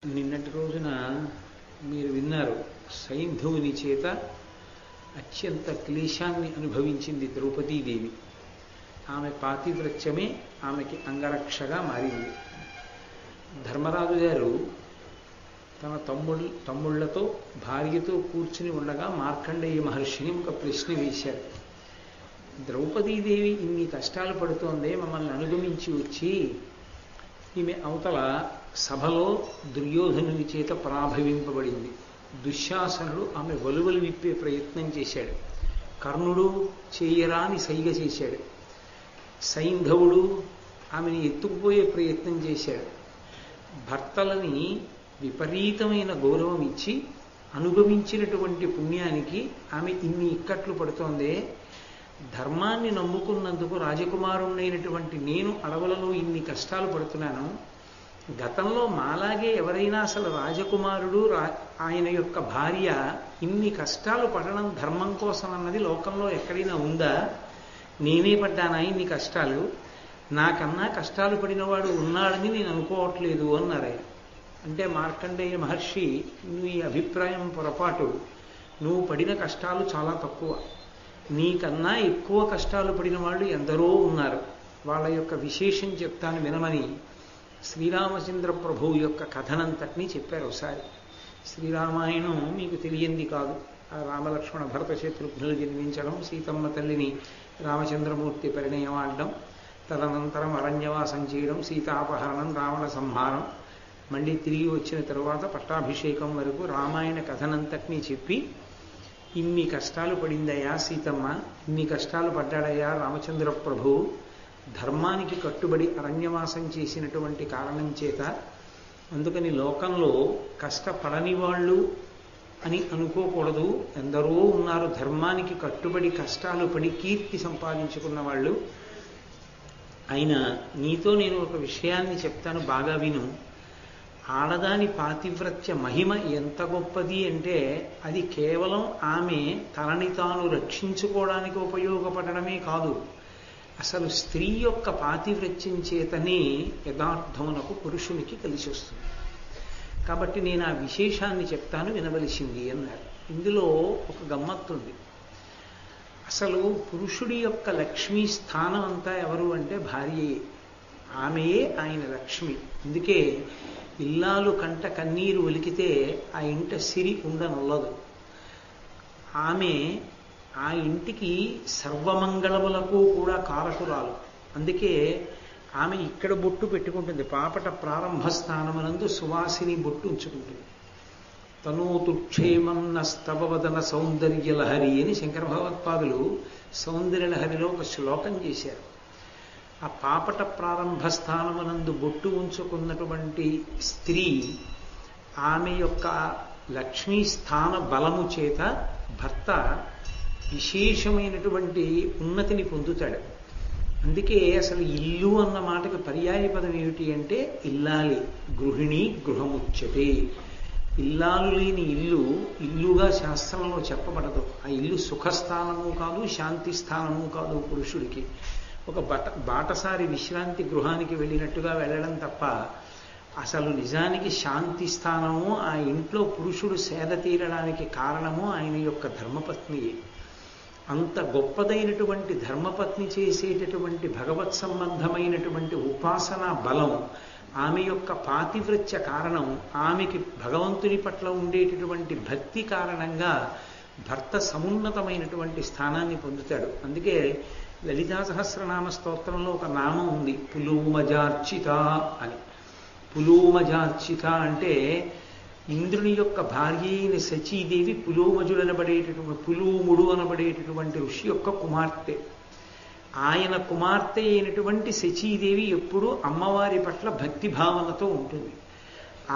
నిన్నటి రోజున మీరు విన్నారు, సైంధవుని చేత అత్యంత క్లేశాన్ని అనుభవించింది ద్రౌపదీదేవి. ఆమె పాతివ్రత్యమే ఆమెకి అంగరక్షగా మారింది. ధర్మరాజు గారు తన తమ్ముళ్లతో భార్యతో కూర్చుని ఉండగా మార్కండేయ మహర్షిని ఒక ప్రశ్న వేశారు. ద్రౌపదీదేవి ఇన్ని కష్టాలు పడుతోందే, మమ్మల్ని అనుగమించి వచ్చి ఈమె అవతల సభలో దుర్యోధనుని చేత పరాభవింపబడింది. దుశ్శాసనుడు ఆమె వలువలు విప్పే ప్రయత్నం చేశాడు. కర్ణుడు చేయరాని సైగ చేశాడు. సైంధవుడు ఆమెను ఎత్తుకుపోయే ప్రయత్నం చేశాడు. భర్తలని విపరీతమైన గౌరవం ఇచ్చి అనుగమించినటువంటి పుణ్యానికి ఆమె ఇన్ని ఇక్కట్లు పడుతోందే, ధర్మాన్ని నమ్ముకున్నందుకు రాజకుమారుణ్ణైనటువంటి నేను అడవులలో ఇన్ని కష్టాలు పడుతున్నాను. గతంలో మాలాగే ఎవరైనా అసలు రాజకుమారుడు ఆయన యొక్క భార్య ఇన్ని కష్టాలు పడడం ధర్మం కోసం అన్నది లోకంలో ఎక్కడైనా ఉందా? నేనే పడ్డానా ఇన్ని కష్టాలు? నాకన్నా కష్టాలు పడినవాడు ఉన్నాడని నేను అనుకోవట్లేదు అన్నారు. అంటే మార్కండేయ మహర్షి, నీ అభిప్రాయం పొరపాటు, నువ్వు పడిన కష్టాలు చాలా తక్కువ. నీకన్నా ఎక్కువ కష్టాలు పడిన వాళ్ళు ఎందరో ఉన్నారు. వాళ్ళ యొక్క విశేషం చెప్తాను వినమని శ్రీరామచంద్ర ప్రభువు యొక్క కథనంతటినీ చెప్పారు. ఒకసారి శ్రీరామాయణం మీకు తెలియంది కాదు. ఆ రామలక్ష్మణ భరత శత్రుఘ్నులు జన్మించడం, సీతమ్మ తల్లిని రామచంద్రమూర్తి పరిణయం ఆడడం, తదనంతరం అరణ్యవాసం చేయడం, సీతాపహరణం, రావణ సంహారం, మళ్ళీ తిరిగి వచ్చిన తరువాత పట్టాభిషేకం వరకు రామాయణ కథనంతటినీ చెప్పి, ఇన్ని కష్టాలు పడిందయ్యా సీతమ్మ, ఇన్ని కష్టాలు పడ్డాడయ్యా రామచంద్ర ప్రభువు, ధర్మానికి కట్టుబడి అరణ్యవాసం చేసినటువంటి కారణం చేత, అందుకని లోకంలో కష్టపడని వాళ్ళు అని అనుకోకూడదు. ఎందరో ఉన్నారు ధర్మానికి కట్టుబడి కష్టాలు పడి కీర్తి సంపాదించుకున్న వాళ్ళు. అయినా నీతో నేను ఒక విషయాన్ని చెప్తాను, బాగా విను. ఆడదాని పాతివ్రత్య మహిమ ఎంత గొప్పది అంటే, అది కేవలం ఆమె తనని తాను రక్షించుకోవడానికి ఉపయోగపడమే కాదు, అసలు స్త్రీ యొక్క పాతివ్రత్యం చేతనే యథార్థమునకు పురుషునికి కలిసి వస్తుంది. కాబట్టి నేను ఆ విశేషాన్ని చెప్తాను, వినవలసింది అన్నారు. ఇందులో ఒక గమ్మత్తుంది. అసలు పురుషుడి యొక్క లక్ష్మీ స్థానం అంతా ఎవరు అంటే భార్యయే. ఆమెయే ఆయన లక్ష్మి. అందుకే ఇల్లాలు కంట కన్నీరు ఒలికితే ఆ ఇంట సిరి ఉండనొల్లదు. ఆమె ఆ ఇంటికి సర్వమంగళములకు కూడా కారకురాలు. అందుకే ఆమె ఇక్కడ బొట్టు పెట్టుకుంటుంది. పాపట ప్రారంభ స్థానమునందు సువాసిని బొట్టు ఉంచుకుంటుంది. తనూతు క్షేమం నస్తవదన సౌందర్యలహరి అని శంకర భగవత్పాదులు సౌందర్యలహరిలో ఒక శ్లోకం చేశారు. ఆ పాపట ప్రారంభ స్థానమునందు బొట్టు ఉంచుకున్నటువంటి స్త్రీ ఆమె యొక్క లక్ష్మీ స్థాన బలము చేత భర్త విశేషమైనటువంటి ఉన్నతిని పొందుతాడు. అందుకే అసలు ఇల్లు అన్న మాటకి పర్యాయ పదం ఏమిటి అంటే ఇల్లాలి. గృహిణి గృహముచ్యతే. ఇల్లాలు లేని ఇల్లు ఇల్లుగా శాస్త్రంలో చెప్పబడదు. ఆ ఇల్లు సుఖస్థానము కాదు, శాంతి స్థానము కాదు. పురుషుడికి ఒక బాటసారి విశ్రాంతి గృహానికి వెళ్ళినట్టుగా వెళ్ళడం తప్ప అసలు నిజానికి శాంతి స్థానము, ఆ ఇంట్లో పురుషుడు సేద తీరడానికి కారణము ఆయన యొక్క ధర్మపత్నియే. అంత గొప్పదైనటువంటి ధర్మపత్ని చేసేటటువంటి భగవత్ సంబంధమైనటువంటి ఉపాసనా బలం, ఆమె యొక్క పాతివ్రత్య కారణం, ఆమెకి భగవంతుని పట్ల ఉండేటటువంటి భక్తి కారణంగా భర్త సమున్నతమైనటువంటి స్థానాన్ని పొందుతాడు. అందుకే లలితా సహస్రనామ స్తోత్రంలో ఒక నామం ఉంది, పులూమజార్చిత అని. పులూమజార్చిత అంటే ఇంద్రుని యొక్క భార్య అయిన శచీదేవి పులోమజుడు అనబడేటటువంటి, పులూముడు అనబడేటటువంటి ఋషి యొక్క కుమార్తె. ఆయన కుమార్తె అయినటువంటి శచీదేవి ఎప్పుడూ అమ్మవారి పట్ల భక్తి భావనతో ఉంటుంది.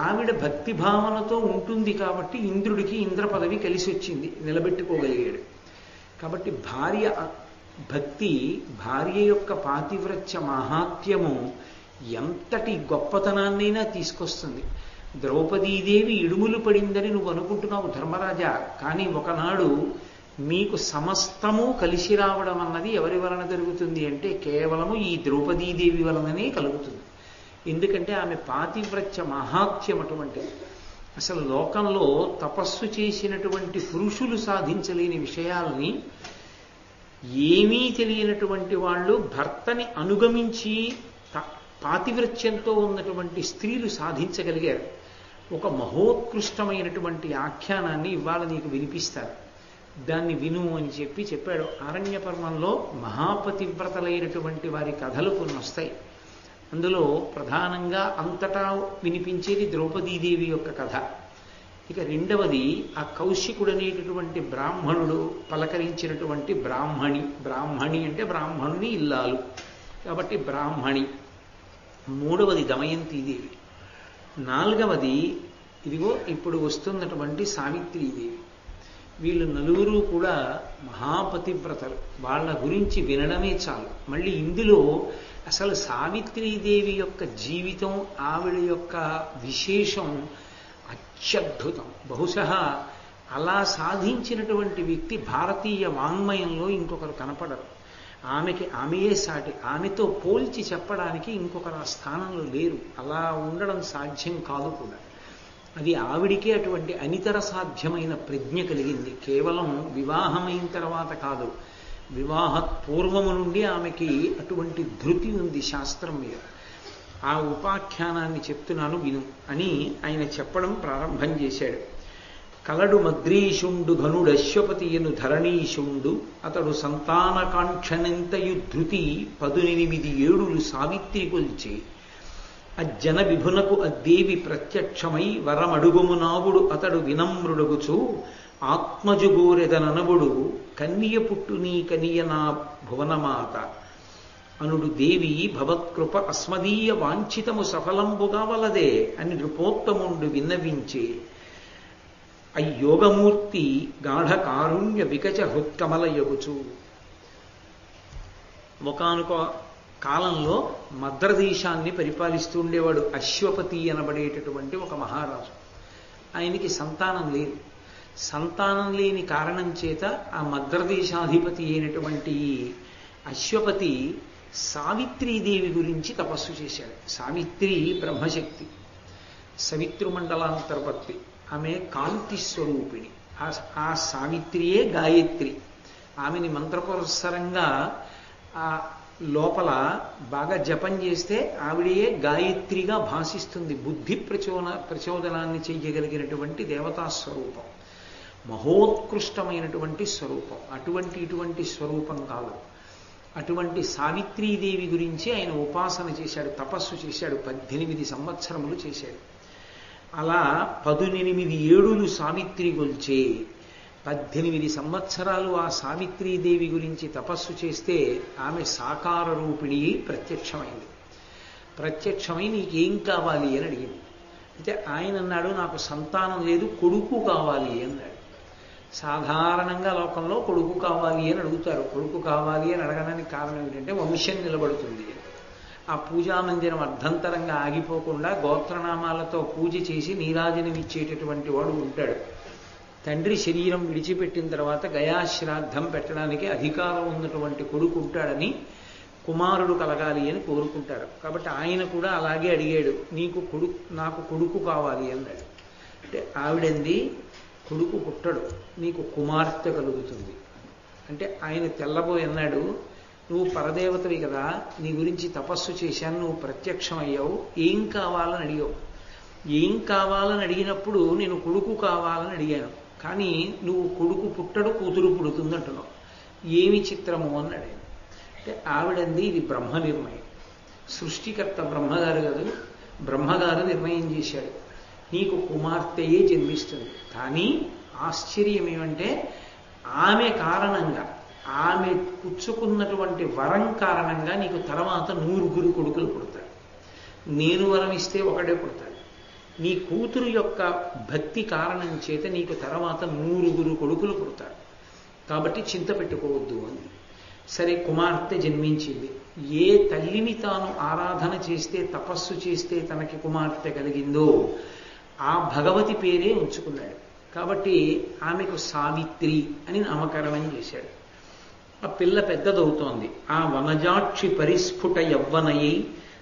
ఆవిడ భక్తి భావనతో ఉంటుంది కాబట్టి ఇంద్రుడికి ఇంద్ర పదవి కలిసి వచ్చింది, నిలబెట్టుకోగలిగాడు. కాబట్టి భార్య భక్తి, భార్య యొక్క పాతివ్రత్య మహాత్మ్యము ఎంతటి గొప్పతనాన్నైనా తీసుకొస్తుంది. ద్రౌపదీదేవి ఇడుములు పడిందని నువ్వు అనుకుంటున్నావు ధర్మరాజా, కానీ ఒకనాడు మీకు సమస్తము కలిసి రావడం అన్నది ఎవరి వలన జరుగుతుంది అంటే కేవలము ఈ ద్రౌపదీదేవి వలననే కలుగుతుంది. ఎందుకంటే ఆమె పాతివ్రత్య మహాత్యం అటువంటిది. అసలు లోకంలో తపస్సు చేసినటువంటి పురుషులు సాధించలేని విషయాలని ఏమీ తెలియనటువంటి వాళ్ళు భర్తని అనుగమించి పాతివ్రత్యంతో ఉన్నటువంటి స్త్రీలు సాధించగలిగారు. ఒక మహోత్కృష్టమైనటువంటి ఆఖ్యానాన్ని ఇవాళ నీకు వినిపిస్తారు, దాన్ని విను అని చెప్పాడు. ఆరణ్య పర్వంలో మహాపతివ్రతలైనటువంటి వారి కథలు కొన్ని వస్తాయి. అందులో ప్రధానంగా అంతటా వినిపించేది ద్రౌపదీదేవి యొక్క కథ. ఇక రెండవది ఆ కౌశికుడు అనేటటువంటి బ్రాహ్మణుడు పలకరించినటువంటి బ్రాహ్మణి అంటే బ్రాహ్మణుని ఇల్లాలు కాబట్టి బ్రాహ్మణి. మూడవది దమయంతీదేవి. నాలుగవది ఇదిగో ఇప్పుడు వస్తున్నటువంటి సావిత్రీదేవి. వీళ్ళు నలుగురు కూడా మహాపతివ్రతలు. వాళ్ళ గురించి వినడమే చాలు. మళ్ళీ ఇందులో అసలు సావిత్రీదేవి యొక్క జీవితం, ఆవిడ యొక్క విశేషం అత్యద్భుతం. బహుశా అలా సాధించినటువంటి వ్యక్తి భారతీయ వాంగ్మయంలో ఇంకొకరు కనపడరు. ఆమెయే సాటి. ఆమెతో పోల్చి చెప్పడానికి ఇంకొకరు ఆ స్థానంలో లేరు. అలా ఉండడం సాధ్యం కాదు కూడా. అది ఆవిడికే అటువంటి అనితర సాధ్యమైన ప్రజ్ఞ కలిగింది. కేవలం వివాహమైన తర్వాత కాదు, వివాహ పూర్వము నుండి ఆమెకి అటువంటి ధృతి ఉంది శాస్త్రం మీద. ఆ ఉపాఖ్యానాన్ని చెప్తున్నాను విను అని ఆయన చెప్పడం ప్రారంభం చేశాడు. కలడు మద్రీషుండు ఘనుడశ్వపతియను ధరణీషుండు అతడు సంతానకాంక్షనంతయు ధృతి 18 ఏడులు సావిత్రి కొల్చి అజ్జన విభునకు అద్దేవి ప్రత్యక్షమై వరమడుగుమునావుడు అతడు వినమ్రుడగుచు ఆత్మజుగోరెదననవుడు కన్నియ పుట్టు నీ కనియ నా భువనమాత అనుడు దేవి భవత్కృప అస్మదీయ వాంఛితము సఫలంబుగా వలదే అని నృపోత్తముండు విన్నవించే అయ్యోగమూర్తి గాఢ కారుణ్య వికచ హృత్కమలయగుచు. ఒకానొక కాలంలో మద్రదేశాన్ని పరిపాలిస్తూ ఉండేవాడు అశ్వపతి అనబడేటటువంటి ఒక మహారాజు. ఆయనకి సంతానం లేదు. సంతానం లేని కారణం చేత ఆ మద్రదేశాధిపతి అయినటువంటి అశ్వపతి సావిత్రీదేవి గురించి తపస్సు చేశాడు. సావిత్రి బ్రహ్మశక్తి, సవితృమండలాంతర్వర్తి. ఆమె కాంతి స్వరూపిణి. ఆ సావిత్రియే గాయత్రి. ఆమెని మంత్రపురస్సరంగా ఆ లోపల బాగా జపం చేస్తే ఆవిడయే గాయత్రిగా భాషిస్తుంది. బుద్ధి ప్రచోదనాన్ని చెయ్యగలిగినటువంటి దేవతా స్వరూపం, మహోత్కృష్టమైనటువంటి స్వరూపం. ఇటువంటి స్వరూపం కాదు. అటువంటి సావిత్రీదేవి గురించి ఆయన ఉపాసన చేశాడు, తపస్సు చేశాడు. 18 సంవత్సరములు చేశాడు. అలా 18 ఏడులు సావిత్రి గొల్చే 18 సంవత్సరాలు ఆ సావిత్రీదేవి గురించి తపస్సు చేస్తే ఆమె సాకార రూపిణి ప్రత్యక్షమైంది. ప్రత్యక్షమై నీకేం కావాలి అని అడిగింది. అంటే ఆయన అన్నాడు, నాకు సంతానం లేదు, కొడుకు కావాలి అన్నాడు. సాధారణంగా లోకంలో కొడుకు కావాలి అని అడుగుతారు. కొడుకు కావాలి అని అడగడానికి కారణం ఏంటంటే వంశం నిలబడుతుంది. ఆ పూజామందిరం అర్ధంతరంగా ఆగిపోకుండా గోత్రనామాలతో పూజ చేసి నీరాజనం ఇచ్చేటటువంటి వాడు ఉంటాడు. తండ్రి శరీరం విడిచిపెట్టిన తర్వాత గయాశ్రాద్ధం పెట్టడానికి అధికారం ఉన్నటువంటి కొడుకు ఉంటాడని కుమారుడు కలగాలి అని కోరుకుంటారు. కాబట్టి ఆయన కూడా అలాగే అడిగాడు, నాకు కొడుకు కావాలి అన్నాడు. అంటే ఆవిడంది, కొడుకు పుట్టడు, నీకు కుమార్తె కలుగుతుంది. అంటే ఆయన తెల్లబోయి అన్నాడు, నువ్వు పరదేవతవి కదా, నీ గురించి తపస్సు చేశాను, నువ్వు ప్రత్యక్షమయ్యావు, ఏం కావాలని అడిగావు. ఏం కావాలని అడిగినప్పుడు నేను కొడుకు కావాలని అడిగాను, కానీ నువ్వు కొడుకు పుట్టడు, కూతురు పుడుతుంది అంటున్నావు, ఏమి చిత్రము అన్నాడు. అంటే ఆవిడంది, ఇది బ్రహ్మ నిర్ణయం. సృష్టికర్త బ్రహ్మగారు కాదు, బ్రహ్మగారు నిర్ణయం చేశాడు, నీకు కుమార్తెయే జన్మిస్తుంది. కానీ ఆశ్చర్యం ఏమంటే ఆమె కారణంగా, ఆమె పుచ్చుకున్నటువంటి వరం కారణంగా నీకు తర్వాత 100 కొడుకులు పుడతాడు. నేను వరం ఇస్తే ఒకడే పుడతాడు. నీ కూతురు యొక్క భక్తి కారణం చేత నీకు తర్వాత 100 కొడుకులు పుడతారు. కాబట్టి చింత పెట్టుకోవద్దు అని. సరే, కుమార్తె జన్మించింది. ఏ తల్లిని తాను ఆరాధన చేస్తే, తపస్సు చేస్తే తనకి కుమార్తె కలిగిందో ఆ భగవతి పేరే ఉంచుకున్నాడు. కాబట్టి ఆమెకు సావిత్రి అని నామకరణం చేశాడు. ఆ పిల్ల పెద్దదవుతోంది. ఆ వనజాక్షి పరిస్ఫుట యవ్వనయై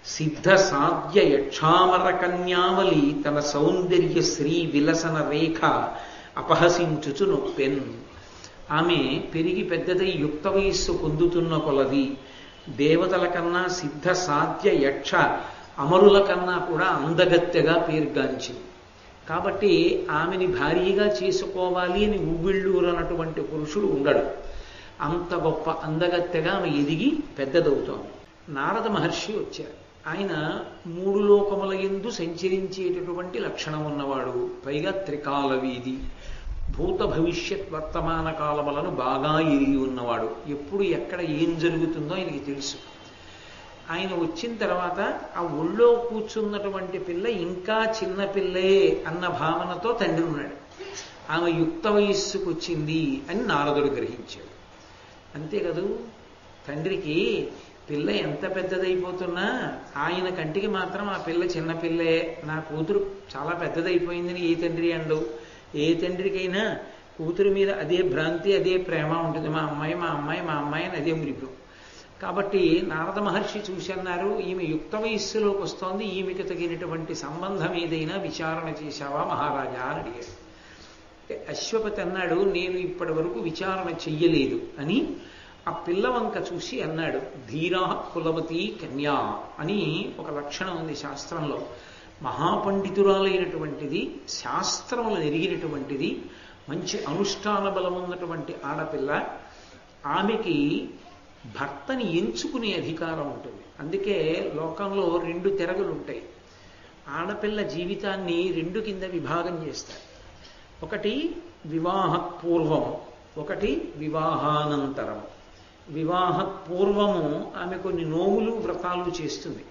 సిద్ధ సాధ్య యక్షామర కన్యావలి తన సౌందర్య శ్రీ విలసన రేఖ అపహసించుచు నొప్పెన్. ఆమె పెరిగి పెద్దదై యుక్త వయస్సు పొందుతున్న కొలది దేవతల కన్నా సిద్ధ సాధ్య యక్ష అమరుల కన్నా కూడా అందగత్తెగా పేర్గాంచింది. కాబట్టి ఆమెని భార్యగా చేసుకోవాలి అని ఉవ్విళ్ళూరనటువంటి పురుషుడు ఉండడు. అంత గొప్ప అందగత్తెగా ఆమె ఎదిగి పెద్దదవుతోంది. నారద మహర్షి వచ్చారు. ఆయన 3 లోకముల యందు సంచరించేటటువంటి లక్షణం ఉన్నవాడు, పైగా త్రికాల వీధి, భూత భవిష్యత్ వర్తమాన కాలములను బాగా ఎరిగి ఉన్నవాడు. ఎప్పుడు ఎక్కడ ఏం జరుగుతుందో ఆయనకి తెలుసు. ఆయన వచ్చిన తర్వాత ఆ ఒళ్ళో కూర్చున్నటువంటి పిల్ల ఇంకా చిన్న పిల్లే అన్న భావనతో తండ్రి ఉన్నాడు. ఆమె యుక్త వయస్సుకు వచ్చింది అని నారదుడు గ్రహించాడు. అంతే కదూ, తండ్రికి పిల్ల ఎంత పెద్దదైపోతున్నా ఆయన కంటికి మాత్రం ఆ పిల్ల చిన్నపిల్లే, నా కూతురు చాలా పెద్దదైపోయిందని ఏ తండ్రి అండు. ఏ తండ్రికైనా కూతురు మీద అదే భ్రాంతి, అదే ప్రేమ ఉంటుంది. మా అమ్మాయి మా అమ్మాయి మా అమ్మాయి అని అదే మురిపు. కాబట్టి నారద మహర్షి చూసన్నారు, ఈమె యుక్త వయస్సులోకి వస్తోంది, ఈమెకు తగినటువంటి సంబంధం ఏదైనా విచారణ చేశావా మహారాజా అని అడిగాడు. అశ్వపతి అన్నాడు, నేను ఇప్పటి వరకు విచారణ చెయ్యలేదు అని ఆ పిల్లవంక చూసి అన్నాడు. ధీరా కులవతి కన్యా అని ఒక లక్షణం ఉంది శాస్త్రంలో. మహాపండితురాలైనటువంటిది, శాస్త్రములను ఎరిగినటువంటిది, మంచి అనుష్ఠాన బలం ఉన్నటువంటి ఆడపిల్ల. ఆమెకి భర్తని ఎంచుకునే అధికారం ఉంటుంది. అందుకే లోకంలో 2 తెరగులు ఉంటాయి. ఆడపిల్ల జీవితాన్ని 2 కింద విభాగం చేస్తారు. ఒకటి వివాహపూర్వము, ఒకటి వివాహానంతరము. వివాహపూర్వము ఆమె కొన్ని నోములు వ్రతాలు చేస్తుంది.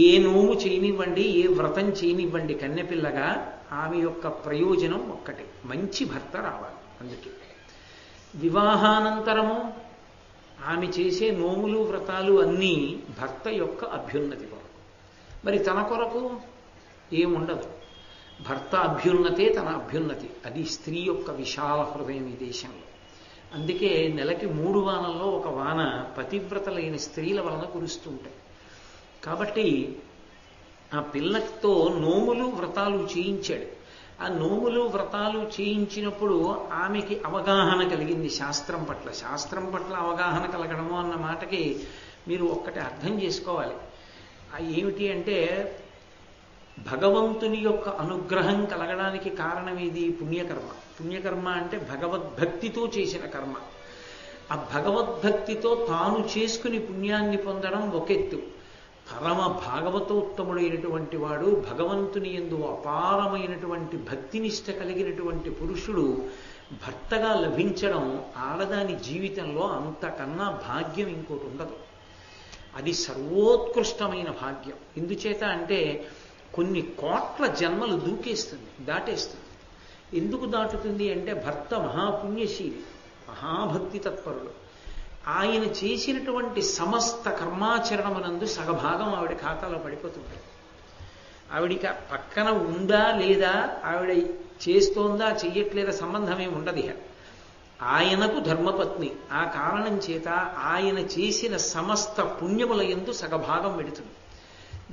ఏ నోము చేయనివ్వండి, ఏ వ్రతం చేయనివ్వండి, కన్నెపిల్లగా ఆమె యొక్క ప్రయోజనం ఒక్కటే, మంచి భర్త రావాలి. అందుకే వివాహానంతరము ఆమె చేసే నోములు వ్రతాలు అన్నీ భర్త యొక్క అభ్యున్నతి కొరకు. మరి తన కొరకు ఏముండదు. భర్త అభ్యున్నతే తన అభ్యున్నతి. అది స్త్రీ యొక్క విశాల హృదయం ఈ దేశంలో. అందుకే నెలకి 3 వానల్లో ఒక వాన పతివ్రతలైన స్త్రీల వలన కురుస్తుంటాయి. కాబట్టి ఆ పిల్లతో నోములు వ్రతాలు చేయించాడు. ఆ నోములు వ్రతాలు చేయించినప్పుడు ఆమెకి అవగాహన కలిగింది శాస్త్రం పట్ల. శాస్త్రం పట్ల అవగాహన కలగడము అన్న మాటకి మీరు ఒక్కటి అర్థం చేసుకోవాలి. ఏమిటి అంటే, భగవంతుని యొక్క అనుగ్రహం కలగడానికి కారణం ఏది? పుణ్యకర్మ. పుణ్యకర్మ అంటే భగవద్భక్తితో చేసిన కర్మ. ఆ భగవద్భక్తితో తాను చేసుకుని పుణ్యాన్ని పొందడం ఒకెత్తు. పరమ భాగవతోత్తముడైనటువంటి వాడు, భగవంతుని యందు అపారమైనటువంటి భక్తినిష్ట కలిగినటువంటి పురుషుడు భర్తగా లభించడం ఆడదాని జీవితంలో అంతకన్నా భాగ్యం ఇంకోటి ఉండదు. అది సర్వోత్కృష్టమైన భాగ్యం. ఎందుచేత అంటే కొన్ని కోట్ల జన్మలు దాటేస్తుంది. ఎందుకు దాటుతుంది అంటే, భర్త మహాపుణ్యశీలి, మహాభక్తి తత్పరుడు. ఆయన చేసినటువంటి సమస్త కర్మాచరణమునందు సగభాగం ఆవిడ ఖాతాలో పడిపోతుంది. ఆవిడికి పక్కన ఉందా లేదా, ఆవిడ చేస్తోందా చెయ్యట్లేదా సంబంధమే ఉండదు. ఆయనకు ధర్మపత్ని. ఆ కారణం చేత ఆయన చేసిన సమస్త పుణ్యముల యందు సగభాగం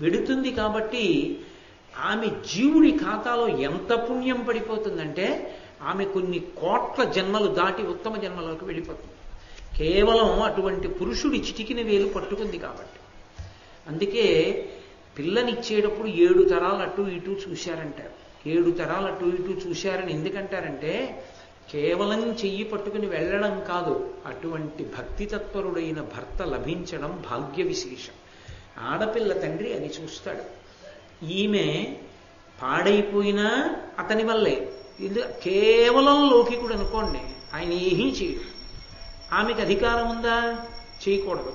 వెడుతుంది. కాబట్టి ఆమె జీవుడి ఖాతాలో ఎంత పుణ్యం పడిపోతుందంటే, ఆమె కొన్ని కోట్ల జన్మలు దాటి ఉత్తమ జన్మలోకి వెళ్ళిపోతుంది. కేవలం అటువంటి పురుషుడి చిటికిన వేలు పట్టుకుంది కాబట్టి. అందుకే పిల్లనిచ్చేటప్పుడు 7 తరాలు అటు ఇటు చూశారంటారు. 7 తరాలు అటు ఇటు చూశారని ఎందుకంటారంటే, కేవలం చెయ్యి పట్టుకుని వెళ్ళడం కాదు, అటువంటి భక్తి తత్పరుడైన భర్త లభించడం భాగ్య విశేషం. ఆడపిల్ల తండ్రి అది చూస్తాడు. ఈమె పాడైపోయినా అతని వల్లే. కేవలం లౌకికుడు అనుకోండి, ఆయన ఏమీ చేయడు. ఆమెకు అధికారం ఉందా? చేయకూడదు.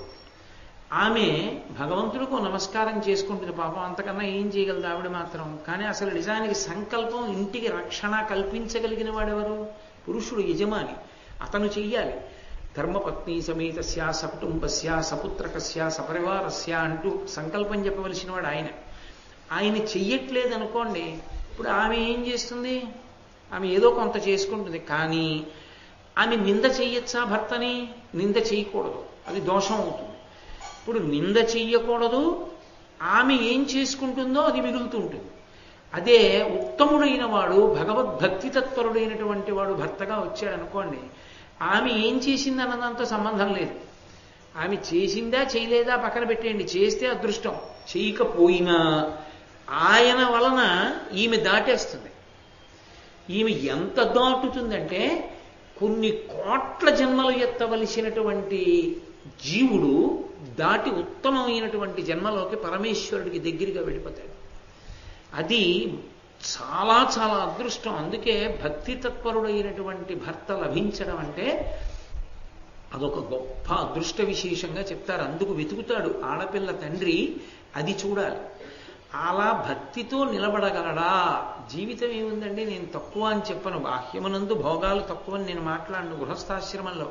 ఆమె భగవంతుడికి నమస్కారం చేసుకుంటుంది. పాపం అంతకన్నా ఏం చేయగలదు ఆవిడ మాత్రం. కానీ అసలు నిజానికి సంకల్పం, ఇంటికి రక్షణ కల్పించగలిగిన వాడెవరు? పురుషుడు, యజమాని. అతను చెయ్యాలి. ధర్మపత్ని సమేతస్య సకుటుంబస్య సపుత్రకస్య సపరివారస్య అంటూ సంకల్పం చెప్పవలసిన వాడు ఆయన. ఆయన చెయ్యట్లేదనుకోండి, ఇప్పుడు ఆమె ఏం చేస్తుంది? ఆమె ఏదో కొంత చేసుకుంటుంది. కానీ ఆమె నింద చెయ్యొచ్చా భర్తని? నింద చేయకూడదు, అది దోషం అవుతుంది. ఇప్పుడు నింద చెయ్యకూడదు, ఆమె ఏం చేసుకుంటుందో అది మిగులుతూ ఉంటుంది. అదే ఉత్తముడైన వాడు, భగవద్భక్తి తత్పరుడైనటువంటి వాడు భర్తగా వచ్చాడు అనుకోండి, ఆమె ఏం చేసింది అన్నదాంతో సంబంధం లేదు. ఆమె చేసిందా చేయలేదా పక్కన పెట్టేయండి, చేస్తే అదృష్టం, చేయకపోయినా ఆయన వలన ఈమె దాటేస్తుంది. ఈమె ఎంత దాటుతుందంటే కొన్ని కోట్ల జన్మలు ఎత్తవలసినటువంటి జీవుడు దాటి ఉత్తమమైనటువంటి జన్మలోకి పరమేశ్వరుడికి దగ్గరగా వెళ్ళిపోతాడు. అది చాలా చాలా అదృష్టం. అందుకే భక్తి తత్పరుడైనటువంటి భర్త లభించడం అంటే అదొక గొప్ప అదృష్ట విశేషంగా చెప్తారు. అందుకు వెతుకుతాడు ఆడపిల్ల తండ్రి, అది చూడాలి. అలా భక్తితో నిలబడగలడా? జీవితం ఏముందండి, నేను తక్కువ అని చెప్పను, బాహ్యమునందు భోగాలు తక్కువని నేను మాట్లాడను. గృహస్థాశ్రమంలో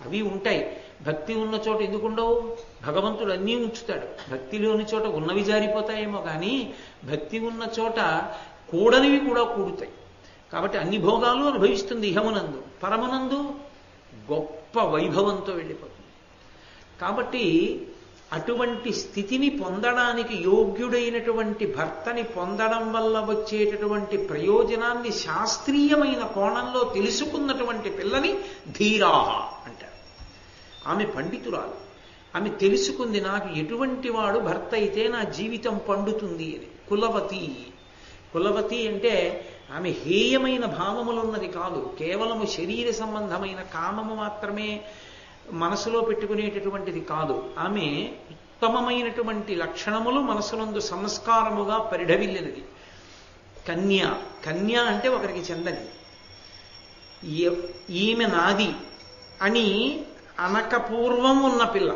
అవి ఉంటాయి. భక్తి ఉన్న చోట ఎందుకుండవు? భగవంతుడు అన్నీ ఉంచుతాడు. భక్తి లేని చోట ఉన్నవి జారిపోతాయేమో కానీ భక్తి ఉన్న చోట కూడనివి కూడా కూడుతాయి. కాబట్టి అన్ని భోగాలు అనుభవిస్తుంది ఇహమునందు. పరమునందు గొప్ప వైభవంతో వెళ్ళిపోతుంది. కాబట్టి అటువంటి స్థితిని పొందడానికి యోగ్యుడైనటువంటి భర్తని పొందడం వల్ల వచ్చేటటువంటి ప్రయోజనాన్ని శాస్త్రీయమైన కోణంలో తెలుసుకున్నటువంటి పిల్లని ధీరాహ అంటారు. ఆమె పండితురాలు. ఆమె తెలుసుకుంది, నాకు ఎటువంటి వాడు భర్త అయితే నా జీవితం పండుతుంది అని. కులవతి. కులవతి అంటే ఆమె హేయమైన భావములున్నది కాదు, కేవలము శరీర సంబంధమైన కామము మాత్రమే మనసులో పెట్టుకునేటటువంటిది కాదు. ఆమె ఉత్తమమైనటువంటి లక్షణములు మనసునందు సంస్కారముగా పరిఢవిల్లినది. కన్య. కన్య అంటే ఒకరికి చెందని. ఈమె నాది అని అనకపూర్వం ఉన్న పిల్ల.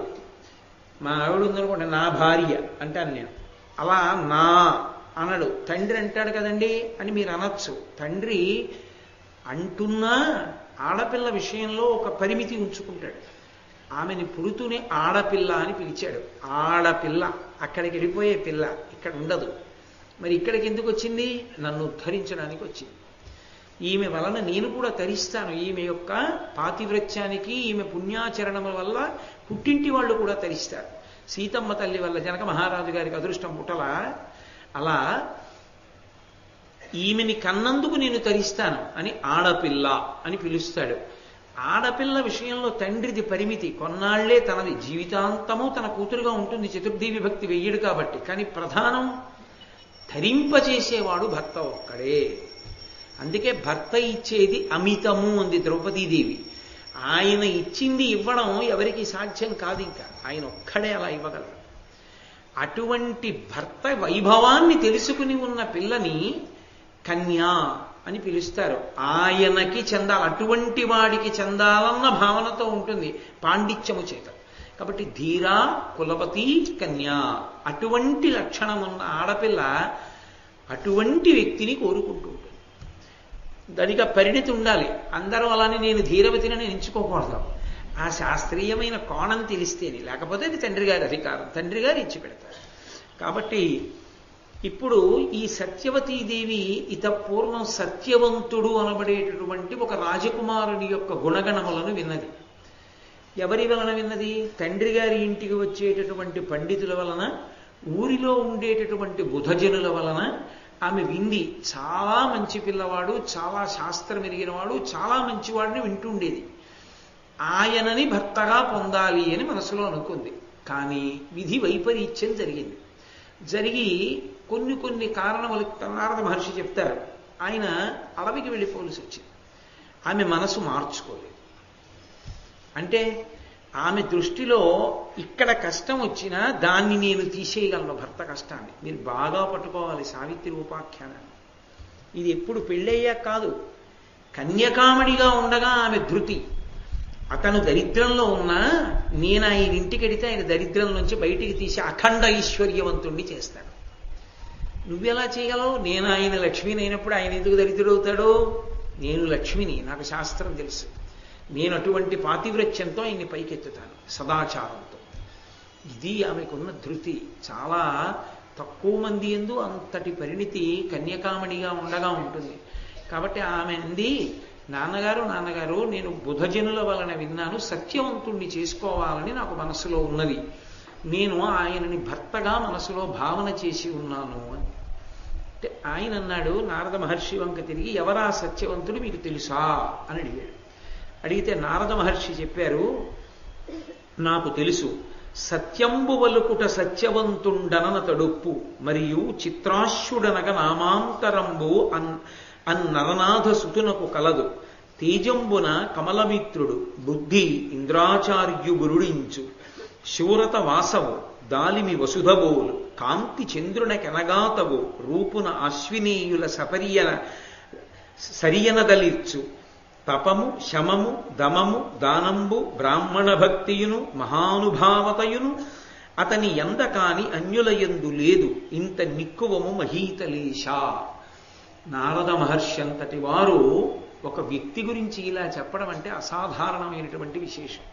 మా ఆవిడ ఉందనుకోండి, నా భార్య అంటాను నేను. అలా నా అనడు. తండ్రి అంటాడు కదండి అని మీరు అనొచ్చు. తండ్రి అంటున్నా ఆడపిల్ల విషయంలో ఒక పరిమితి ఉంచుకుంటాడు. ఆమెని పుడుతూనే ఆడపిల్ల అని పిలిచాడు. ఆడపిల్ల, అక్కడికి వెళ్ళిపోయే పిల్ల, ఇక్కడ ఉండదు. మరి ఇక్కడికి ఎందుకు వచ్చింది? నన్ను ఉద్ధరించడానికి వచ్చింది. ఈమె వలన నేను కూడా తరిస్తాను. ఈమె యొక్క పాతివ్రత్యానికి, ఈమె పుణ్యాచరణముల వల్ల పుట్టింటి వాళ్ళు కూడా తరిస్తారు. సీతమ్మ తల్లి వల్ల జనక మహారాజు గారికి అదృష్టం పుట్టల. అలా ఈమెని కన్నందుకు నేను తరిస్తాను అని ఆడపిల్ల అని పిలుస్తాడు. ఆడపిల్ల విషయంలో తండ్రిది పరిమితి, కొన్నాళ్లే తనది, జీవితాంతము తన కూతురుగా ఉంటుంది. చతుర్థి విభక్తి వెయ్యడు కాబట్టి. కానీ ప్రధానం ధరింపచేసేవాడు భర్త ఒక్కడే. అందుకే భర్త ఇచ్చేది అమితము అంది ద్రౌపదీదేవి. ఆయన ఇచ్చింది ఇవ్వడం ఎవరికి సాధ్యం కాదు. ఇంకా ఆయన ఒక్కడే అలా ఇవ్వగలరు. అటువంటి భర్త వైభవాన్ని తెలుసుకుని ఉన్న పిల్లని కన్యా అని పిలుస్తారు. ఆయనకి చెందాలి, అటువంటి వాడికి చెందాలన్న భావనతో ఉంటుంది పాండిత్యము చేత. కాబట్టి ధీరా, కులవతి, కన్యా, అటువంటి లక్షణం ఉన్న ఆడపిల్ల అటువంటి వ్యక్తిని కోరుకుంటూ ఉంటుంది. దానికి పరిణితి ఉండాలి. అందరూ అలానే నేను ధీరవతిని నేను ఎంచుకోకూడదు. ఆ శాస్త్రీయమైన కోణం తెలిస్తేనే, లేకపోతే అది తండ్రి గారి అధికారం, తండ్రి గారు ఇచ్చి పెడతారు. కాబట్టి ఇప్పుడు ఈ సత్యవతీదేవి పూర్వం సత్యవంతుడు అనబడేటటువంటి ఒక రాజకుమారుని యొక్క గుణగణములను విన్నది. ఎవరి వలన విన్నది? తండ్రి గారి ఇంటికి వచ్చేటటువంటి పండితుల వలన, ఊరిలో ఉండేటటువంటి బుధజనుల వలన ఆమె వింది. చాలా మంచి పిల్లవాడు, చాలా శాస్త్రం ఎరిగినవాడు, చాలా మంచివాడిని వింటుండేది. ఆయనని భర్తగా పొందాలి అని మనసులో అనుకుంది. కానీ విధి వైపరీత్యం జరిగింది. జరిగి కొన్ని కారణములు నారద మహర్షి చెప్తారు. ఆయన అడవికి వెళ్ళిపోవలసి వచ్చింది. ఆమె మనసు మార్చుకోలేదు. అంటే ఆమె దృష్టిలో ఇక్కడ కష్టం వచ్చినా దాన్ని నేను తీసేయగలను, భర్త కష్టాన్ని. మీరు బాగా పట్టుకోవాలి సావిత్రి ఉపాఖ్యానాన్ని. ఇది ఎప్పుడు పెళ్ళయ్యాక కాదు, కన్యకామణిగా ఉండగా ఆమె ధృతి. అతను దరిద్రంలో ఉన్నా నేను ఆయన ఇంటికి వెడితే ఆయన దరిద్రం నుంచి బయటికి తీసి అఖండ ఐశ్వర్యవంతుణ్ణి చేస్తాను. నువ్వెలా చేయగలవు? నేను ఆయన లక్ష్మిని అయినప్పుడు ఆయన ఎందుకు దరిద్రుడవుతాడో? నేను లక్ష్మిని, నాకు శాస్త్రం తెలుసు. నేను అటువంటి పాతివ్రత్యంతో ఆయన్ని పైకెత్తుతాను, సదాచారంతో. ఇది ఆమెకున్న ధృతి. చాలా తక్కువ మంది యందు అంతటి పరిణితి కన్యకామణిగా ఉండగా ఉంటుంది. కాబట్టి ఆమె అంది, నాన్నగారు నేను బుధజనుల వలన విన్నాను, సత్యవంతుణ్ణి చేసుకోవాలని నాకు మనసులో ఉన్నది. నేను ఆయనని భర్తగా మనసులో భావన చేసి ఉన్నాను అని. అంటే ఆయన అన్నాడు, నారద మహర్షి వంక తిరిగి, ఎవరా సత్యవంతుడు మీకు తెలుసా అని అడిగాడు. అడిగితే నారద మహర్షి చెప్పారు, నాకు తెలుసు, సత్యంబు వలుకుట సత్యవంతుండనన తడుప్పు మరియు చిత్రాశ్యుడనగ నామాంతరంబు అన్నరనాథ సుతునకు కలదు. తేజంబున కమలమిత్రుడు బుద్ధి ఇంద్రాచార్యు గురుడించు శూరత వాసవు దాలిమి వసుధబోలు కాంతి చంద్రున కెనగాతవు రూపున అశ్వినీయుల సరియనదలిర్చు తపము శమము దమము దానంబు బ్రాహ్మణ భక్తియును మహానుభావతయును అతని ఎంద కాని అన్యులయందు లేదు ఇంత నిక్కువము మహీతలేశ. నారద మహర్షి అంతటి వారు ఒక వ్యక్తి గురించి ఇలా చెప్పడం అంటే అసాధారణమైనటువంటి విశేషం.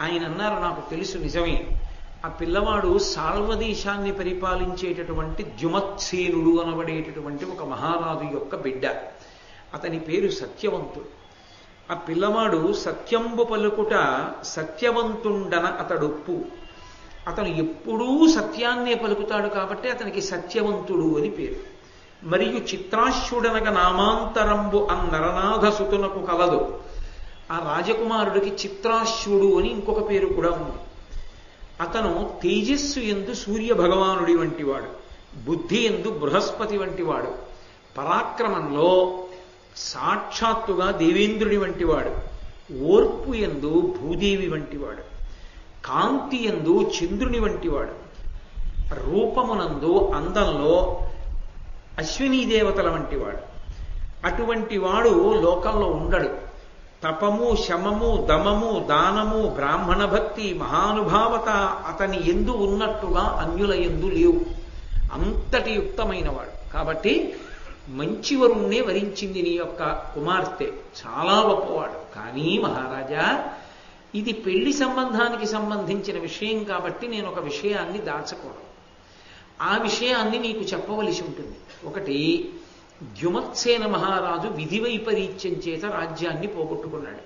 ఆయన అన్నారు, నాకు తెలుసు, నిజమే, ఆ పిల్లవాడు సాల్వదేశాన్ని పరిపాలించేటటువంటి ద్యుమత్సేనుడు అనబడేటటువంటి ఒక మహారాజు యొక్క బిడ్డ. అతని పేరు సత్యవంతుడు. ఆ పిల్లవాడు సత్యంబు పలుకుట సత్యవంతుండన అతడొప్పు. అతను ఎప్పుడూ సత్యాన్నే పలుకుతాడు కాబట్టి అతనికి సత్యవంతుడు అని పేరు. మరియు చిత్రాశ్యుడనగ నామాంతరంబు అన్నరనాథ సుతునకు కలదు. ఆ రాజకుమారుడికి చిత్రాశ్యుడు అని ఇంకొక పేరు కూడా ఉంది. అతను తేజస్సు యందు సూర్య భగవానుడి వంటివాడు, బుద్ధి యందు బృహస్పతి వంటివాడు, పరాక్రమంలో సాక్షాత్తుగా దేవేంద్రుడి వంటివాడు, ఓర్పు యందు భూదేవి వంటివాడు, కాంతి యందు చంద్రుని వంటివాడు, రూపమునందు అందంలో అశ్వినీ దేవతల వంటివాడు. అటువంటి వాడు లోకంలో ఉండడు. తపము శమము దమము దానము బ్రాహ్మణ భక్తి మహానుభావత అతని ఎందు ఉన్నట్టుగా అన్యుల ఎందు లేవు. అంతటి యుక్తమైన వాడు. కాబట్టి మంచి వరుణ్ణే వరించింది నీ యొక్క కుమార్తె, చాలా గొప్పవాడు. కానీ మహారాజా, ఇది పెళ్లి సంబంధానికి సంబంధించిన విషయం కాబట్టి నేను ఒక విషయాన్ని దాచకూడదు. ఆ విషయాన్ని నీకు చెప్పవలసి ఉంటుంది. ఒకటి, ద్యుమత్సేన మహారాజు విధి వైపరీత్యం చేత రాజ్యాన్ని పోగొట్టుకున్నాడు.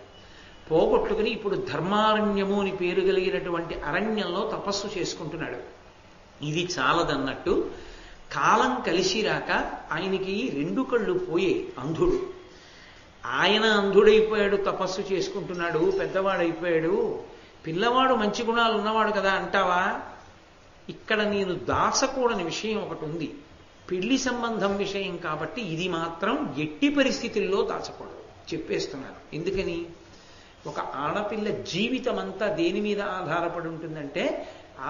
పోగొట్టుకుని ఇప్పుడు ధర్మారణ్యము అని పేరు కలిగినటువంటి అరణ్యంలో తపస్సు చేసుకుంటున్నాడు. ఇది చాలదన్నట్టు కాలం కలిసి రాక ఆయనకి 2 కళ్ళు పోయే, అంధుడు. ఆయన అంధుడైపోయాడు, తపస్సు చేసుకుంటున్నాడు, పెద్దవాడైపోయాడు. పిల్లవాడు మంచి గుణాలు ఉన్నవాడు కదా అంటావా? ఇక్కడ నేను దాచకూడని విషయం ఒకటి ఉంది. పెళ్లి సంబంధం విషయం కాబట్టి ఇది మాత్రం ఎట్టి పరిస్థితుల్లో దాచకూడదు, చెప్పేస్తున్నాను. ఎందుకని? ఒక ఆడపిల్ల జీవితం అంతా దేని మీద ఆధారపడి ఉంటుందంటే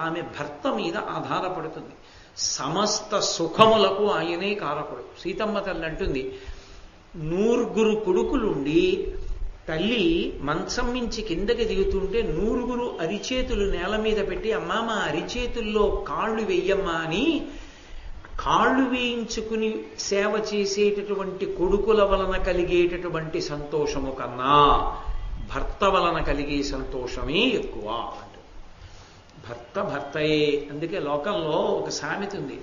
ఆమె భర్త మీద ఆధారపడుతుంది. సమస్త సుఖములకు ఆయనే కారకుడు. సీతమ్మ తల్లి అంటుంది, 9 కొడుకులుండి తల్లి మంచం మించి కిందకి దిగుతుంటే 9 అరిచేతులు నేల మీద పెట్టి, అమ్మా మా అరిచేతుల్లో కాళ్ళు వెయ్యమ్మా అని కాళ్ళు వేయించుకుని సేవ చేసేటటువంటి కొడుకుల వలన కలిగేటటువంటి సంతోషము కన్నా భర్త వలన కలిగే సంతోషమే ఎక్కువ. భర్త భర్తయే. అందుకే లోకంలో ఒక సామెత ఉంది,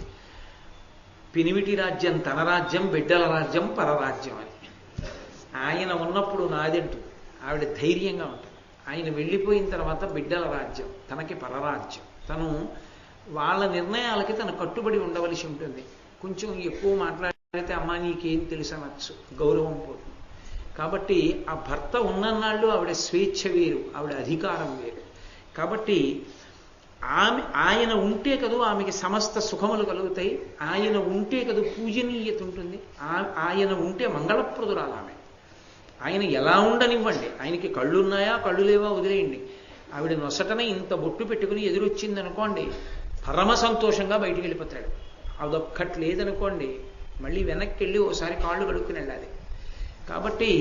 పినిమిటి రాజ్యం తన రాజ్యం, బిడ్డల రాజ్యం పరరాజ్యం అని. ఆయన ఉన్నప్పుడు నాదంటుంది, ఆవిడ ధైర్యంగా ఉంటుంది. ఆయన వెళ్ళిపోయిన తర్వాత బిడ్డల రాజ్యం, తనకి పరరాజ్యం. తను వాళ్ళ నిర్ణయాలకి తను కట్టుబడి ఉండవలసి ఉంటుంది. కొంచెం ఎక్కువ మాట్లాడితే అమ్మా నీకేం తెలుసనొచ్చు, గౌరవం పోతుంది. కాబట్టి ఆ భర్త ఉన్నన్నాళ్ళు ఆవిడ స్వేచ్ఛ వేరు, ఆవిడ అధికారం వేరు. కాబట్టి ఆయన ఉంటే కదూ ఆమెకి సమస్త సుఖములు కలుగుతాయి. ఆయన ఉంటే కదూ పూజనీయత ఉంటుంది. ఆయన ఉంటే మంగళప్రదురాలు ఆమె. ఆయన ఎలా ఉండనివ్వండి, ఆయనకి కళ్ళు ఉన్నాయా కళ్ళు లేవా వదిలేయండి, ఆవిడ నొసటన ఇంత బొట్టు పెట్టుకుని ఎదురొచ్చింది అనుకోండి, పరమ సంతోషంగా బయటికి వెళ్ళిపోతాడు. అదొక్కటి లేదనుకోండి, మళ్ళీ వెనక్కి వెళ్ళి ఓసారి కాళ్ళు కడుక్కుని వెళ్ళాలి. కాబట్టి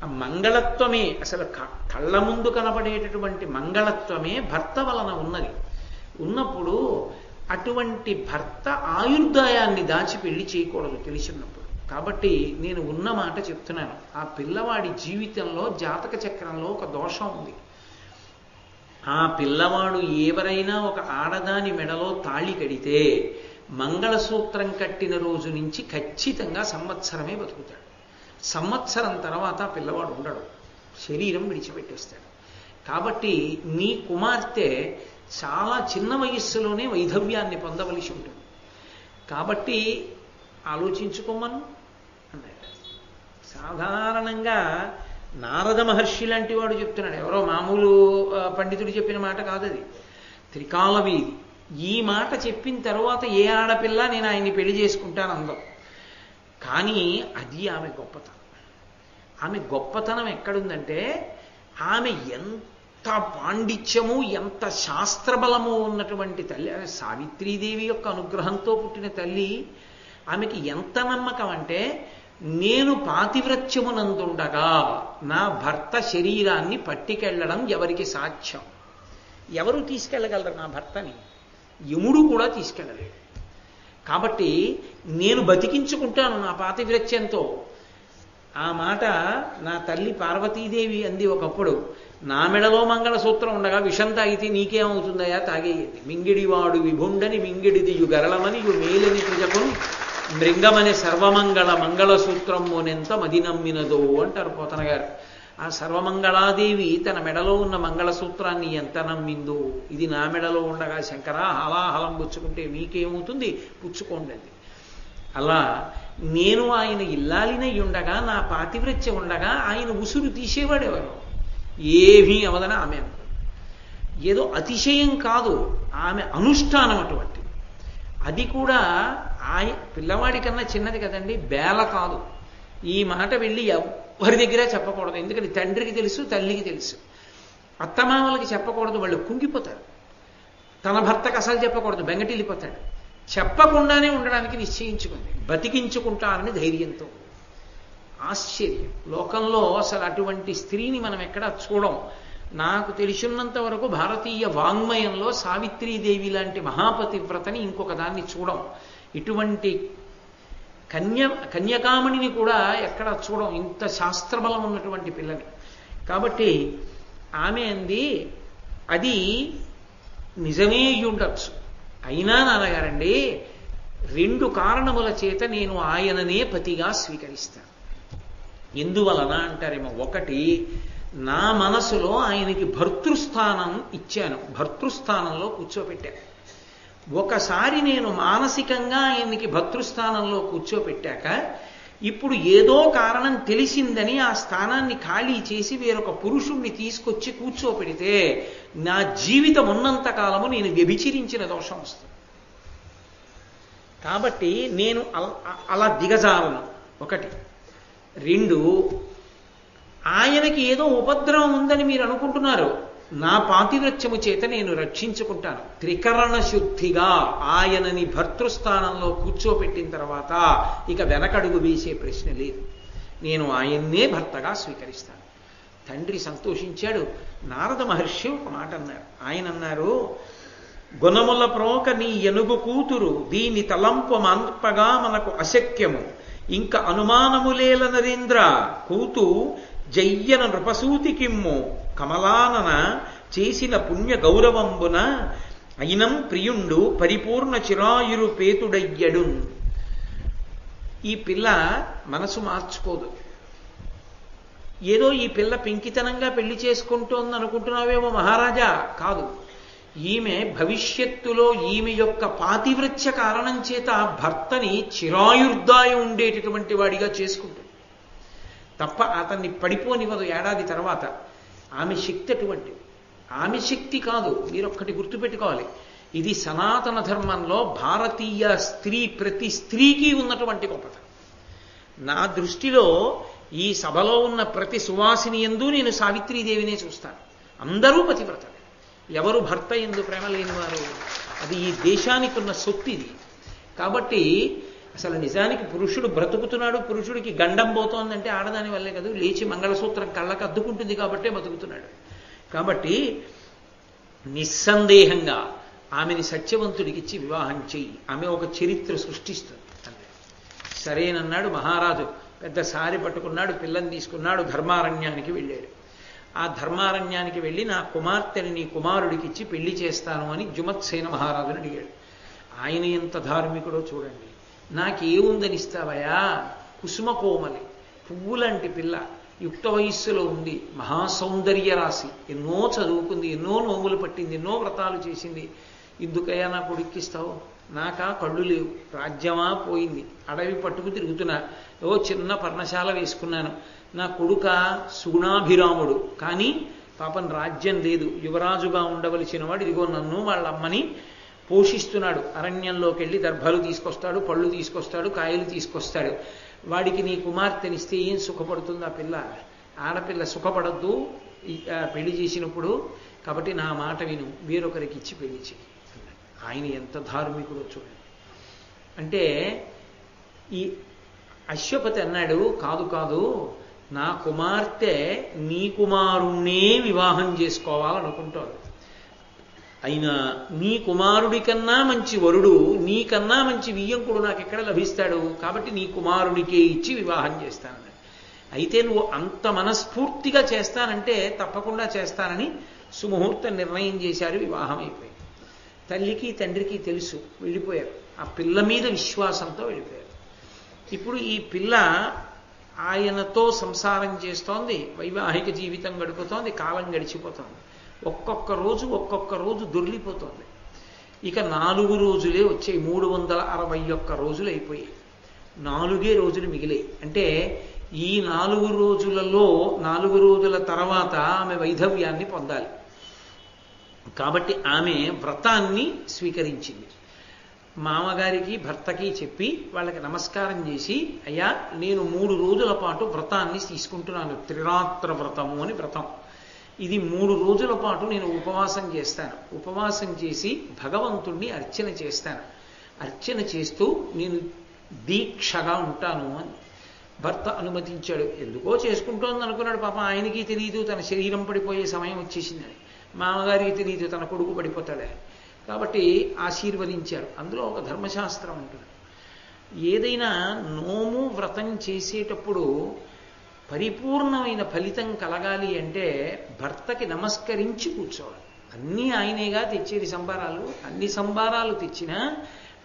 ఆ మంగళత్వమే, అసలు కళ్ళ ముందు కనబడేటటువంటి మంగళత్వమే భర్త వలన ఉన్నది. ఉన్నప్పుడు అటువంటి భర్త ఆయుర్దాయాన్ని దాచి పెళ్లి చేయకూడదు తెలిసినప్పుడు. కాబట్టి నేను ఉన్న మాట చెప్తున్నాను, ఆ పిల్లవాడి జీవితంలో జాతక చక్రంలో ఒక దోషం ఉంది. ఆ పిల్లవాడు ఎవరైనా ఒక ఆడదాని మెడలో తాళి కడితే మంగళసూత్రం కట్టిన రోజు నుంచి ఖచ్చితంగా సంవత్సరమే బతుకుతాడు. సంవత్సరం తర్వాత పిల్లవాడు ఉండడు, శరీరం విడిచిపెట్టేస్తాడు. కాబట్టి నీ కుమార్తె చాలా చిన్న వయస్సులోనే వైధవ్యాన్ని పొందవలసి ఉంటుంది. కాబట్టి ఆలోచించుకోమను అన్నాడు. సాధారణంగా నారద మహర్షి లాంటి వాడు చెప్తున్నాడు, ఎవరో మామూలు పండితుడు చెప్పిన మాట కాదది. త్రికాలవీధి ఈ మాట చెప్పిన తర్వాత ఏ ఆడపిల్ల నేను ఆయన్ని పెళ్లి చేసుకుంటాను అందం. కానీ అది ఆమె గొప్పతనం. ఆమె గొప్పతనం ఎక్కడుందంటే, ఆమె ఎంత పాండిత్యము ఎంత శాస్త్రబలము ఉన్నటువంటి తల్లి. ఆమె సావిత్రీదేవి యొక్క అనుగ్రహంతో పుట్టిన తల్లి. ఆమెకి ఎంత నమ్మకం అంటే, నేను పాతివ్రత్యమునందుండగా నా భర్త శరీరాన్ని పట్టుకెళ్ళడం ఎవరికి సాధ్యం? ఎవరు తీసుకెళ్ళగలరు నా భర్తని? యముడు కూడా తీసుకెళ్ళలేడు. కాబట్టి నేను బతికించుకుంటాను నా పాతివ్రత్యంతో. ఆ మాట నా తల్లి పార్వతీదేవి అంది ఒకప్పుడు. నా మెడలో మంగళసూత్రం ఉండగా విషం తాగితే నీకేమవుతుందయా తాగేయండి. మింగిడివాడు విభుండని మింగిడిదియు గరళమని యు మేలని ప్రజకును మృంగమని సర్వమంగళ మంగళసూత్రమునెంత మది నమ్మినదో అంటారు పోతన గారు. ఆ సర్వమంగళాదేవి తన మెడలో ఉన్న మంగళసూత్రాన్ని ఎంత నమ్మిందో. ఇది నా మెడలో ఉండగా శంకరా హలాహలం పుచ్చుకుంటే మీకేమవుతుంది, పుచ్చుకోండి అది. అలా నేను ఆయన ఇల్లాలినై ఉండగా నా పాతివ్రత్యం ఉండగా ఆయన ఉసురు తీసేవాడెవరు? ఏమీ అవదని ఆమె ఏదో అతిశయం కాదు, ఆమె అనుష్ఠానం అటువంటి. అది కూడా పిల్లవాడి కన్నా చిన్నది కదండి, బేల కాదు. ఈ మాట వెళ్ళి ఎవరి దగ్గర చెప్పకూడదు. ఎందుకంటే తండ్రికి తెలుసు, తల్లికి తెలుసు. అత్తమామలకి చెప్పకూడదు, వాళ్ళు కుంగిపోతారు. తన భర్తకు అసలు చెప్పకూడదు, బెంగటిల్లిపోతాడు. చెప్పకుండానే ఉండడానికి నిశ్చయించుకుంది, బతికించుకుంటానని ధైర్యంతో. ఆశ్చర్యం. లోకంలో అసలు అటువంటి స్త్రీని మనం ఎక్కడా చూడం. నాకు తెలిసినంత వరకు భారతీయ వాంగ్మయంలో సావిత్రీదేవి లాంటి మహాపతివ్రతని ఇంకొక దాన్ని చూడం. ఇటువంటి కన్యకామణిని కూడా ఎక్కడ చూడం, ఇంత శాస్త్రబలం ఉన్నటువంటి పిల్లని. కాబట్టి ఆమె అంది, అది నిజమే ఉండొచ్చు. అయినా నాన్నగారండి, 2 కారణముల చేత నేను ఆయననే పతిగా స్వీకరిస్తాను. ఎందువలన అంటారేమో. ఒకటి, నా మనసులో ఆయనకి భర్తృస్థానం ఇచ్చాను, భర్తృస్థానంలో కూర్చోబెట్టాను. ఒకసారి నేను మానసికంగా ఆయనకి భర్తృస్థానంలో కూర్చోబెట్టాక, ఇప్పుడు ఏదో కారణం తెలిసిందని ఆ స్థానాన్ని ఖాళీ చేసి వేరొక పురుషుణ్ణి తీసుకొచ్చి కూర్చోపెడితే నా జీవితం ఉన్నంత కాలము నేను వ్యభిచరించిన దోషం వస్తుంది. కాబట్టి నేను అలా దిగజాలను. ఒకటి. 2, ఆయనకి ఏదో ఉపద్రవం ఉందని మీరు అనుకుంటున్నారు, నా పాతివ్రత్యము చేత నేను రక్షించుకుంటాను. త్రికరణ శుద్ధిగా ఆయనని భర్తృస్థానంలో కూర్చోపెట్టిన తర్వాత ఇక వెనకడుగు వేసే ప్రశ్న లేదు. నేను ఆయన్నే భర్తగా స్వీకరిస్తాను. తండ్రి సంతోషించాడు. నారద మహర్షి ఒక మాట అన్నారు. ఆయన అన్నారు, గుణముల ప్రోక నీ ఎనుగు కూతురు, దీని తలంపు మంపగా మనకు అశక్యము. ఇంక అనుమానములేల నరేంద్ర, కూతు జయ్యన నృపసూతికిమ్ము. కమలానన చేసిన పుణ్య గౌరవంబున అయినం ప్రియుండు పరిపూర్ణ చిరాయురు పేతుడయ్యడు. ఈ పిల్ల మనసు మార్చుకోదు. ఏదో ఈ పిల్ల పెంకితనంగా పెళ్లి చేసుకుంటోంది అనుకుంటున్నావేమో మహారాజా. కాదు, ఈమె భవిష్యత్తులో ఈమె యొక్క పాతివ్రత్య కారణం చేత భర్తని చిరాయుర్దాయం ఉండేటటువంటి వాడిగా చేసుకుంటుంది తప్ప అతన్ని పడిపోనివ్వదు. ఏడాది తర్వాత ఆమె శక్తి అటువంటిది. ఆమె శక్తి కాదు. మీరొక్కటి గుర్తుపెట్టుకోవాలి, ఇది సనాతన ధర్మంలో భారతీయ స్త్రీ ప్రతి స్త్రీకి ఉన్నటువంటి గొప్పతనం. నా దృష్టిలో ఈ సభలో ఉన్న ప్రతి సువాసిని యందు నేను సావిత్రీదేవినే చూస్తాను. అందరూ పతివ్రతలే. ఎవరు భర్త యందు ప్రేమ లేనివారు? అది ఈ దేశానికి ఉన్న సొత్తు ఇది. కాబట్టి అసలు నిజానికి పురుషుడు బ్రతుకుతున్నాడు, పురుషుడికి గండం పోతోందంటే ఆడదాని వల్లే కదా. లేచి మంగళసూత్రం కళ్ళకు అద్దుకుంటుంది కాబట్టే బతుకుతున్నాడు. కాబట్టి నిస్సందేహంగా ఆమెని సత్యవంతుడికిచ్చి వివాహం చెయ్యి, ఆమె ఒక చరిత్ర సృష్టిస్తుంది అన్నాడు. సరేనన్నాడు మహారాజు. పెద్ద సారి పట్టుకున్నాడు, పిల్లని తీసుకున్నాడు, ధర్మారణ్యానికి వెళ్ళాడు. ఆ ధర్మారణ్యానికి వెళ్ళి నా కుమార్తెని నీ కుమారుడికిచ్చి పెళ్లి చేస్తాను అని జుమత్సేన మహారాజుని అడిగాడు. ఆయన ఎంత ధార్మికుడో చూడండి. నాకేముందని ఇస్తావయా? కుసుమ కోమలి, పువ్వులాంటి పిల్ల, యుక్త వయస్సులో ఉంది, మహాసౌందర్య రాశి, ఎన్నో చదువుకుంది, ఎన్నో నోములు పట్టింది, ఎన్నో వ్రతాలు చేసింది. ఎందుకయ్యా నా కొడుక్కిస్తావు? నాకా కళ్ళు లేవు, రాజ్యమా పోయింది, అడవి పట్టుకు తిరుగుతున్నా, చిన్న పర్ణశాల వేసుకున్నాను, నా కొడుక సుగుణాభిరాముడు, కానీ పాపం రాజ్యం లేదు, యువరాజుగా ఉండవలసిన వాడు ఇదిగో నన్ను వాళ్ళ అమ్మని పోషిస్తున్నాడు, అరణ్యంలోకి వెళ్ళి దర్భలు తీసుకొస్తాడు, పళ్ళు తీసుకొస్తాడు, కాయలు తీసుకొస్తాడు, వాడికి నీ కుమార్తెనిస్తే ఏం సుఖపడుతుంది ఆ పిల్ల? ఆడపిల్ల సుఖపడద్దు పెళ్లి చేసినప్పుడు, కాబట్టి నా మాట విను, వేరొకరికి ఇచ్చి పెళ్లి చేయి. ఆయన ఎంత ధార్మికుడో చూడండి. అంటే ఈ అశ్వపతి అన్నాడు, కాదు కాదు, నా కుమార్తె నీ కుమారుణ్ణే వివాహం చేసుకోవాలనుకుంటోంది, అయినా నీ కుమారుడి కన్నా మంచి వరుడు, నీకన్నా మంచి వియ్యంకుడు నాకు ఎక్కడ లభిస్తాడు, కాబట్టి నీ కుమారుడికే ఇచ్చి వివాహం చేస్తానని. అయితే నువ్వు అంత మనస్ఫూర్తిగా చేస్తానంటే తప్పకుండా చేస్తానని సుముహూర్తం నిర్ణయం చేశారు. వివాహం అయిపోయింది. తల్లికి తండ్రికి తెలుసు, వెళ్ళిపోయారు. ఆ పిల్ల మీద విశ్వాసంతో వెళ్ళిపోయారు. ఇప్పుడు ఈ పిల్ల ఆయనతో సంసారం చేస్తోంది, వైవాహిక జీవితం గడుపుతోంది, కాలం గడిచిపోతోంది. ఒక్కొక్క రోజు దొర్లిపోతోంది. ఇక 4 రోజులే వచ్చాయి, 361 రోజులు అయిపోయాయి, 4 రోజులు మిగిలాయి. అంటే ఈ 4 రోజులలో 4 రోజుల తర్వాత ఆమె వైధవ్యాన్ని పొందాలి. కాబట్టి ఆమె వ్రతాన్ని స్వీకరించింది. మామగారికి భర్తకి చెప్పి వాళ్ళకి నమస్కారం చేసి, అయ్యా నేను 3 రోజుల పాటు వ్రతాన్ని తీసుకుంటున్నాను, త్రిరాత్ర వ్రతము అని వ్రతం. ఇది 3 రోజుల పాటు నేను ఉపవాసం చేస్తాను, ఉపవాసం చేసి భగవంతుణ్ణి అర్చన చేస్తాను, అర్చన చేస్తూ నేను దీక్షగా ఉంటాను అని భర్త అనుమతించాడు. ఎందుకో చేసుకుంటోంది అనుకున్నాడు. పాప ఆయనకి తెలియదు తన శరీరం పడిపోయే సమయం వచ్చేసిందని, మామగారికి తెలియదు తన కొడుకు పడిపోతాడే. కాబట్టి ఆశీర్వదించారు. అందులో ఒక ధర్మశాస్త్రం ఉంటుంది. ఏదైనా నోము వ్రతం చేసేటప్పుడు పరిపూర్ణమైన ఫలితం కలగాలి అంటే భర్తకి నమస్కరించి కూర్చోవాలి. అన్నీ ఆయనేగా తెచ్చేది సంబారాలు, అన్ని సంబారాలు తెచ్చినా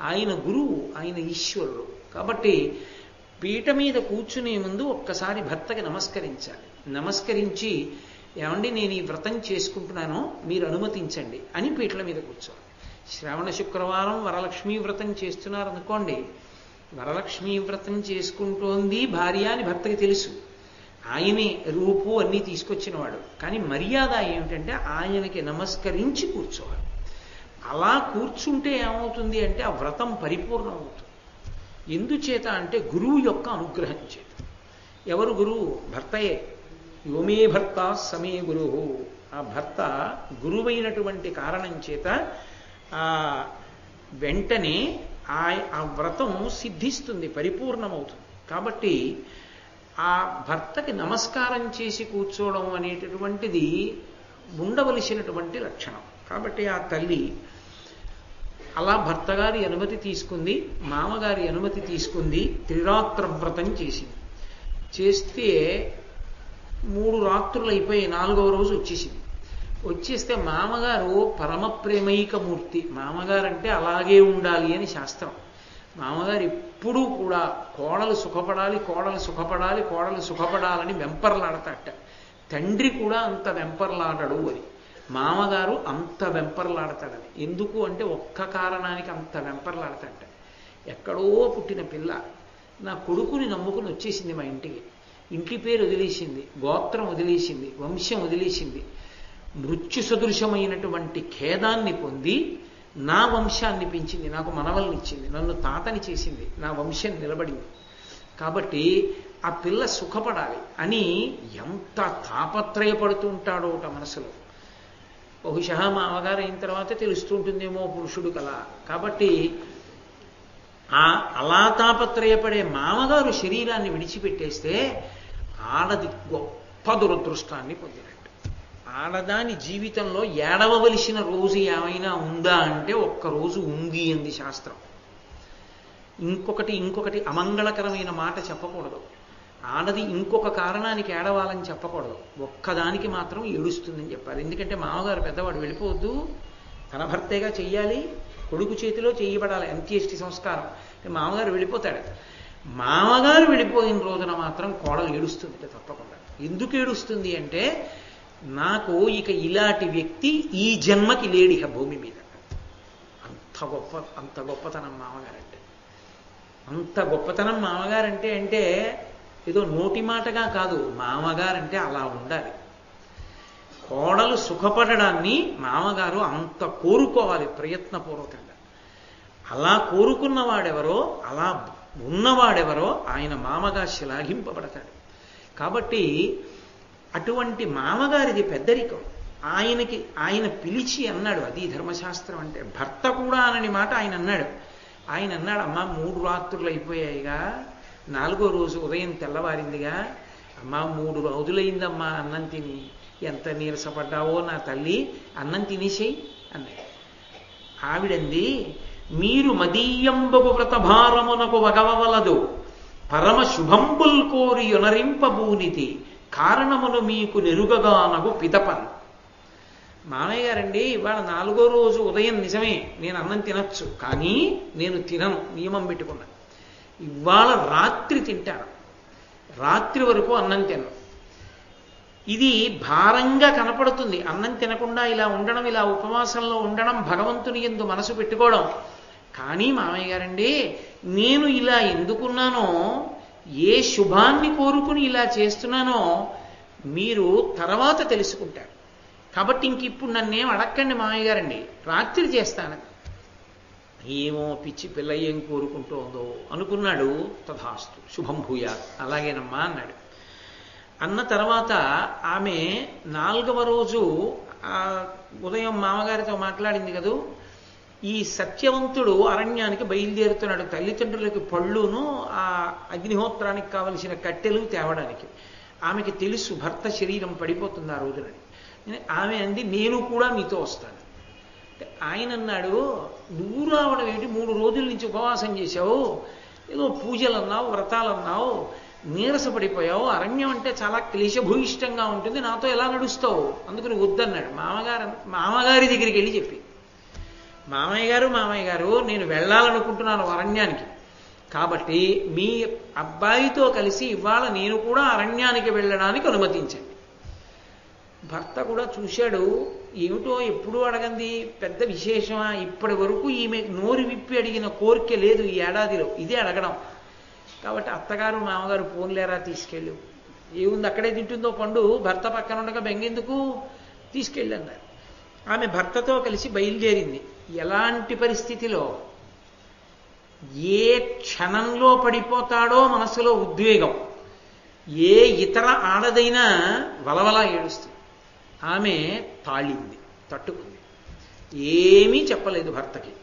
ఆయన గురువు, ఆయన ఈశ్వరుడు. కాబట్టి పీట మీద కూర్చునే ముందు ఒక్కసారి భర్తకి నమస్కరించాలి. నమస్కరించి, ఏమండి నేను ఈ వ్రతం చేసుకుంటున్నాను, మీరు అనుమతించండి అని పీటల మీద కూర్చోవాలి. శ్రావణ శుక్రవారం వరలక్ష్మీ వ్రతం చేస్తున్నారనుకోండి, వరలక్ష్మీ వ్రతం చేసుకుంటోంది భార్య అని భర్తకి తెలుసు, ఆయనే రూపు అన్నీ తీసుకొచ్చినవాడు. కానీ మర్యాద ఏమిటంటే ఆయనకి నమస్కరించి కూర్చోవాలి. అలా కూర్చుంటే ఏమవుతుంది అంటే ఆ వ్రతం పరిపూర్ణం అవుతుంది. ఎందుచేత అంటే గురువు యొక్క అనుగ్రహం చేత. ఎవరు గురువు? భర్తయే. యోమే భర్త సమే గురువు. ఆ భర్త గురువైనటువంటి కారణం చేత వెంటనే ఆ వ్రతం సిద్ధిస్తుంది, పరిపూర్ణమవుతుంది. కాబట్టి ఆ భర్తకి నమస్కారం చేసి కూర్చోవడం అనేటటువంటిది ఉండవలసినటువంటి లక్షణం. కాబట్టి ఆ తల్లి అలా భర్తగారి అనుమతి తీసుకుంది, మామగారి అనుమతి తీసుకుంది, త్రిరాత్ర వ్రతం చేసింది. చేస్తే 3 రాత్రులు అయిపోయి 4వ రోజు వచ్చేసింది. వచ్చేస్తే మామగారు పరమ ప్రేమైకమూర్తి. మామగారంటే అలాగే ఉండాలి అని శాస్త్రం. మామగారు ఎప్పుడూ కూడా కోడలు సుఖపడాలి, కోడలు సుఖపడాలి, కోడలు సుఖపడాలని వెంపర్లాడతాట. తండ్రి కూడా అంత వెంపర్లాడడు అని. మామగారు అంత వెంపర్లాడతాడని. ఎందుకు అంటే ఒక్క కారణానికి అంత వెంపర్లాడతాట. ఎక్కడో పుట్టిన పిల్ల నా కొడుకుని నమ్ముకుని వచ్చేసింది మా ఇంటికి. ఇంటి పేరు వదిలేసింది, గోత్రం వదిలేసింది, వంశం వదిలేసింది. మృత్యు సదృశమైనటువంటి ఖేదాన్ని పొంది నా వంశాన్ని పెంచింది, నాకు మనవల్ని ఇచ్చింది, నన్ను తాతని చేసింది, నా వంశం నిలబడింది. కాబట్టి ఆ పిల్ల సుఖపడాలి అని ఎంత తాపత్రయపడుతుంటాడోట మనసులో. బహుశా మా అమ్మగారు అయిన తర్వాత తెలుస్తూ ఉంటుందేమో పురుషుడు కలా. కాబట్టి అలా తాపత్రయపడే మామగారు శరీరాన్ని విడిచిపెట్టేస్తే ఆడది గొప్ప దురదృష్టాన్ని పొందినట్టు. ఆడదాని జీవితంలో ఏడవవలసిన రోజు ఏమైనా ఉందా అంటే ఒక్కరోజు ఉంది అంది శాస్త్రం. ఇంకొకటి అమంగళకరమైన మాట చెప్పకూడదు. ఆడది ఇంకొక కారణానికి ఏడవాలని చెప్పకూడదు. ఒక్కదానికి మాత్రం ఏడుస్తుందని చెప్పాలి. ఎందుకంటే మామగారు పెద్దవాడు, వెళ్ళిపోవద్దు, తన భర్తేగా చెయ్యాలి, కొడుకు చేతిలో చేయబడాలి అంత్యేష్టి సంస్కారం. మామగారు వెళ్ళిపోతాడు. మామగారు వెళ్ళిపోయిన రోజున మాత్రం కోడలు ఏడుస్తుంది తప్పకుండా. ఎందుకు ఏడుస్తుంది అంటే, నాకు ఇక ఇలాంటి వ్యక్తి ఈ జన్మకి లేడిహ భూమి మీద. అంత గొప్పతనం మామగారంటే. అంత గొప్పతనం మామగారంటే అంటే ఏదో నోటి మాటగా కాదు, మామగారంటే అలా ఉండాలి. కోడలు సుఖపడడాన్ని మామగారు అంత కోరుకోవాలి ప్రయత్నపూర్వకంగా. అలా కోరుకున్నవాడెవరో, అలా ఉన్నవాడెవరో ఆయన మామగా శ్లాఘింపబడతాడు. కాబట్టి అటువంటి మామగారిది పెద్దరికం. ఆయన పిలిచి అన్నాడు, అది ధర్మశాస్త్రం అంటే. భర్త కూడా అనని మాట ఆయన అన్నాడు. ఆయన అన్నాడు, అమ్మా 3 రాత్రులు అయిపోయాయిగా, 4వ రోజు ఉదయం తెల్లవారిందిగా, అమ్మా 3 రోజులైందమ్మా అన్నం తిని, ఎంత నీరసపడ్డావో నా తల్లి, అన్నం తినేసేయి అన్నాడు. ఆవిడంది, మీరు మదీయంబగు వ్రతభారమునకు వగవలదు, పరమ శుభంబుల్ కోరి యొనరింపబూనితి, కారణమును మీకు నెరుగగానగు పిదపన్. మామయ్య గారండి, ఇవాళ 4వ రోజు ఉదయం నిజమే నేను అన్నం తినచ్చు, కానీ నేను తినను, నియమం పెట్టుకున్నాను. ఇవాళ రాత్రి తింటాను, రాత్రి వరకు అన్నం తినను. ఇది భారంగా కనపడుతుంది. అన్నం తినకుండా ఇలా ఉండడం, ఇలా ఉపవాసంలో ఉండడం, భగవంతుని యందు మనసు పెట్టుకోవడం. కానీ మామయ్య గారండి, నేను ఇలా ఎందుకున్నానో, ఏ శుభాన్ని కోరుకుని ఇలా చేస్తున్నానో మీరు తర్వాత తెలుసుకుంటారు. కాబట్టి ఇంక ఇప్పుడు నన్నేం అడక్కండి మామయ్య గారండి, రాత్రి చేస్తాను. ఏమో పిచ్చి పిల్ల ఏం కోరుకుంటోందో అనుకున్నాడు. తథాస్తు, శుభం భూయాత్, అలాగేనమ్మా అన్నాడు. అన్న తర్వాత ఆమె 4వ రోజు ఉదయం మామగారితో మాట్లాడింది కదూ, ఈ సత్యవంతుడు అరణ్యానికి బయలుదేరుతున్నాడు తల్లిదండ్రులకి పళ్ళును ఆ అగ్నిహోత్రానికి కావలసిన కట్టెలు తేవడానికి. ఆమెకి తెలుసు భర్త శరీరం పడిపోతుంది ఆ రోజునని. ఆమె అంది, నేను కూడా మీతో వస్తాను. ఆయన అన్నాడు, నువ్వు రావడం ఏంటి, 3 రోజుల నుంచి ఉపవాసం చేశావు, ఏదో పూజలు అన్నావు, వ్రతాలు అన్నావు, నీరసపడిపోయావు, అరణ్యం అంటే చాలా క్లేశభూయిష్టంగా ఉంటుంది, నాతో ఎలా నడుస్తావు, అందుకని వద్దన్నాడు. మామగారి దగ్గరికి వెళ్ళి చెప్పి, మామయ్య గారు నేను వెళ్ళాలనుకుంటున్నాను అరణ్యానికి, కాబట్టి మీ అబ్బాయితో కలిసి ఇవాళ నేను కూడా అరణ్యానికి వెళ్ళడానికి అనుమతించండి. భర్త కూడా చూశాడు, ఏమిటో ఎప్పుడూ అడగంది పెద్ద విశేషమా, ఇప్పటి వరకు ఈమె నోరు విప్పి అడిగిన కోరిక లేదు ఈ ఏడాదిలో, ఇదే అడగడం. కాబట్టి అత్తగారు మామగారు పోన్లేరా తీసుకెళ్ళు, ఏముంది అక్కడే తింటుందో పండు, భర్త పక్కన ఉండగా బెంగెందుకు, తీసుకెళ్ళి అన్నారు. ఆమె భర్తతో కలిసి బయలుదేరింది. ఎలాంటి పరిస్థితిలో, ఏ క్షణంలో పడిపోతాడో మనసులో ఉద్వేగం, ఏ ఇతర ఆడదైనా వలవలా ఏడుస్తుంది. ఆమె తాళింది, తట్టుకుంది, ఏమీ చెప్పలేదు భర్తకి.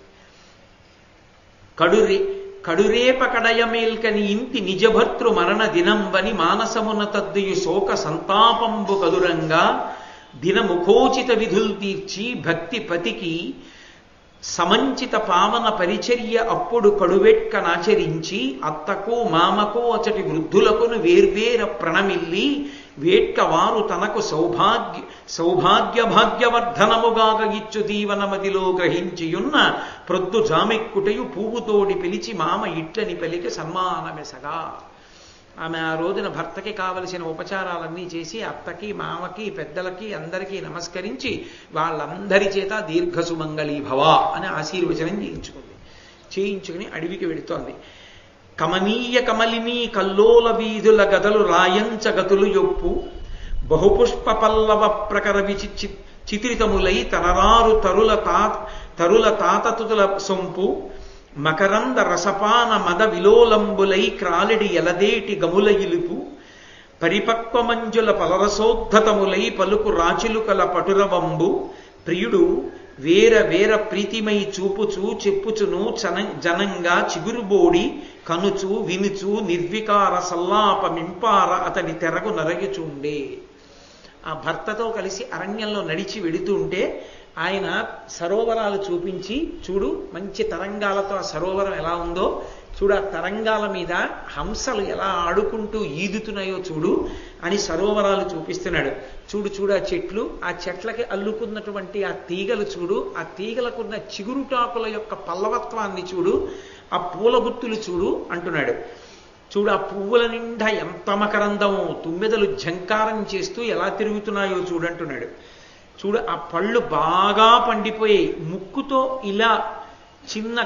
కడురేప కడయమేల్కని ఇంటి నిజభర్తృ మరణ దినంబని మానసమున తద్దుయు శోక సంతాపంబు కదురంగా దినముఖోచిత విధులు తీర్చి భక్తి పతికి సమంచిత పావన పరిచర్య అప్పుడు కడువెట్కనాచరించి అత్తకు మామకు అచటి వృద్ధులకును వేర్వేర ప్రణమిల్లి వేట్క వారు తనకు సౌభాగ్య భాగ్యవర్ధనముగాగ ఇచ్చు దీవనమదిలో గ్రహించియున్న ప్రొద్దు జామెక్కుటయు పువ్వుతోడి పిలిచి మామ ఇట్లని పలికి సన్మానమెసగా. ఆమె ఆ రోజున భర్తకి కావలసిన ఉపచారాలన్నీ చేసి అత్తకి మామకి పెద్దలకి అందరికీ నమస్కరించి వాళ్ళందరి చేత దీర్ఘసుమంగళీ భవ అని ఆశీర్వచనం చేయించుకుని అడవికి వెడుతోంది. కమనీయ కమలినీ కల్లోల వీధుల గదలు రాయంచగతులు యొప్పు బహుపుష్ప పల్లవ ప్రకర చిత్రితములై తనరారు తరుల తాతతుల సొంపు మకరంద రసపాన మద విలోలంబులై క్రాలిడి ఎలదేటి గముల ఇలుపు పరిపక్వమంజుల పలరసోద్ధతములై పలుకు రాచిలుకల పటురవంబు ప్రియుడు వేర వేర ప్రీతిమై చూపుచూ చెప్పుచును జనంగా చిగురుబోడి కనుచు వినుచు నిర్వికార సల్లాపమింపార అతని తెరగు నరగిచుండే. ఆ భర్తతో కలిసి అరణ్యంలో నడిచి వెడుతూ ఉంటే ఆయన సరోవరాలు చూపించి, చూడు మంచి తరంగాలతో ఆ సరోవరం ఎలా ఉందో చూడు, ఆ తరంగాల మీద హంసలు ఎలా ఆడుకుంటూ ఈదుతున్నాయో చూడు అని సరోవరాలు చూపిస్తున్నాడు. చూడు ఆ చెట్లు, ఆ చెట్లకి అల్లుకున్నటువంటి ఆ తీగలు చూడు, ఆ తీగలకున్న చిగురుటాకుల యొక్క పల్లవత్వాన్ని చూడు, ఆ పూల గుత్తులు చూడు అంటున్నాడు. చూడు ఆ పువ్వుల నిండా ఎంత మకరందమో, తుమ్మెదలు ఝంకారం చేస్తూ ఎలా తిరుగుతున్నాయో చూడంటున్నాడు. చూడు ఆ పళ్ళు బాగా పండిపోయాయి, ముక్కుతో ఇలా చిన్న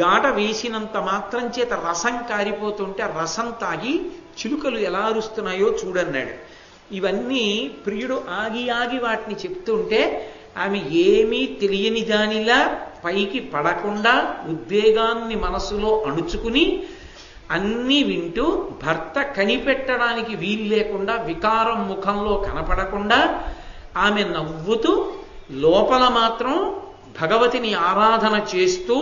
గాట వేసినంత మాత్రం చేత రసం కారిపోతుంటే ఆ రసం తాగి చిలుకలు ఎలా అరుస్తున్నాయో చూడన్నాడు. ఇవన్నీ ప్రియుడు ఆగి ఆగి వాటిని చెప్తుంటే ఆమె ఏమీ తెలియని దానిలా పైకి పడకుండా ఉద్వేగాన్ని మనసులో అణుచుకుని అన్నీ వింటూ భర్త కనిపెట్టడానికి వీలు లేకుండా వికారం ముఖంలో కనపడకుండా ఆమె నవ్వుతూ లోపల మాత్రం భగవతిని ఆరాధన చేస్తూ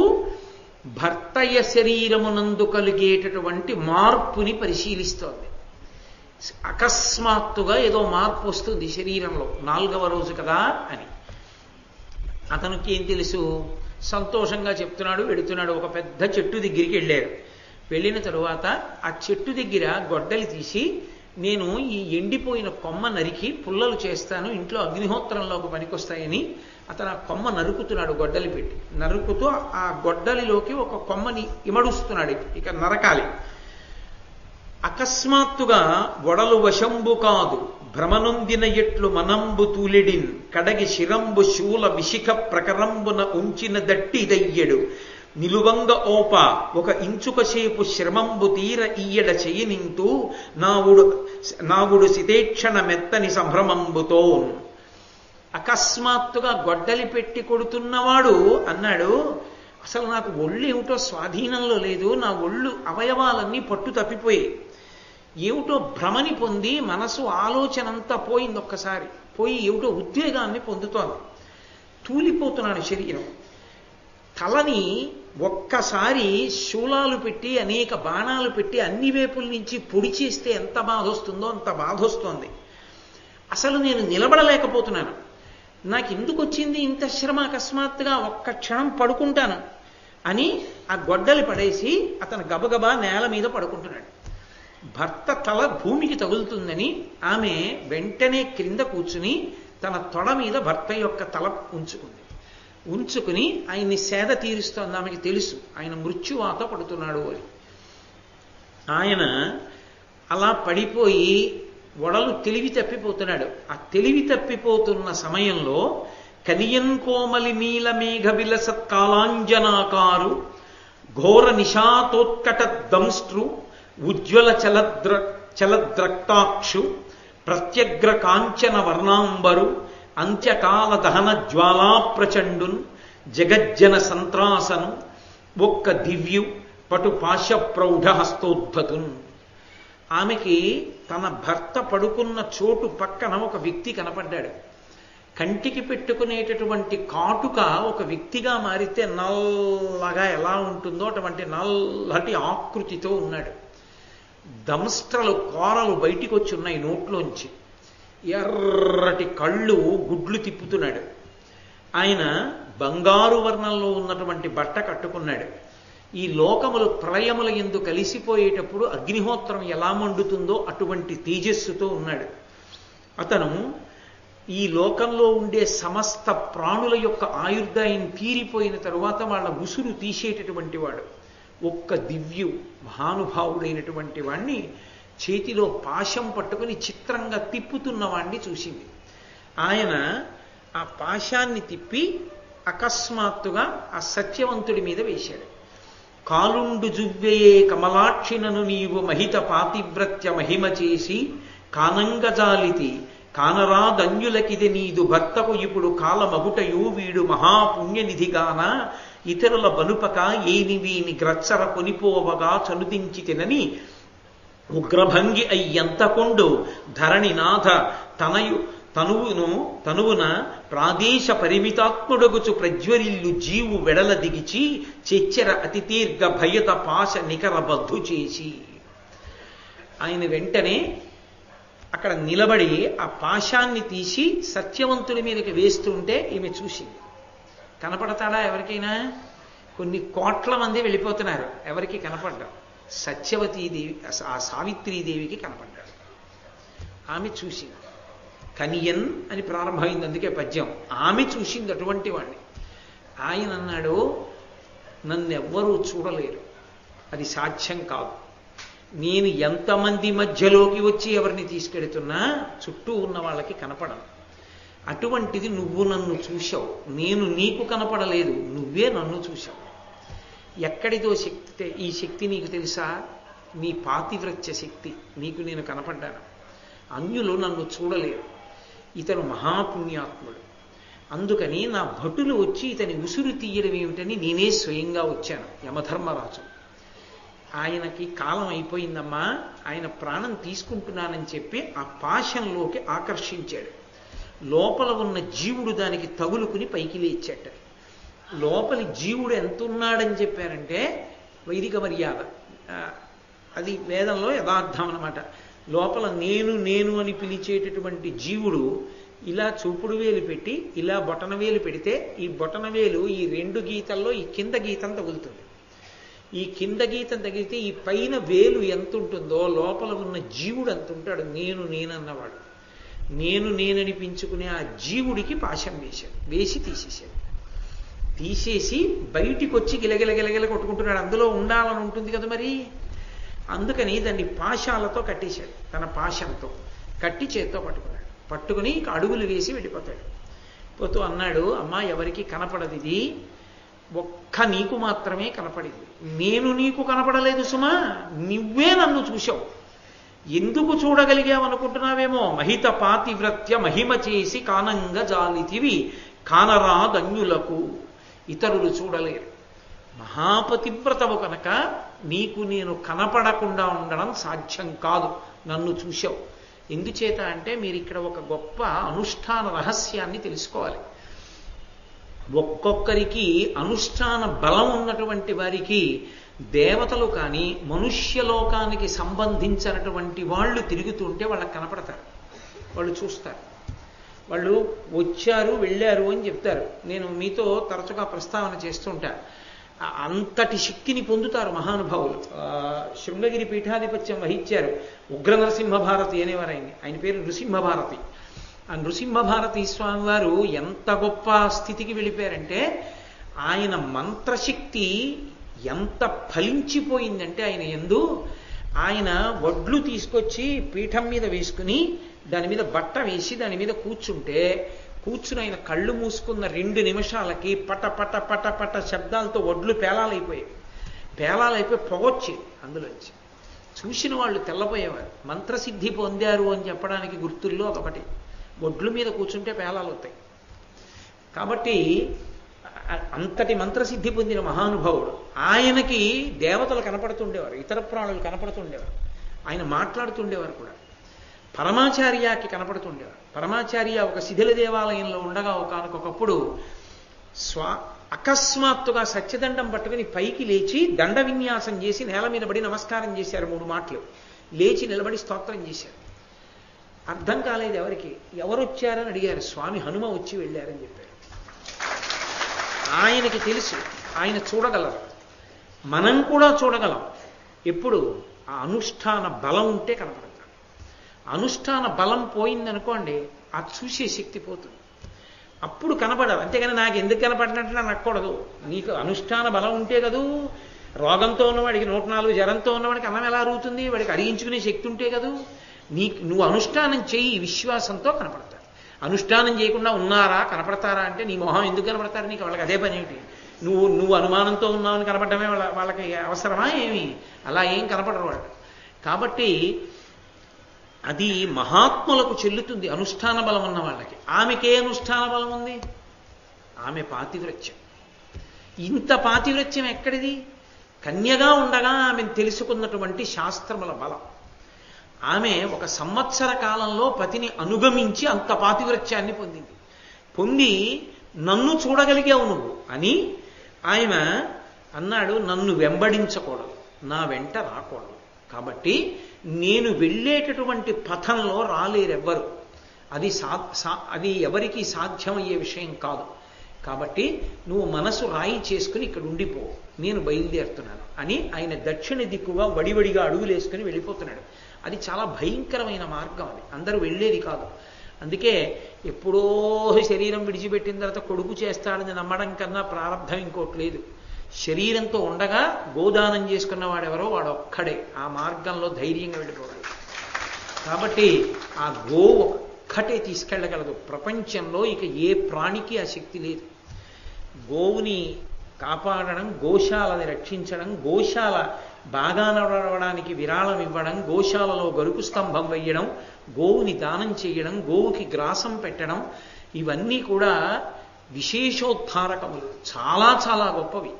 భర్తయ శరీరమునందు కలిగేటటువంటి మార్పుని పరిశీలిస్తోంది. అకస్మాత్తుగా ఏదో మార్పు వస్తుంది శరీరంలో, 4వ రోజు కదా అని. అతనికి ఏం తెలుసు? సంతోషంగా చెప్తున్నాడు, వెడుతున్నాడు. ఒక పెద్ద చెట్టు దగ్గరికి వెళ్ళాడు. వెళ్ళిన తరువాత ఆ చెట్టు దగ్గర గొడ్డలి తీసి, నేను ఈ ఎండిపోయిన కొమ్మ నరికి పుల్లలు చేస్తాను, ఇంట్లో అగ్నిహోత్రంలోకి పనికొస్తాయని అతను ఆ కొమ్మ నరుకుతున్నాడు. గొడ్డలి పెట్టి నరుకుతూ ఆ గొడ్డలిలోకి ఒక కొమ్మని ఇమడుస్తున్నాడు. ఇక నరకాలి. అకస్మాత్తుగా వడలు వశంబు కాదు భ్రమనొందిన ఎట్లు మనంబు తూలిడిన్ కడగి శిరంబు శూల విశిఖ ప్రకరంబున ఉంచిన దట్టి దయ్యడు నిలువంగ ఓప ఒక ఇంచుకసేపు శ్రమంబు తీర ఈయడ చెయ్యనింతూ నావుడు సితేక్షణ మెత్తని సంభ్రమంబుతో. అకస్మాత్తుగా గొడ్డలి పెట్టి కొడుతున్నవాడు అన్నాడు, అసలు నాకు ఒళ్ళు ఏమిటో స్వాధీనంలో లేదు, నా ఒళ్ళు అవయవాలన్నీ పట్టు తప్పిపోయాయి, ఏమిటో భ్రమని పొంది మనసు ఆలోచన అంతా పోయింది. ఒక్కసారి పోయి ఏమిటో ఉద్వేగాన్ని పొందుతోంది. తూలిపోతున్నాడు శరీరం. తలని ఒక్కసారి శూలాలు పెట్టి అనేక బాణాలు పెట్టి అన్ని వైపుల నుంచి పొడి చేస్తే ఎంత బాధ వస్తుందో అంత బాధ వస్తోంది. అసలు నేను నిలబడలేకపోతున్నాను. నాకు ఎందుకు వచ్చింది ఇంత శ్రమ? అకస్మాత్తుగా ఒక్క క్షణం పడుకుంటాను అని ఆ గొడ్డలి పడేసి అతను గబగబా నేల మీద పడుకుంటున్నాడు. భర్త తల భూమికి తగులుతుందని ఆమె వెంటనే క్రింద కూర్చుని తన తొడ మీద భర్త యొక్క తల ఉంచుకుని ఆయన్ని సేద తీరుస్తోంది. ఆమెకి తెలుసు ఆయన మృత్యువాత పడుతున్నాడు అని. ఆయన అలా పడిపోయి వడలు తెలివి తప్పిపోతున్నాడు. ఆ తెలివి తప్పిపోతున్న సమయంలో కనియన్ కోమలి నీల మేఘ విలసత్కాలాంజనాకారు ఘోర నిశాతోత్కట దంష్ట్రు ఉజ్వల చలద్రక్తాక్షు ప్రత్యగ్ర కాంచన వర్ణాంబరు అంత్యకాల దహన జ్వాలా ప్రచండున్ జగజ్జన సంత్రాసను ఒక్క దివ్యు పటు పాశ ప్రౌఢ హస్తోద్భతున్. ఆమెకి తన భర్త పడుకున్న చోటు పక్కన ఒక వ్యక్తి కనపడ్డాడు. కంటికి పెట్టుకునేటటువంటి కాటుక ఒక వ్యక్తిగా మారితే నల్లగా ఎలా ఉంటుందో అటువంటి నల్లటి ఆకృతితో ఉన్నాడు. దంస్ట్రలు కోరలు బయటికి వచ్చి ఉన్నాయి నోట్లోంచి. ఎర్రటి కళ్ళు గుడ్లు తిప్పుతున్నాడు. ఆయన బంగారు వర్ణంలో ఉన్నటువంటి బట్ట కట్టుకున్నాడు. ఈ లోకములు ప్రళయముల యందు కలిసిపోయేటప్పుడు అగ్నిహోత్రం ఎలా మండుతుందో అటువంటి తేజస్సుతో ఉన్నాడు. అతను ఈ లోకంలో ఉండే సమస్త ప్రాణుల యొక్క ఆయుర్దాయం తీరిపోయిన తరువాత వాళ్ళ ఉసురు తీసేటటువంటి వాడు. ఒక్క దివ్యు మహానుభావుడైనటువంటి వాణ్ణి చేతిలో పాశం పట్టుకుని చిత్రంగా తిప్పుతున్న వాణ్ణి చూసింది. ఆయన ఆ పాశాన్ని తిప్పి అకస్మాత్తుగా ఆ సత్యవంతుడి మీద వేశాడు. కాలుండు జువ్వయే కమలాక్షినను నీవు మహిత పాతివ్రత్య మహిమ చేసి కానంగజాలితి కానరాధన్యులకిది నీదు భర్తకు ఇప్పుడు కాలమగుటయు వీడు మహాపుణ్యనిధిగాన ఇతరుల బనుపక ఏని వీని గ్రచ్చర కొనిపోవగా చనుదించి తినని ఉగ్రభంగి అయ్యంతకొండు ధరణినాథ తనువున ప్రాదేశ పరిమితాత్ముడగుచు ప్రజ్వరిల్లు జీవు వెడల దిగిచి చెచ్చెర అతి దీర్ఘ భయత పాశ నికర బద్ధు చేసి. ఆయన వెంటనే అక్కడ నిలబడి ఆ పాశాన్ని తీసి సత్యవంతుడి మీదకి వేస్తుంటే ఈమె చూసింది. కనపడతాడా ఎవరికైనా? కొన్ని కోట్ల మంది వెళ్ళిపోతున్నారు, ఎవరికి కనపడ్డారు? సత్యవతీదేవి, ఆ సావిత్రీదేవికి కనపడ్డాడు. ఆమె చూసింది. కనియన్ అని ప్రారంభమైంది, అందుకే పద్యం. ఆమె చూసింది అటువంటి వాడిని. ఆయన అన్నాడు, నన్నెవ్వరూ చూడలేరు, అది సాధ్యం కాదు. నేను ఎంతమంది మధ్యలోకి వచ్చి ఎవరిని తీసుకెడుతున్నా చుట్టూ ఉన్న వాళ్ళకి కనపడను. అటువంటిది నువ్వు నన్ను చూశావు, నేను నీకు కనపడలేదు, నువ్వే నన్ను చూశావు. ఎక్కడిదో శక్తి, ఈ శక్తి నీకు తెలుసా? నీ పాతివ్రత్య శక్తి. నీకు నేను కనపడ్డాను, అన్యులు నన్ను చూడలేరు. ఇతను మహాపుణ్యాత్ముడు, అందుకని నా భటులు వచ్చి ఇతని ఉసురు తీయడం ఏమిటని నేనే స్వయంగా వచ్చాను. యమధర్మరాజు ఆయనకి కాలం అయిపోయిందమ్మా, ఆయన ప్రాణం తీసుకుంటున్నానని చెప్పి ఆ పాశంలోకి ఆకర్షించాడు. లోపల ఉన్న జీవుడు దానికి తగులుకుని పైకి లేచాట. లోపలి జీవుడు ఎంత ఉన్నాడని చెప్పారంటే వైదిక మర్యాద, అది వేదంలో యథార్థం అన్నమాట. లోపల నేను నేను అని పిలిచేటటువంటి జీవుడు ఇలా చూపుడు వేలు పెట్టి ఇలా బొటన వేలు పెడితే ఈ బొటన వేలు ఈ రెండు గీతల్లో ఈ కింద గీతం తగులుతుంది. ఈ కింద గీతం తగిలితే ఈ పైన వేలు ఎంత ఉంటుందో లోపల ఉన్న జీవుడు అంత ఉంటాడు. నేను నేనన్నవాడు, నేను నేననిపించుకునే ఆ జీవుడికి పాశం వేశాడు, వేసి తీసేశాడు. తీసేసి బయటికి వచ్చి గిలగిల కొట్టుకుంటున్నాడు. అందులో ఉండాలని ఉంటుంది కదా మరి, అందుకని దాన్ని పాశాలతో కట్టేశాడు. తన పాశంతో కట్టి చేత్తో పట్టుకున్నాడు. పట్టుకుని అడుగులు వేసి వెళ్ళిపోతాడు. పోతూ అన్నాడు, అమ్మా ఎవరికి కనపడదు, ఇది ఒక్క నీకు మాత్రమే కనపడింది. నేను నీకు కనపడలేదు సుమా, నువ్వే నన్ను చూశావు. ఎందుకు చూడగలిగావనుకుంటున్నావేమో. మహిత పాతివ్రత్య మహిమ చేసి కానంగా జాలితివి కానరాదన్యులకు, ఇతరులు చూడలేరు. మహాపతివ్రతవు కనుక నీకు నేను కనపడకుండా ఉండడం సాధ్యం కాదు. నన్ను చూశావు. ఎందుచేత అంటే మీరు ఇక్కడ ఒక గొప్ప అనుష్ఠాన రహస్యాన్ని తెలుసుకోవాలి. ఒక్కొక్కరికి అనుష్ఠాన బలం ఉన్నటువంటి వారికి దేవతలు కానీ మనుష్యలోకానికి సంబంధించినటువంటి వాళ్ళు తిరుగుతుంటే వాళ్ళకి కనపడతారు, వాళ్ళు చూస్తారు. వాళ్ళు వచ్చారు వెళ్ళారు అని చెప్తారు. నేను మీతో తరచుగా ప్రస్తావన చేస్తుంటా. అంతటి శక్తిని పొందుతారు మహానుభావులు. శృంగగిరి పీఠాధిపత్యం వహించారు ఉగ్ర నరసింహభారతి అనేవారు ఆయన్ని. ఆయన పేరు నృసింహభారతి. ఆ నృసింహభారతి స్వామి వారు ఎంత గొప్ప స్థితికి వెళ్ళిపోయారంటే ఆయన మంత్రశక్తి ఎంత ఫలించిపోయిందంటే ఆయన యందు, ఆయన వడ్లు తీసుకొచ్చి పీఠం మీద వేసుకుని దాని మీద బట్ట వేసి దాని మీద కూర్చుని ఆయన కళ్ళు మూసుకున్న 2 నిమిషాలకి పట పట పట పట శబ్దాలతో వడ్లు పేలాలైపోయి పొగొచ్చేది అందులోంచి. చూసిన వాళ్ళు తెల్లపోయేవారు. మంత్రసిద్ధి పొందారు అని చెప్పడానికి గుర్తుల్లో అదొకటి. వడ్లు మీద కూర్చుంటే పేలాలు అవుతాయి. కాబట్టి అంతటి మంత్రసిద్ధి పొందిన మహానుభావుడు. ఆయనకి దేవతలు కనపడుతుండేవారు, ఇతర ప్రాణులు కనపడుతుండేవారు, ఆయన మాట్లాడుతుండేవారు కూడా. పరమాచార్యకి కనపడుతుండేవారు. పరమాచార్య ఒక శిథిల దేవాలయంలో ఉండగా ఒకనకొకప్పుడు అకస్మాత్తుగా సత్యదండం పట్టుకుని పైకి లేచి దండ విన్యాసం చేసి నేల మీద పడి నమస్కారం చేశారు 3 మాటలు. లేచి నిలబడి స్తోత్రం చేశారు. అర్థం కాలేదు ఎవరికి. ఎవరు వచ్చారని అడిగారు. స్వామి హనుమ వచ్చి వెళ్ళారని చెప్పారు. ఆయనకి తెలుసు ఆయన చూడగలరు, మనం కూడా చూడగలం. ఎప్పుడు ఆ అనుష్ఠాన బలం ఉంటే కనపడతాడు. అనుష్ఠాన బలం పోయిందనుకోండి ఆ చూసే శక్తి పోతుంది. అప్పుడు కనపడదు. అంతేగాని నాకు ఎందుకు కనపడినట్టు నక్కకూడదు. నీకు అనుష్ఠాన బలం ఉంటే కదూ. రోగంతో ఉన్నవాడికి 104 జ్వరంతో ఉన్నవాడికి అన్నం ఎలా అరుగుతుంది? వాడికి అరిగించుకునే శక్తి ఉంటే కదూ. నువ్వు అనుష్ఠానం చెయ్యి, విశ్వాసంతో కనపడతారు. అనుష్ఠానం చేయకుండా ఉన్నారా కనపడతారా అంటే నీ మొహం ఎందుకు కనపడతారు? నీకు వాళ్ళకి అదే పని ఏమిటి? నువ్వు అనుమానంతో ఉన్నావని కనపడమే వాళ్ళకి అవసరమా ఏమి? అలా ఏం కనపడరు వాళ్ళు. కాబట్టి అది మహాత్ములకు చెల్లుతుంది అనుష్ఠాన బలం ఉన్న వాళ్ళకి. ఆమెకే అనుష్ఠాన బలం ఉంది? ఆమె పాతివ్రత్యం. ఇంత పాతివ్రత్యం ఎక్కడిది? కన్యగా ఉండగా ఆమెను తెలుసుకున్నటువంటి శాస్త్రముల బలం. ఆమె 1 సంవత్సర కాలంలో పతిని అనుగమించి అంత పాతివ్రత్యాన్ని పొందింది. పొంది నన్ను చూడగలిగావు నువ్వు అని ఆయన అన్నాడు, నన్ను వెంబడించకూడదు, నా వెంట రాకూడదు. కాబట్టి నేను వెళ్ళేటటువంటి పథంలో రాలేరెవ్వరు. అది ఎవరికి సాధ్యమయ్యే విషయం కాదు. కాబట్టి నువ్వు మనసు రాయి చేసుకుని ఇక్కడ ఉండిపో, నేను బయలుదేరుతున్నాను అని ఆయన దక్షిణ దిక్కుగా వడివడిగా అడుగులేసుకుని వెళ్ళిపోతున్నాడు. అది చాలా భయంకరమైన మార్గం. అది అందరూ వెళ్ళేది కాదు. అందుకే ఎప్పుడో శరీరం విడిచిపెట్టిన తర్వాత కొడుకు చేస్తాడని నమ్మడం కన్నా ప్రారంభం ఇంకోటి లేదు. శరీరంతో ఉండగా గోదానం చేసుకున్నవాడెవరో వాడు ఒక్కడే ఆ మార్గంలో ధైర్యంగా వెళ్ళిపోవాలి. కాబట్టి ఆ గోవు ఒక్కటే తీసుకెళ్ళగలదు. ప్రపంచంలో ఇక ఏ ప్రాణికి ఆ శక్తి లేదు. గోవుని కాపాడడం, గోశాలని రక్షించడం, గోశాల బాగా నడవడానికి విరాళం ఇవ్వడం, గోశాలలో గరుకు స్తంభం వేయడం, గోవుని దానం చేయడం, గోవుకి గ్రాసం పెట్టడం, ఇవన్నీ కూడా విశేషోద్ధారకములు, చాలా చాలా గొప్పవి.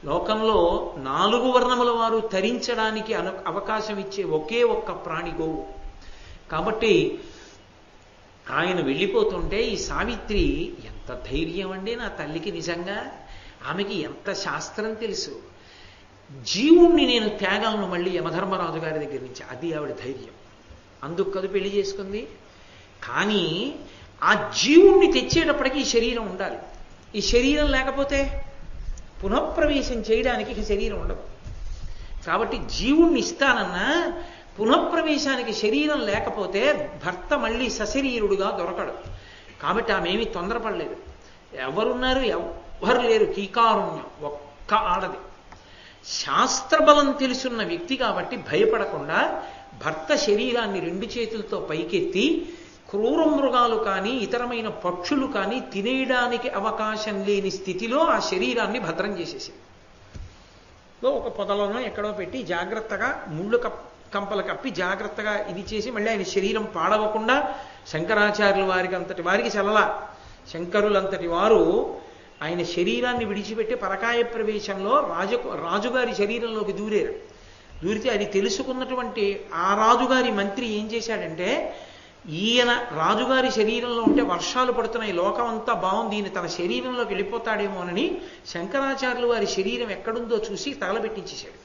లోకంలో 4 వర్ణముల వారు తరించడానికి అవకాశం ఇచ్చే ఒకే ఒక్క ప్రాణి గోవు. కాబట్టి ఆయన వెళ్ళిపోతుంటే ఈ సావిత్రి ఎంత ధైర్యం అండి నా తల్లికి, నిజంగా ఆమెకి ఎంత శాస్త్రం తెలుసు. జీవుణ్ణి నేను త్యాగలను మళ్ళీ యమధర్మరాజు గారి దగ్గర నుంచి, అది ఆవిడ ధైర్యం. అందుకు కదు పెళ్లి చేసుకుంది. కానీ ఆ జీవుణ్ణి తెచ్చేటప్పటికి ఈ శరీరం ఉండాలి. ఈ శరీరం లేకపోతే పునఃప్రవేశం చేయడానికి ఈ శరీరం ఉండదు. కాబట్టి జీవుణ్ణి ఇస్తానన్నా పునఃప్రవేశానికి శరీరం లేకపోతే భర్త మళ్ళీ సశరీరుడుగా దొరకడు. కాబట్టి ఆమె ఏమీ తొందరపడలేదు. ఎవరున్నారు? ఎవ్వరు లేరు. కీకారుణ్యం ఒక్క ఆడది. శాస్త్రబలం తెలుసున్న వ్యక్తి కాబట్టి భయపడకుండా భర్త శరీరాన్ని 2 చేతులతో పైకెత్తి క్రూర మృగాలు కానీ ఇతరమైన పక్షులు కానీ తినేయడానికి అవకాశం లేని స్థితిలో ఆ శరీరాన్ని భద్రం చేసేసింది. ఒక పొదలోనో ఎక్కడో పెట్టి జాగ్రత్తగా ముళ్ళు కంపలు కప్పి జాగ్రత్తగా ఇది చేసి మళ్ళీ ఆయన శరీరం పాడవకుండా శంకరాచార్యుల వారికి అంతటి వారికి చల్లలా. శంకరులంతటి వారు ఆయన శరీరాన్ని విడిచిపెట్టి పరకాయ ప్రవేశంలో రాజుగారి శరీరంలోకి దూరితే అది తెలుసుకున్నటువంటి ఆ రాజుగారి మంత్రి ఏం చేశాడంటే, ఈయన రాజుగారి శరీరంలో ఉంటే వర్షాలు పడుతున్నాయి, లోకం అంతా బాగుంది, ఈయన తన శరీరంలోకి వెళ్ళిపోతాడేమోనని శంకరాచార్యుల వారి శరీరం ఎక్కడుందో చూసి తగలబెట్టించేశాడు.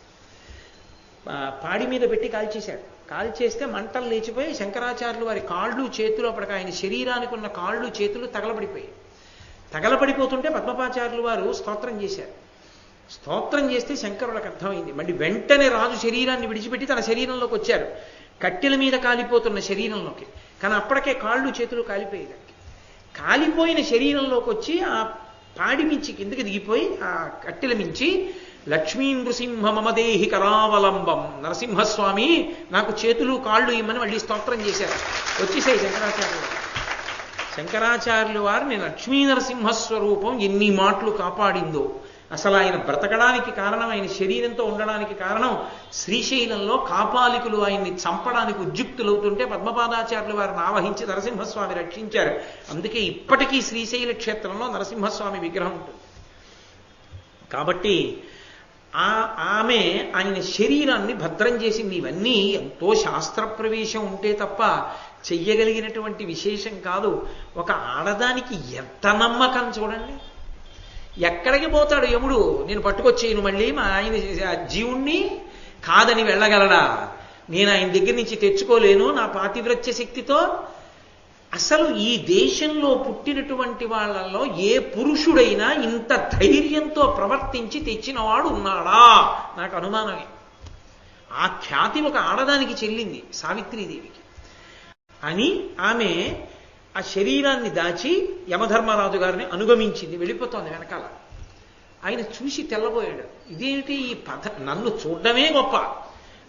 పాడి మీద పెట్టి కాల్చేశాడు. కాల్చేస్తే మంటలు లేచిపోయి శంకరాచార్యులు వారి కాళ్ళు చేతులు అప్పటికి ఆయన శరీరానికి ఉన్న కాళ్ళు చేతులు తగలబడిపోయాయి. తగలబడిపోతుంటే పద్మపాచార్యులు వారు స్తోత్రం చేశారు. స్తోత్రం చేస్తే శంకరులకు అర్థమైంది. మళ్ళీ వెంటనే రాజు శరీరాన్ని విడిచిపెట్టి తన శరీరంలోకి వచ్చారు, కట్టెల మీద కాలిపోతున్న శరీరంలోకి. కానీ అప్పటికే కాళ్ళు చేతులు కాలిపోయేదానికి. కాలిపోయిన శరీరంలోకి వచ్చి ఆ పాడి మించి కిందకి దిగిపోయి ఆ కట్టెల మించి లక్ష్మీ నృసింహ మమదేహి కరావలంబం, నరసింహస్వామి నాకు చేతులు కాళ్ళు ఇమ్మని మళ్ళీ స్తోత్రం చేశారు. వచ్చేసాయి శంకరాచార్యులు. శంకరాచార్యులు వారిని లక్ష్మీ నరసింహస్వరూపం ఎన్ని మాటలు కాపాడిందో. అసలు ఆయన బ్రతకడానికి కారణం, ఆయన శరీరంతో ఉండడానికి కారణం శ్రీశైలంలో కాపాలికులు ఆయన్ని చంపడానికి ఉద్యుక్తులవుతుంటే పద్మపాదాచార్యులు వారిని ఆవహించి నరసింహస్వామి రక్షించారు. అందుకే ఇప్పటికీ శ్రీశైల క్షేత్రంలో నరసింహస్వామి విగ్రహం ఉంటుంది. కాబట్టి ఆమె ఆయన శరీరాన్ని భద్రం చేసింది. ఇవన్నీ ఎంతో శాస్త్ర ప్రవేశం ఉంటే తప్ప చెయ్యగలిగినటువంటి విశేషం కాదు. ఒక ఆడదానికి ఎంత నమ్మకం చూడండి. ఎక్కడికి పోతాడు యముడు, నేను పట్టుకొచ్చేయను మళ్ళీ మా ఆయన జీవుణ్ణి కాదని వెళ్ళగలడా? నేను ఆయన దగ్గర నుంచి తెచ్చుకోలేను నా పాతివ్రత్య శక్తితో. అసలు ఈ దేశంలో పుట్టినటువంటి వాళ్ళల్లో ఏ పురుషుడైనా ఇంత ధైర్యంతో ప్రవర్తించి తెచ్చినవాడు ఉన్నాడా? నాకు అనుమానమే. ఆ ఖ్యాతి ఒక ఆడదానికి చెల్లింది, సావిత్రీదేవికి అని. ఆమె ఆ శరీరాన్ని దాచి యమధర్మరాజు గారిని అనుగమించింది, వెళ్ళిపోతోంది వెనకాల. ఆయన చూసి తెల్లబోయాడు. ఇదేమిటి ఈ నన్ను చూడడమే గొప్ప,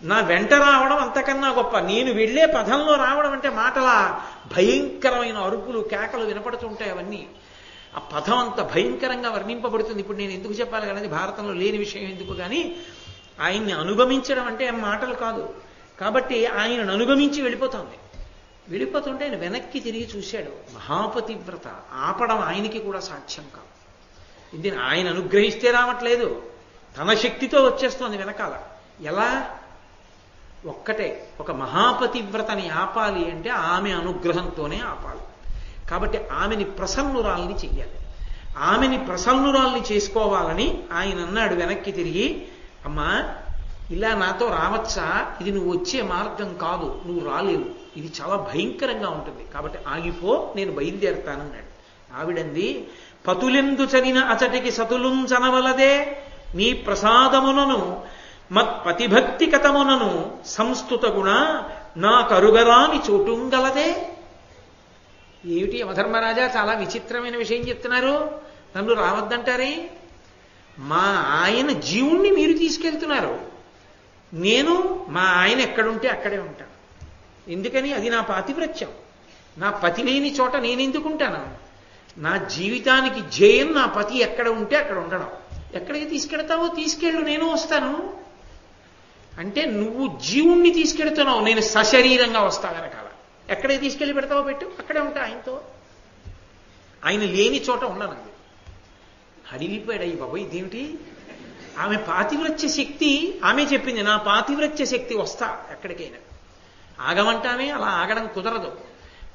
నా వెంట రావడం అంతకన్నా గొప్ప, నేను వెళ్ళే పథంలో రావడం అంటే మాటలా భయంకరమైన అరుపులు కేకలు వినపడుతుంటాయి. అవన్నీ ఆ పథం అంత భయంకరంగా వర్ణింపబడుతుంది. ఇప్పుడు నేను ఎందుకు చెప్పాలి కానీ భారతంలో లేని విషయం ఎందుకు. కానీ ఆయన్ని అనుగమించడం అంటే మాటలు కాదు. కాబట్టి ఆయనను అనుగమించి వెళ్ళిపోతుంది. వెళ్ళిపోతుంటే ఆయన వెనక్కి తిరిగి చూశాడు. మహాపతివ్రత, ఆపడం ఆయనకి కూడా సాధ్యం కాదు. ఇది ఆయన అనుగ్రహిస్తే రావట్లేదు, తన శక్తితో వచ్చేస్తోంది వెనకాల. ఎలా? ఒక్కటే, ఒక మహాపతివ్రతని ఆపాలి అంటే ఆమె అనుగ్రహంతోనే ఆపాలి. కాబట్టి ఆమెని ప్రసన్నురాల్ని చెయ్యాలి. ఆమెని ప్రసన్నురాల్ని చేసుకోవాలని ఆయన అన్నాడు వెనక్కి తిరిగి, అమ్మా ఇలా నాతో రావచ్చా? ఇది నువ్వు వచ్చే మార్గం కాదు, నువ్వు రాలేవు, ఇది చాలా భయంకరంగా ఉంటుంది, కాబట్టి ఆగిపో, నేను బయలుదేరతానన్నాడు. ఆవిడంది, పతులెందు చనిన అచటికి సతులుంచనవలదే, నీ ప్రసాదమునను మత్పతిభక్తి కథమునను సంస్తుత గుణ నా కరుగరాని చోటుంగలదే. ఏమిటి యమధర్మరాజా, చాలా విచిత్రమైన విషయం చెప్తున్నారు, నన్ను రావద్దంటారే? మా ఆయన జీవుణ్ణి మీరు తీసుకెళ్తున్నారు. నేను మా ఆయన ఎక్కడుంటే అక్కడే ఉంటాను. ఎందుకని? అది నా పాతివ్రత్యం. నా పతి లేని చోట నేనెందుకుంటాను? నా జీవితానికి జయం నా పతి ఎక్కడ ఉంటే అక్కడ ఉండడం. ఎక్కడికి తీసుకెడతావో తీసుకెళ్ళు, నేను వస్తాను. అంటే నువ్వు జీవుణ్ణి తీసుకెడుతున్నావు, నేను సశరీరంగా వస్తా వెనకాల. ఎక్కడికి తీసుకెళ్ళి పెడతావో పెట్టు, అక్కడే ఉంటా ఆయనతో. ఆయన లేని చోట ఉండనండి. అడిగిపోయాడు. అయ్యి బాబోయ్ ఇదేమిటి? ఆమె పాతివ్రత్య శక్తి, ఆమె చెప్పింది నా పాతివ్రత్య శక్తి, వస్తా ఎక్కడికైనా. ఆగమంటామే, అలా ఆగడం కుదరదు.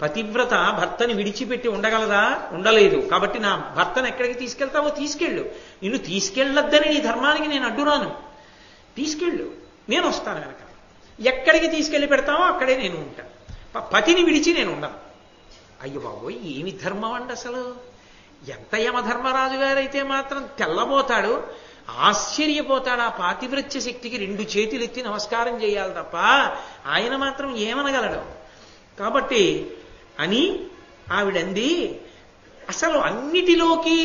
పతివ్రత భర్తని విడిచిపెట్టి ఉండగలదా? ఉండలేదు. కాబట్టి నా భర్తను ఎక్కడికి తీసుకెళ్తావో తీసుకెళ్ళు. నిన్ను తీసుకెళ్ళొద్దని నీ ధర్మానికి నేను అడ్డురాను. తీసుకెళ్ళు, నేను వస్తాను వెనక. ఎక్కడికి తీసుకెళ్ళి పెడతావో అక్కడే నేను ఉంటాను. పతిని విడిచి నేను ఉండను. అయ్యో బాబోయ్ ఏమి ధర్మం అండి అసలు! ఎంత యమధర్మరాజు గారైతే మాత్రం తెల్లబోతాడు, ఆశ్చర్యపోతాడు. ఆ పాతివ్రత్య శక్తికి 2 చేతులు ఎత్తి నమస్కారం చేయాలి తప్ప ఆయన మాత్రం ఏమనగలడు? కాబట్టి అని ఆవిడంది, అసలు అన్నిటిలోకి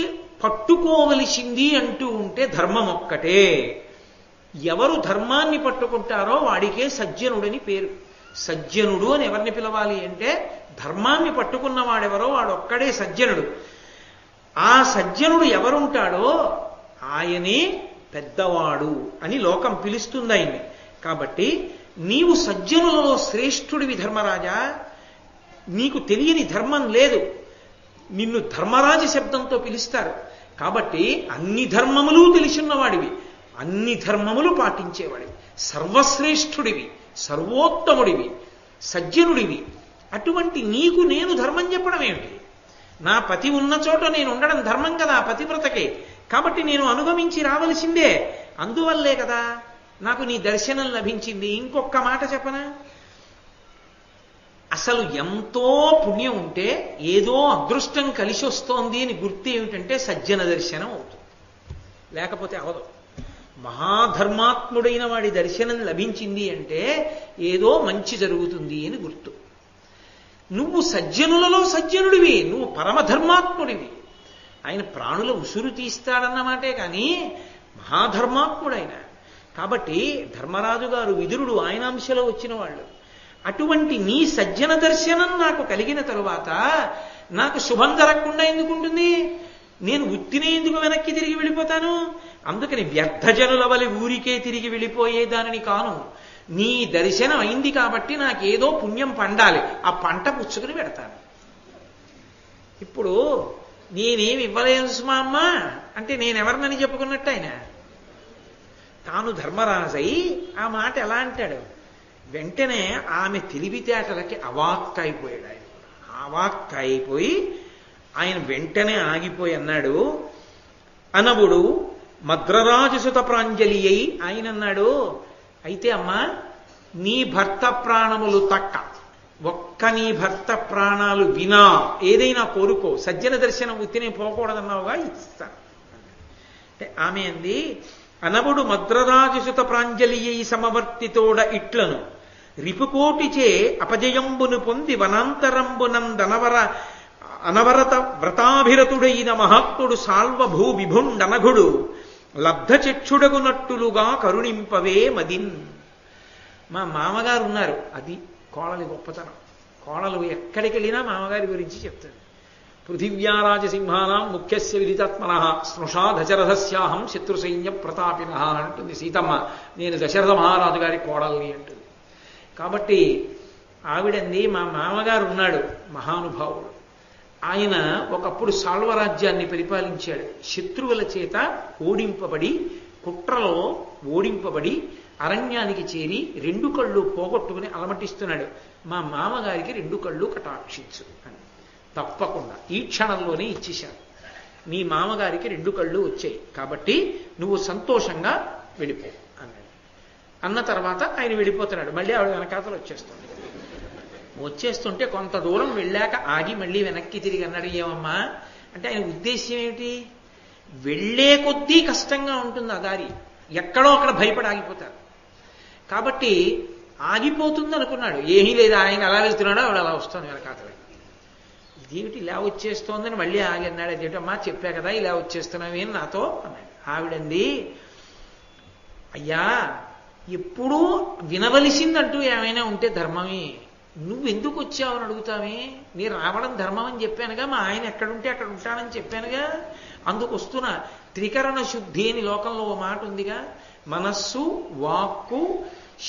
పట్టుకోవలసింది అంటూ ఉంటే ధర్మం ఒక్కటే. ఎవరు ధర్మాన్ని పట్టుకుంటారో వాడికే సజ్జనుడని పేరు. సజ్జనుడు అని ఎవరిని పిలవాలి అంటే, ధర్మాన్ని పట్టుకున్నవాడెవరో వాడొక్కడే సజ్జనుడు. ఆ సజ్జనుడు ఎవరుంటాడో ఆయనే పెద్దవాడు అని లోకం పిలుస్తుంది ఆయన్ని. కాబట్టి నీవు సజ్జనులలో శ్రేష్ఠుడివి ధర్మరాజా. నీకు తెలియని ధర్మం లేదు. నిన్ను ధర్మరాజ శబ్దంతో పిలుస్తారు. కాబట్టి అన్ని ధర్మములు తెలిసిన్నవాడివి, అన్ని ధర్మములు పాటించేవాడివి, సర్వశ్రేష్ఠుడివి, సర్వోత్తముడివి, సజ్జనుడివి. అటువంటి నీకు నేను ధర్మం చెప్పడం ఏమిటి? నా పతి ఉన్న చోట నేను ఉండడం ధర్మం కదా పతివ్రతకే. కాబట్టి నేను అనుగమించి రావలసిందే. అందువల్లే కదా నాకు నీ దర్శనం లభించింది. ఇంకొక మాట చెప్పనా? అసలు ఎంతో పుణ్యం ఉంటే ఏదో అదృష్టం కలిసి వస్తోంది అని గుర్తు ఏమిటంటే సజ్జన దర్శనం అవుతుంది, లేకపోతే అవదు. మహాధర్మాత్ముడైన వాడి దర్శనం లభించింది అంటే ఏదో మంచి జరుగుతుంది అని గుర్తు. నువ్వు సజ్జనులలో సజ్జనుడివి, నువ్వు పరమధర్మాత్ముడివి. ఆయన ప్రాణుల ఉసురు తీస్తాడన్నమాటే కానీ మహాధర్మాత్ముడైన. కాబట్టి ధర్మరాజు గారు, విదురుడు ఆయన అంశలో వచ్చిన వాళ్ళు. అటువంటి నీ సజ్జన దర్శనం నాకు కలిగిన తరువాత నాకు శుభం జరగకుండా ఎందుకుంటుంది? నేను ఉత్తినే ఎందుకు వెనక్కి తిరిగి వెళ్ళిపోతాను? అందుకని వ్యర్థజనుల వలె ఊరికే తిరిగి వెళ్ళిపోయేదానిని కాను. నీ దర్శనం అయింది కాబట్టి నాకేదో పుణ్యం పండాలి, ఆ పంట పుచ్చుకుని పెడతాను. ఇప్పుడు నేనేమి ఇవ్వలేదు సుమా అమ్మ అంటే నేనెవరినని చెప్పుకున్నట్టు ఆయన తాను ధర్మరాజై ఆ మాట ఎలా అంటాడు? వెంటనే ఆమె తెలివితేటలకి అవాక్కైపోయాడు. ఆయన అవాక్కైపోయి ఆయన వెంటనే ఆగిపోయి అన్నాడు, అనవుడు మద్రరాజసుత ప్రాంజలి అయి ఆయన అన్నాడు, అయితే అమ్మా నీ భర్త ప్రాణములు తక్క, ఒక్క నీ భర్త ప్రాణాలు వినా ఏదైనా కోరుకో, సజ్జన దర్శనం ఉత్తినే పోకూడదన్నావుగా, ఇస్తాను. అంటే ఆమె అంది, అనవుడు మద్రరాజసుత ప్రాంజలి అయి సమవర్తితోడ ఇట్లను రిపుకోటిచే అపజయంబును పొంది వనాంతరంబునందనవర అనవరత వ్రతాభిరతుడైన మహాత్ముడు సాల్వభూ విభుండనఘుడు లబ్ధచక్షుడగునట్టులుగా కరుణింపవే మదిన్. మా మామగారు ఉన్నారు, అది కోడలి గొప్పతనం. కోడలు ఎక్కడికి వెళ్ళినా మామగారి గురించి చెప్తాడు. పృథివ్యారాజసింహానాం ముఖ్యస్య విదితాత్మనః స్పృశా దశరథస్యాహం శత్రుసైన్య ప్రతాపినః అంటుంది సీతమ్మ. నేను దశరథ మహారాజు గారి కోడల్ని అంటుంది. కాబట్టి ఆవిడంది, మా మామగారు ఉన్నాడు మహానుభావుడు. ఆయన ఒకప్పుడు సాల్వరాజ్యాన్ని పరిపాలించాడు. శత్రువుల చేత ఓడింపబడి, కుట్రలో ఓడింపబడి అరణ్యానికి చేరి 2 కళ్ళు పోగొట్టుకుని అలమటిస్తున్నాడు. మా మామగారికి 2 కళ్ళు కటాక్షించు అని. తప్పకుండా ఈ క్షణంలోనే ఇచ్చేశాను. నీ మామగారికి 2 కళ్ళు వచ్చాయి కాబట్టి నువ్వు సంతోషంగా వెళ్ళిపో అన్నాడు. అన్న తర్వాత ఆయన వెళ్ళిపోతున్నాడు. మళ్ళీ ఆవిడ వెనకాతలు వచ్చేస్తుంటే కొంత దూరం వెళ్ళాక ఆగి మళ్ళీ వెనక్కి తిరిగి అన్నాడు, ఏమమ్మా అంటే ఆయన ఉద్దేశ్యం ఏమిటి? వెళ్లే కొద్దీ కష్టంగా ఉంటుంది ఆ దారి, ఎక్కడో అక్కడ భయపడి ఆగిపోతారు. కాబట్టి ఆగిపోతుంది అనుకున్నాడు. ఏమీ లేదు, ఆయన అలా వెళ్తున్నాడో ఆవిడ అలా వస్తాను వెనకాతలు. ఇదేమిటి ఇలా వచ్చేస్తోందని మళ్ళీ ఆగి అన్నాడు. అదేటమ్మా చెప్పా కదా ఇలా వచ్చేస్తున్నావి అని నాతో అన్నాడు. ఆవిడంది, అయ్యా ఎప్పుడూ వినవలసిందంటూ ఏమైనా ఉంటే ధర్మమే, నువ్వెందుకు వచ్చావు అని అడుగుతామే. నీ రావడం ధర్మం అని చెప్పానుగా, మా ఆయన ఎక్కడుంటే అక్కడ ఉంటానని చెప్పానుగా, అందుకు వస్తున్నా. త్రికరణ శుద్ధి అని లోకంలో ఓ మాట ఉందిగా, మనస్సు వాక్కు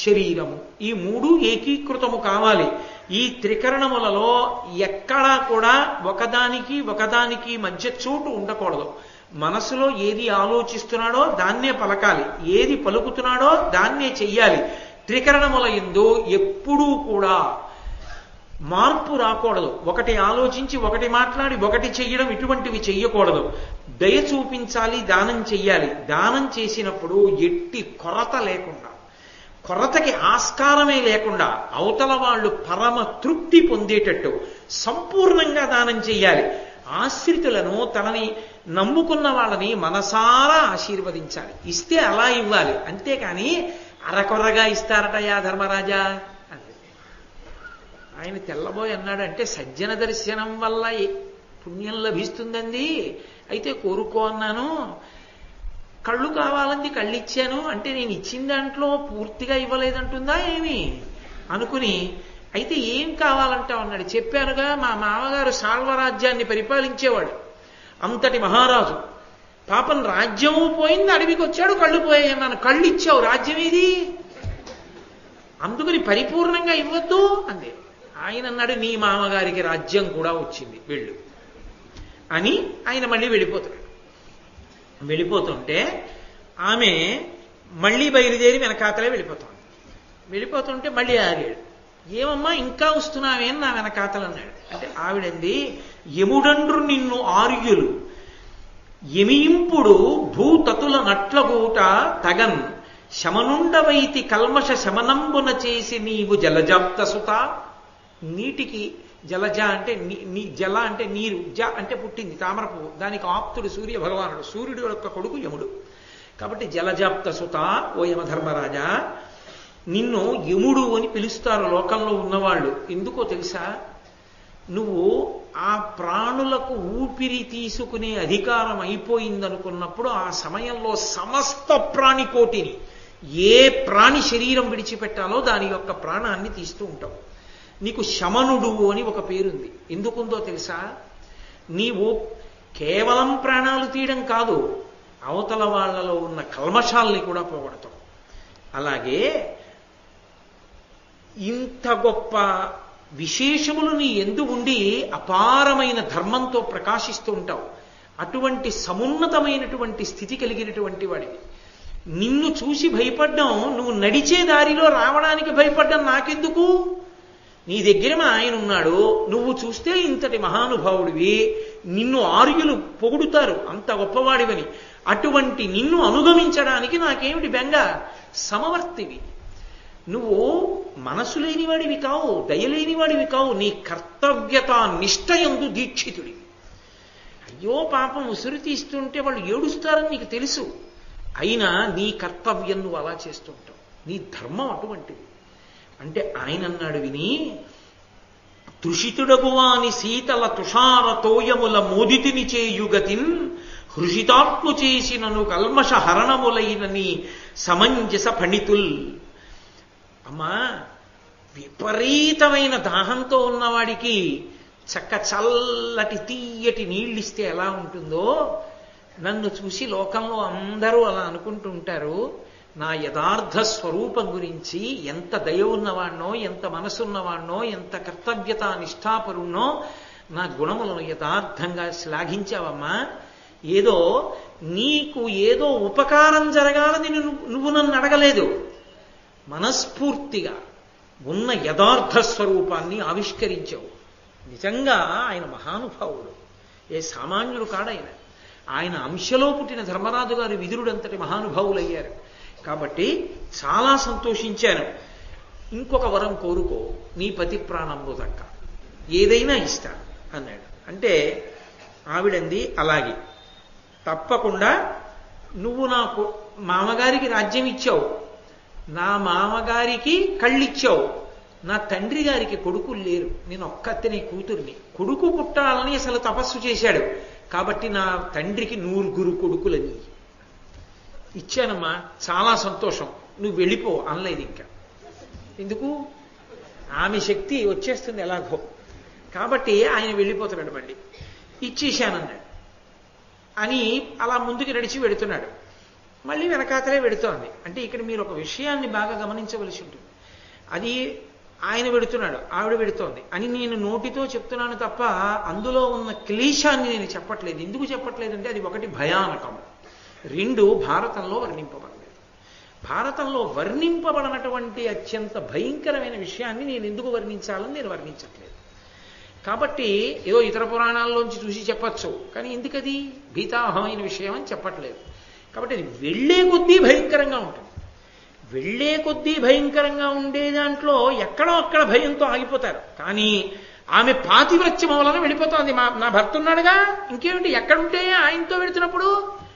శరీరము ఈ మూడు ఏకీకృతము కావాలి. ఈ త్రికరణములలో ఎక్కడా కూడా ఒకదానికి మధ్య చోటు ఉండకూడదు. మనసులో ఏది ఆలోచిస్తున్నాడో దాన్నే పలకాలి, ఏది పలుకుతున్నాడో దాన్నే చెయ్యాలి. త్రికరణముల యందు ఎప్పుడూ కూడా మార్పు రాకూడదు. ఒకటి ఆలోచించి ఒకటి మాట్లాడి ఒకటి చెయ్యడం ఇటువంటివి చెయ్యకూడదు. దయ చూపించాలి, దానం చెయ్యాలి. దానం చేసినప్పుడు ఎట్టి కొరత లేకుండా, కొరతకి ఆస్కారమే లేకుండా అవతల వాళ్ళు పరమ తృప్తి పొందేటట్టు సంపూర్ణంగా దానం చెయ్యాలి. ఆశ్రితులను, తనని నమ్ముకున్న వాళ్ళని మనసారా ఆశీర్వదించాలి. ఇస్తే అలా ఇవ్వాలి, అంతేకాని అరకొరగా ఇస్తారటయా ధర్మరాజా. ఆయన తెల్లబోయి అన్నాడంటే, సజ్జన దర్శనం వల్ల పుణ్యం లభిస్తుందండి, అయితే కోరుకో అన్నాను. కళ్ళు కావాలంది, కళ్ళు ఇచ్చాను అంటే నేను ఇచ్చిన దాంట్లో పూర్తిగా ఇవ్వలేదంటుందా ఏమి అనుకుని, అయితే ఏం కావాలంటావు అన్నాడు. చెప్పానుగా, మా మామగారు సాల్వరాజ్యాన్ని పరిపాలించేవాడు, అంతటి మహారాజు. పాపం రాజ్యము పోయింది, అడవికి వచ్చాడు, కళ్ళు పోయాయి అన్నాను. కళ్ళు ఇచ్చావు, రాజ్యం ఏది? అందుకని పరిపూర్ణంగా ఇవ్వద్దు అందే. ఆయన అన్నాడు, నీ మామగారికి రాజ్యం కూడా వచ్చింది, వెళ్ళు అని. ఆయన మళ్ళీ వెళ్ళిపోతాడు. వెళ్ళిపోతుంటే ఆమె మళ్ళీ బయలుదేరి వెనకాతలే వెళ్ళిపోతుంటే మళ్ళీ ఆగాడు. ఏమమ్మా ఇంకా వస్తున్నావే అని నా వెనకాతలు అన్నాడు. అంటే ఆవిడంది, యముడండ్రు నిన్ను ఆర్యులు ఎమియింపుడు భూతతుల నట్లగూట తగన్ శమనుండవైతి కల్మష శమనంబున చేసి నీవు జలజాప్త సుత. నీటికి జలజ అంటే జల అంటే నీరు, జ అంటే పుట్టింది తామర పువ్వు, దానికి ఆప్తుడు సూర్య భగవానుడు, సూర్యుడు యొక్క కొడుకు యముడు. కాబట్టి జలజాప్త సుత, ఓ యమధర్మరాజా, నిన్ను యముడు అని పిలుస్తారు లోకంలో ఉన్నవాళ్ళు. ఎందుకో తెలుసా? నువ్వు ఆ ప్రాణులకు ఊపిరి తీసుకునే అధికారం అయిపోయిందనుకున్నప్పుడు ఆ సమయంలో సమస్త ప్రాణికోటిని, ఏ ప్రాణి శరీరం విడిచిపెట్టాలో దాని యొక్క ప్రాణాన్ని తీస్తూ ఉంటావు. నీకు శమనుడు అని ఒక పేరుంది. ఎందుకుందో తెలుసా? నీవు కేవలం ప్రాణాలు తీయడం కాదు, అవతల వాళ్లలో ఉన్న కల్మషాల్ని కూడా పోగొడతావు. అలాగే ఇంత గొప్ప విశేషములు నీ ఎందు ఉండి అపారమైన ధర్మంతో ప్రకాశిస్తూ ఉంటావు. అటువంటి సమున్నతమైనటువంటి స్థితి కలిగినటువంటి వాడివి. నిన్ను చూసి భయపడ్డం, నువ్వు నడిచే దారిలో రావడానికి భయపడ్డం నాకెందుకు? నీ దగ్గర మా ఆయన ఉన్నాడు, నువ్వు చూస్తే ఇంతటి మహానుభావుడివి, నిన్ను ఆర్యులు పొగుడుతారు అంత గొప్పవాడివని. అటువంటి నిన్ను అనుగమించడానికి నాకేమిటి బెంగ? సమవర్తివి నువ్వు. మనసు లేనివాడివి కావు, దయలేనివాడివి కావు, నీ కర్తవ్యత నిష్ఠయందు దీక్షితుడివి. అయ్యో పాపం ఉసురు తీస్తుంటే వాళ్ళు ఏడుస్తారని నీకు తెలుసు, అయినా నీ కర్తవ్యం నువ్వు అలా చేస్తుంటావు. నీ ధర్మం అటువంటిది. అంటే ఆయన అన్నాడు విని, తృషితుడగువాని శీతల తుషార తోయముల మోదితిని చేయుగతిన్ హృషితాత్ము చేసినను కల్మష హరణములైనని సమంజస ఫణితుల్. అమ్మా, విపరీతమైన దాహంతో ఉన్నవాడికి చల్లటి తీయటి నీళ్ళిస్తే ఎలా ఉంటుందో, నన్ను చూసి లోకంలో అందరూ అలా అనుకుంటూ ఉంటారు. నా యథార్థ స్వరూపం గురించి ఎంత దయ ఉన్నవాణ్ణో, ఎంత మనసున్నవాణ్ణో, ఎంత కర్తవ్యత నిష్ఠాపరుణ్ణో, నా గుణములను యథార్థంగా శ్లాఘించావమ్మా. ఏదో నీకు ఏదో ఉపకారం జరగాలని నువ్వు నన్ను అడగలేదు, మనస్ఫూర్తిగా ఉన్న యథార్థ స్వరూపాన్ని ఆవిష్కరించావు. నిజంగా ఆయన మహానుభావుడు, ఏ సామాన్యుడు కాడాయన. ఆయన అంశలో పుట్టిన ధర్మరాజు గారు విదురుడంతటి మహానుభావులయ్యారు. కాబట్టి చాలా సంతోషించాను. ఇంకొక వరం కోరుకో, నీ పతి ప్రాణంలో దక్క, ఏదైనా ఇస్తాను అన్నాడు. అంటే ఆవిడంది, అలాగే తప్పకుండా. నువ్వు నాకు మామగారికి రాజ్యం ఇచ్చావు, నా మామగారికి కళ్ళిచ్చావు, నా తండ్రి గారికి కొడుకులు లేరు, నేను ఒక్కతిని కూతుర్ని, కొడుకు పుట్టాలని అసలు తపస్సు చేశాడు, కాబట్టి నా తండ్రికి 100 కొడుకులని ఇచ్చానమ్మా, చాలా సంతోషం, నువ్వు వెళ్ళిపో అనలేదు. ఇంకా ఎందుకు, ఆమె శక్తి వచ్చేస్తుంది ఎలాగో, కాబట్టి ఆయన వెళ్ళిపోతున్నాడు. మళ్ళీ ఇచ్చేశానన్నాడు అని అలా ముందుకు నడిచి వెడుతున్నాడు. మళ్ళీ వెనకాతలే వెడుతోంది. అంటే ఇక్కడ మీరు ఒక విషయాన్ని బాగా గమనించవలసి ఉంటుంది. అది ఆయన వెడుతున్నాడు, ఆవిడ వెడుతోంది అని నేను నోటితో చెప్తున్నాను తప్ప అందులో ఉన్న క్లేశాన్ని నేను చెప్పట్లేదు. ఎందుకు చెప్పట్లేదంటే అది ఒకటి భయానకము, 2 భారతంలో వర్ణింపబడలేదు. భారతంలో వర్ణింపబడినటువంటి అత్యంత భయంకరమైన విషయాన్ని నేను ఎందుకు వర్ణించాలని నేను వర్ణించట్లేదు. కాబట్టి ఏదో ఇతర పురాణాల్లోంచి చూసి చెప్పచ్చు, కానీ ఎందుకది భీతాహమైన విషయం అని చెప్పట్లేదు. కాబట్టి అది వెళ్లే కొద్దీ భయంకరంగా ఉంటుంది. వెళ్లే కొద్దీ భయంకరంగా ఉండే దాంట్లో ఎక్కడో అక్కడ భయంతో ఆగిపోతారు. కానీ ఆమె పాతివ్రత్యం వలన వెళ్ళిపోతోంది. నా భర్త ఉన్నాడుగా, ఇంకేమిటి, ఎక్కడుంటే ఆయనతో వెళుతున్నప్పుడు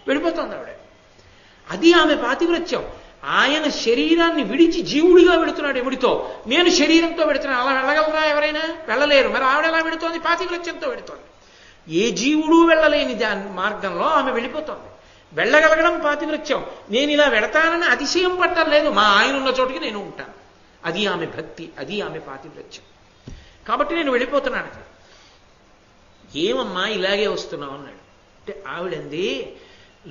వెళ్ళిపోతుంది ఆవిడ. అది ఆమె పాతివ్రత్యం. ఆయన శరీరాన్ని విడిచి జీవుడిగా వెడుతున్నాడు ఎముడితో, నేను శరీరంతో వెడుతున్నాను. అలా వెళ్ళగలరా ఎవరైనా? వెళ్ళలేరు. మరి ఆవిడ ఎలా వెడుతోంది? పాతివ్రత్యంతో వెడుతోంది. ఏ జీవుడు వెళ్ళలేని దాని మార్గంలో ఆమె వెళ్ళిపోతోంది. వెళ్ళగలగడం పాతివ్రత్యం. నేను ఇలా వెడతానని అతిశయం పట్టలేదు, మా ఆయన ఉన్న చోటికి నేను ఉంటాను. అది ఆమె భక్తి, అది ఆమె పాతివ్రత్యం. కాబట్టి నేను వెళ్ళిపోతున్నాను. ఏమమ్మా ఇలాగే వస్తున్నావు అన్నాడు. అంటే ఆవిడంది,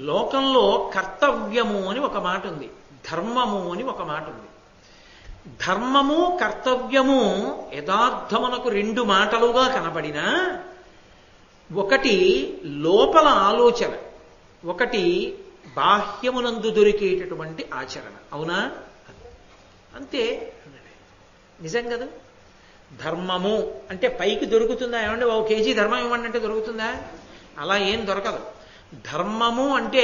లోకంలో కర్తవ్యము అని ఒక మాట ఉంది, ధర్మము అని ఒక మాట ఉంది. ధర్మము కర్తవ్యము యథార్థమునకు 2 మాటలుగా కనబడినా, ఒకటి లోపల ఆలోచన, ఒకటి బాహ్యమునందు దొరికేటటువంటి ఆచరణ. అవునా? అంతే. నిజం కదా. ధర్మము అంటే పైకి దొరుకుతుందా? ఏమంటే 1 కేజీ ధర్మం ఇవ్వండి అంటే దొరుకుతుందా? అలా ఏం దొరకదు. ధర్మము అంటే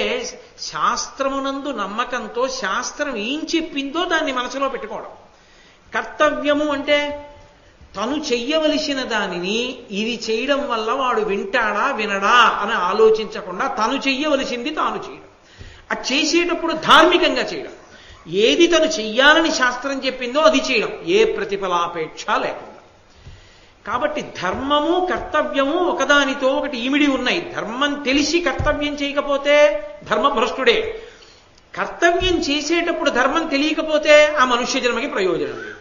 శాస్త్రమునందు నమ్మకంతో శాస్త్రం ఏం చెప్పిందో దాన్ని మనసులో పెట్టుకోవడం. కర్తవ్యము అంటే తను చెయ్యవలసిన దానిని ఇది చేయడం వల్ల వాడు వింటాడా వినడా అని ఆలోచించకుండా తను చెయ్యవలసింది తాను చేయడం. అది చేసేటప్పుడు ధార్మికంగా చేయడం. ఏది తను చెయ్యాలని శాస్త్రం చెప్పిందో అది చేయడం, ఏ ప్రతిఫలాపేక్ష లేకుండా. కాబట్టి ధర్మము కర్తవ్యము ఒకదానితో ఒకటి ఈమిడి ఉన్నాయి. ధర్మం తెలిసి కర్తవ్యం చేయకపోతే ధర్మభ్రష్టుడే. కర్తవ్యం చేసేటప్పుడు ధర్మం తెలియకపోతే ఆ మనుష్య జన్మకి ప్రయోజనం లేదు.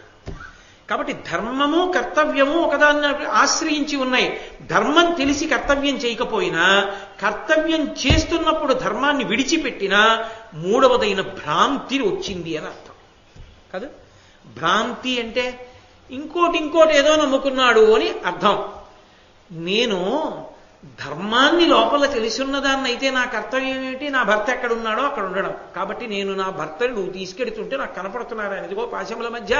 కాబట్టి ధర్మము కర్తవ్యము ఒకదాన్ని ఆశ్రయించి ఉన్నాయి. ధర్మం తెలిసి కర్తవ్యం చేయకపోయినా, కర్తవ్యం చేస్తున్నప్పుడు ధర్మాన్ని విడిచిపెట్టినా 3వదైన భ్రాంతి వచ్చింది అని అర్థం కాదు. భ్రాంతి అంటే ఇంకోటి ఏదో నమ్ముకున్నాడు అని అర్థం. నేను ధర్మాన్ని లోపల తెలుసున్నదాన్ని అయితే నా కర్తవ్యం ఏమిటి? నా భర్త ఎక్కడున్నాడో అక్కడ ఉండడం. కాబట్టి నేను నా భర్తని నువ్వు తీసుకెడుతుంటే నాకు కనపడుతున్నారు ఆయన, ఇదిగో పాశముల మధ్య,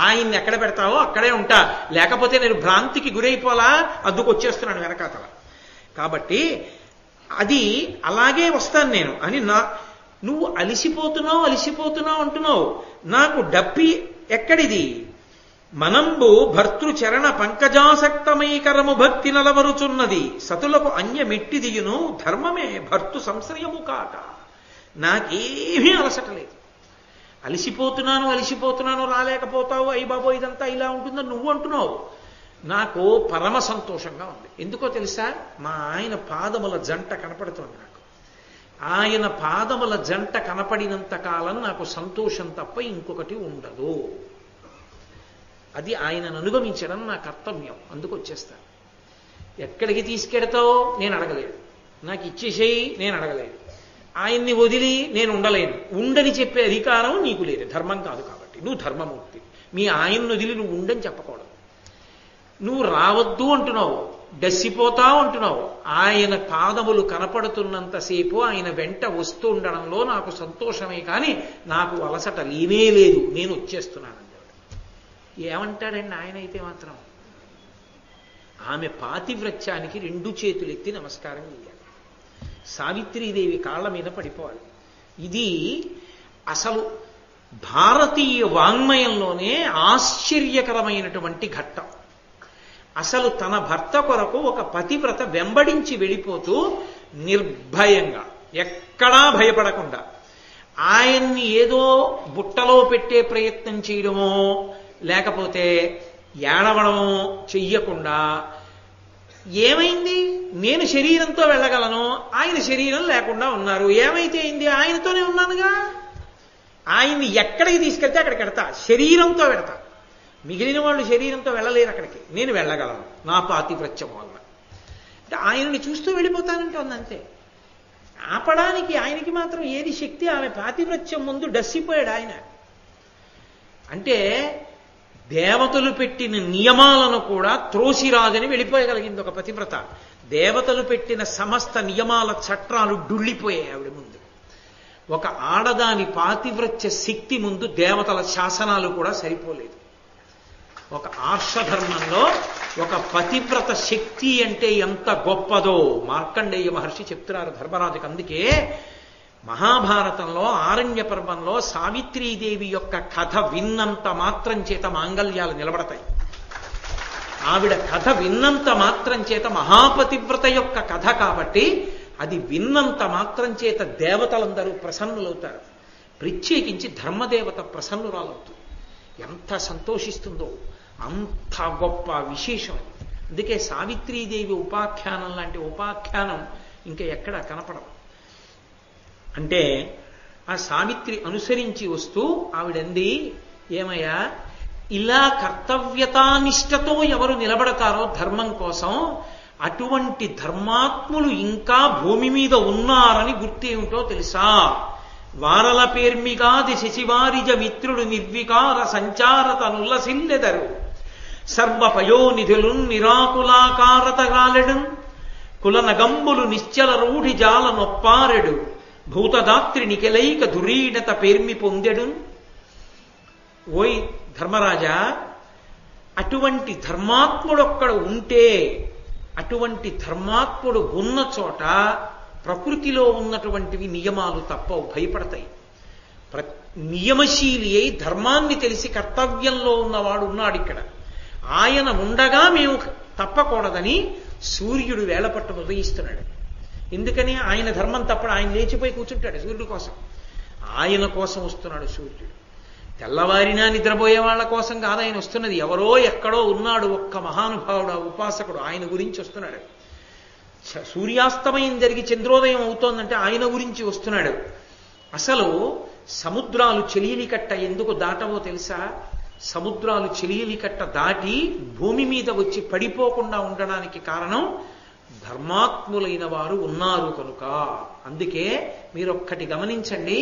ఆయన్ని ఎక్కడ పెడతావో అక్కడే ఉంటా, లేకపోతే నేను భ్రాంతికి గురైపోలా అద్దుకొచ్చేస్తున్నాను వెనకాతల. కాబట్టి అది అలాగే వస్తాను నేను అని నువ్వు అలిసిపోతున్నావు అంటున్నావు. నాకు డప్పి ఎక్కడిది? మనంబు భర్తృచరణ పంకజాసక్తమైకరము భక్తి నలవరుచున్నది, సతులకు అన్యమెట్టిదియును ధర్మమే భర్తు సంశ్రయము కాక. నాకేమీ అలసటలేదు. అలిసిపోతున్నాను రాలేకపోతావు, అయ్యి బాబో ఇదంతా ఇలా ఉంటుందని నువ్వు అంటున్నావు. నాకు పరమ సంతోషంగా ఉంది. ఎందుకో తెలుసా? మా ఆయన పాదముల జంట కనపడుతోంది నాకు. ఆయన పాదముల జంట కనపడినంత కాలం నాకు సంతోషం తప్ప ఇంకొకటి ఉండదు. అది ఆయనను అనుగమించడం నా కర్తవ్యం. అందుకు వచ్చేస్తాను. ఎక్కడికి తీసుకెడతావు నేను అడగలేదు, నాకు ఇచ్చేసేయి నేను అడగలేదు, ఆయన్ని వదిలి నేను ఉండలేను, ఉండని చెప్పే అధికారం నీకు లేదు. ధర్మం కాదు కాబట్టి నువ్వు ధర్మమూర్తి. మీ ఆయన్ని వదిలి నువ్వు ఉండని చెప్పకూడదు. నువ్వు రావద్దు అంటున్నావు, డసిపోతావు అంటున్నావు. ఆయన పాదములు కనపడుతున్నంతసేపు ఆయన వెంట వస్తూ ఉండడంలో నాకు సంతోషమే కానీ నాకు అలసట లేనే లేదు. నేను వచ్చేస్తున్నాను. ఏమంటాడండి ఆయన అయితే మాత్రం? ఆమె పాతివ్రత్యానికి 2 చేతులెత్తి నమస్కారం చేయాలి. సావిత్రీదేవి కాళ్ళ మీద పడిపోవాలి. ఇది అసలు భారతీయ వాంగ్మయంలోనే ఆశ్చర్యకరమైనటువంటి ఘట్టం. అసలు తన భర్త కొరకు ఒక పతివ్రత వెంబడించి వెళ్ళిపోతూ నిర్భయంగా, ఎక్కడా భయపడకుండా, ఆయన్ని ఏదో బుట్టలో పెట్టే ప్రయత్నం చేయడమో లేకపోతే ఏడవడమో చెయ్యకుండా ఏమైంది, నేను శరీరంతో వెళ్ళగలను, ఆయన శరీరం లేకుండా ఉన్నారు, ఏమైతే అయింది, ఆయనతోనే ఉన్నానుగా, ఆయన్ని ఎక్కడికి తీసుకెళ్తే అక్కడికి వెడతా, శరీరంతో వెడతా. మిగిలిన వాళ్ళు శరీరంతో వెళ్ళలేరు అక్కడికి, నేను వెళ్ళగలను నా పాతివ్రత్యం వల్ల. అంటే ఆయనని చూస్తూ వెళ్ళిపోతానంటే అంతే. ఆపడానికి ఆయనకి మాత్రం ఏది శక్తి, ఆమె పాతివ్రత్యం ముందు డస్సిపోయాడు ఆయన. అంటే దేవతలు పెట్టిన నియమాలను కూడా త్రోసిరాజని వెళ్ళిపోయగలిగింది ఒక పతివ్రత. దేవతలు పెట్టిన సమస్త నియమాల చట్టాలు డుళ్ళిపోయాయి ఆవిడ ముందు. ఒక ఆడదాని పాతివ్రత్య శక్తి ముందు దేవతల శాసనాలు కూడా సరిపోలేదు. ఒక ఆర్షధర్మంలో ఒక పతివ్రత శక్తి అంటే ఎంత గొప్పదో మార్కండేయ మహర్షి చెప్తున్నారు ధర్మరాజుకి. అందుకే మహాభారతంలో ఆరణ్య పర్వంలో సావిత్రీదేవి యొక్క కథ విన్నంత మాత్రం చేత మాంగళ్యాలు నిలబడతాయి. ఆవిడ కథ విన్నంత మాత్రం చేత మహాపతివ్రత యొక్క కథ కాబట్టి అది విన్నంత మాత్రం చేత దేవతలందరూ ప్రసన్నులవుతారు. ప్రత్యేకించి ధర్మదేవత ప్రసన్నురాలవుతుంది. ఎంత సంతోషిస్తుందో, అంత గొప్ప విశేషం. అందుకే సావిత్రీదేవి ఉపాఖ్యానం లాంటి ఉపాఖ్యానం ఇంకా ఎక్కడ కనపడదు. అంటే ఆ సావిత్రి అనుసరించి వస్తూ ఆవిడంది, ఏమయ్యా, ఇలా కర్తవ్యతానిష్టతో ఎవరు నిలబడతారో ధర్మం కోసం, అటువంటి ధర్మాత్ములు ఇంకా భూమి మీద ఉన్నారని గుర్తేమిటో తెలుసా? వారల పేర్మిగాది శశివారిజ మిత్రుడు నిర్వికార సంచారతనుల్లసిల్లెదరు సర్వపయోనిధులు నిరాకులాకారతగాలెడు కులనగంబులు నిశ్చల రూఢి జాల నొప్పారెడు భూతదాత్రి నికెలైక దురీడత పేర్మి పొందెడు. ఓయ్ ధర్మరాజా, అటువంటి ధర్మాత్ముడొక్కడ ఉంటే, అటువంటి ధర్మాత్ముడు ఉన్న చోట ప్రకృతిలో ఉన్నటువంటివి నియమాలు తప్పవు, భయపడతాయి. నియమశీలి అయి ధర్మాన్ని తెలిసి కర్తవ్యంలో ఉన్నవాడు ఉన్నాడు ఇక్కడ. ఆయన ఉండగా మేము తప్పకూడదని సూర్యుడు వేళపట్టు ఉదయిస్తున్నాడు. ఎందుకని? ఆయన ధర్మం తప్పడు. ఆయన లేచిపోయి కూర్చుంటాడు సూర్యుడి కోసం. ఆయన కోసం వస్తున్నాడు సూర్యుడు. తెల్లవారినా నిద్రపోయే వాళ్ళ కోసం కాదు ఆయన వస్తున్నది. ఎవరో ఎక్కడో ఉన్నాడు ఒక్క మహానుభావుడు, ఉపాసకుడు, ఆయన గురించి వస్తున్నాడు. సూర్యాస్తమయం జరిగి చంద్రోదయం అవుతోందంటే ఆయన గురించి వస్తున్నాడు. అసలు సముద్రాలు చెలియలి కట్ట ఎందుకు దాటవో తెలుసా? సముద్రాలు చెలియలి కట్ట దాటి భూమి మీద వచ్చి పడిపోకుండా ఉండడానికి కారణం ధర్మాత్ములైన వారు ఉన్నారు కనుక. అందుకే మీరొక్కటి గమనించండి,